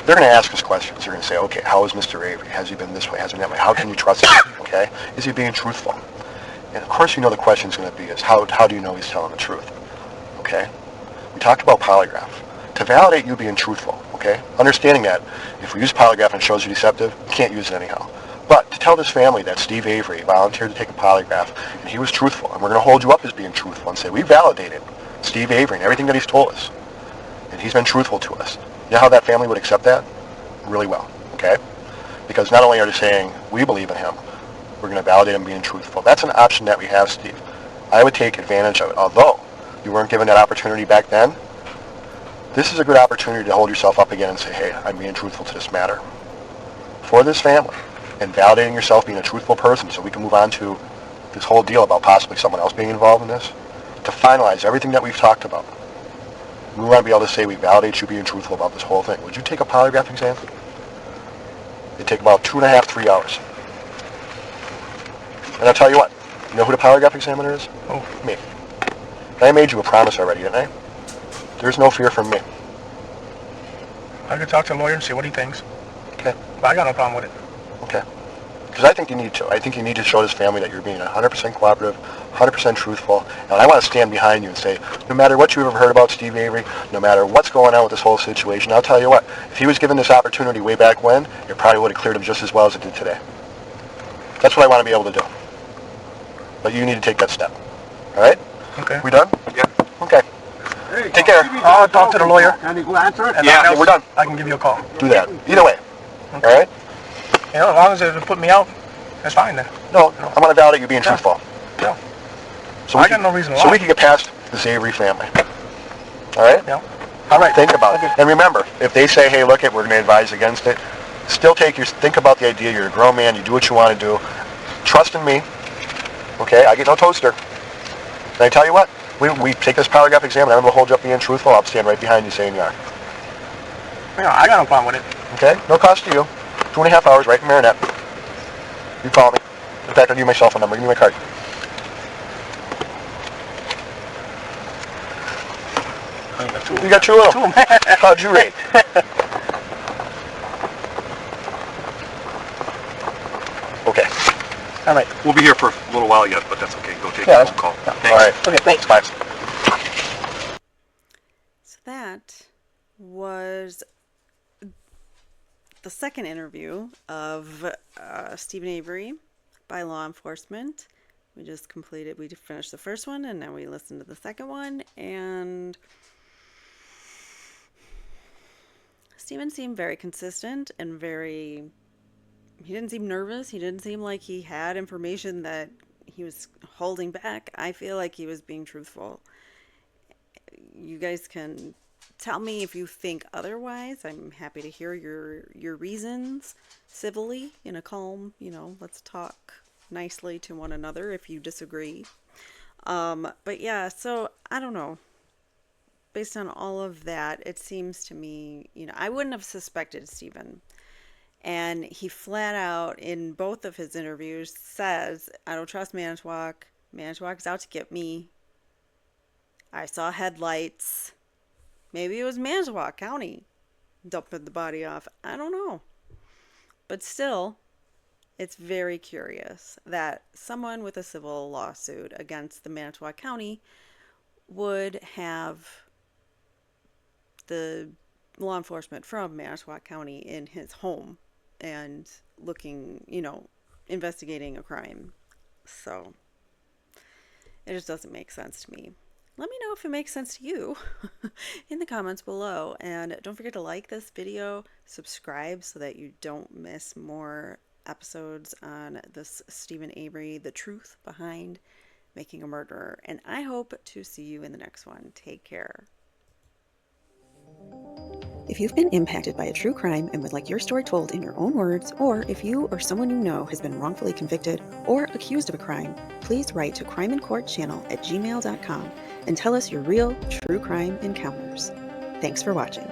they're going to ask us questions. They're going to say, okay, how is Mr. Avery? Has he been this way? Has he been that way? How can you trust him? Okay? Is he being truthful? And of course the question's going to be is how do you know he's telling the truth? Okay? We talked about polygraph. To validate you being truthful, okay? Understanding that if we use polygraph and it shows you deceptive, you can't use it anyhow. But to tell this family that Steve Avery volunteered to take a polygraph and he was truthful, and we're going to hold you up as being truthful and say we validated Steve Avery and everything that he's told us, and he's been truthful to us. You know how that family would accept that? Really well, okay? Because not only are they saying we believe in him, we're going to validate him being truthful. That's an option that we have, Steve. I would take advantage of it. Although you weren't given that opportunity back then, this is a good opportunity to hold yourself up again and say, hey, I'm being truthful to this matter. For this family, and validating yourself being a truthful person so we can move on to this whole deal about possibly someone else being involved in this, to finalize everything that we've talked about. We want to be able to say we validate you being truthful about this whole thing. Would you take a polygraph exam? It'd take about 2.5, 3 hours. And I'll tell you what, you know who the polygraph examiner is? Oh. Me. I made you a promise already, didn't I? There's no fear from me. I could talk to a lawyer and see what he thinks. Okay. But I got no problem with it. Okay. Because I think you need to. I think you need to show this family that you're being 100% cooperative, 100% truthful. And I want to stand behind you and say, no matter what you've ever heard about Steve Avery, no matter what's going on with this whole situation, I'll tell you what, if he was given this opportunity way back when, it probably would have cleared him just as well as it did today. That's what I want to be able to do. But you need to take that step. All right? Okay. We done? Yeah. Okay. Take care. I'll talk to the lawyer. Can you go answer it? And Yeah, nothing else, we're done. I can give you a call. Do that. Either way. Okay. All right? You know, as long as it put me out, that's fine then. No, I want to validate you being truthful. Yeah. So I got no reason to So lie. we can get past this Avery family. All right? Yeah. All right. Think about Okay. it. And remember, if they say, hey, look, we're going to advise against it, still think about the idea. You're a grown man. You do what you want to do. Trust in me. Okay? I get no toaster. And I tell you what, we take this polygraph exam, and I'm going to hold you up being truthful. I'll stand right behind you saying you are. Yeah, I got no problem with it. Okay? No cost to you. 2.5 hours right in Marinette. You call me. In fact, I'll give you my cell phone number. Give me my card. You got two of them. How'd you rate? Okay. All right. We'll be here for a little while yet, but that's okay. Go take Yeah, your phone call. Thanks. All right. Okay, thanks. Bye. So that was the second interview of Steven Avery by law enforcement. We finished the first one, and now we listened to the second one, and Steven seemed very consistent and he didn't seem nervous. He didn't seem like he had information that he was holding back. I feel like he was being truthful. You guys can tell me if you think otherwise. I'm happy to hear your reasons civilly, in a calm, let's talk nicely to one another if you disagree. But yeah, so I don't know. Based on all of that, it seems to me, I wouldn't have suspected Steven. And he flat out, in both of his interviews, says, I don't trust Manitowoc. Manitowoc's out to get me. I saw headlights. Maybe it was Manitowoc County dumping the body off. I don't know. But still, it's very curious that someone with a civil lawsuit against the Manitowoc County would have the law enforcement from Manitowoc County in his home and looking, investigating a crime. So it just doesn't make sense to me. Let me know if it makes sense to you in the comments below. And don't forget to like this video, subscribe so that you don't miss more episodes on this Steven Avery, the truth behind making a murderer. And I hope to see you in the next one. Take care. If you've been impacted by a true crime and would like your story told in your own words, or if you or someone you know has been wrongfully convicted or accused of a crime, please write to crimeincourtchannel@gmail.com and tell us your real true crime encounters. Thanks for watching.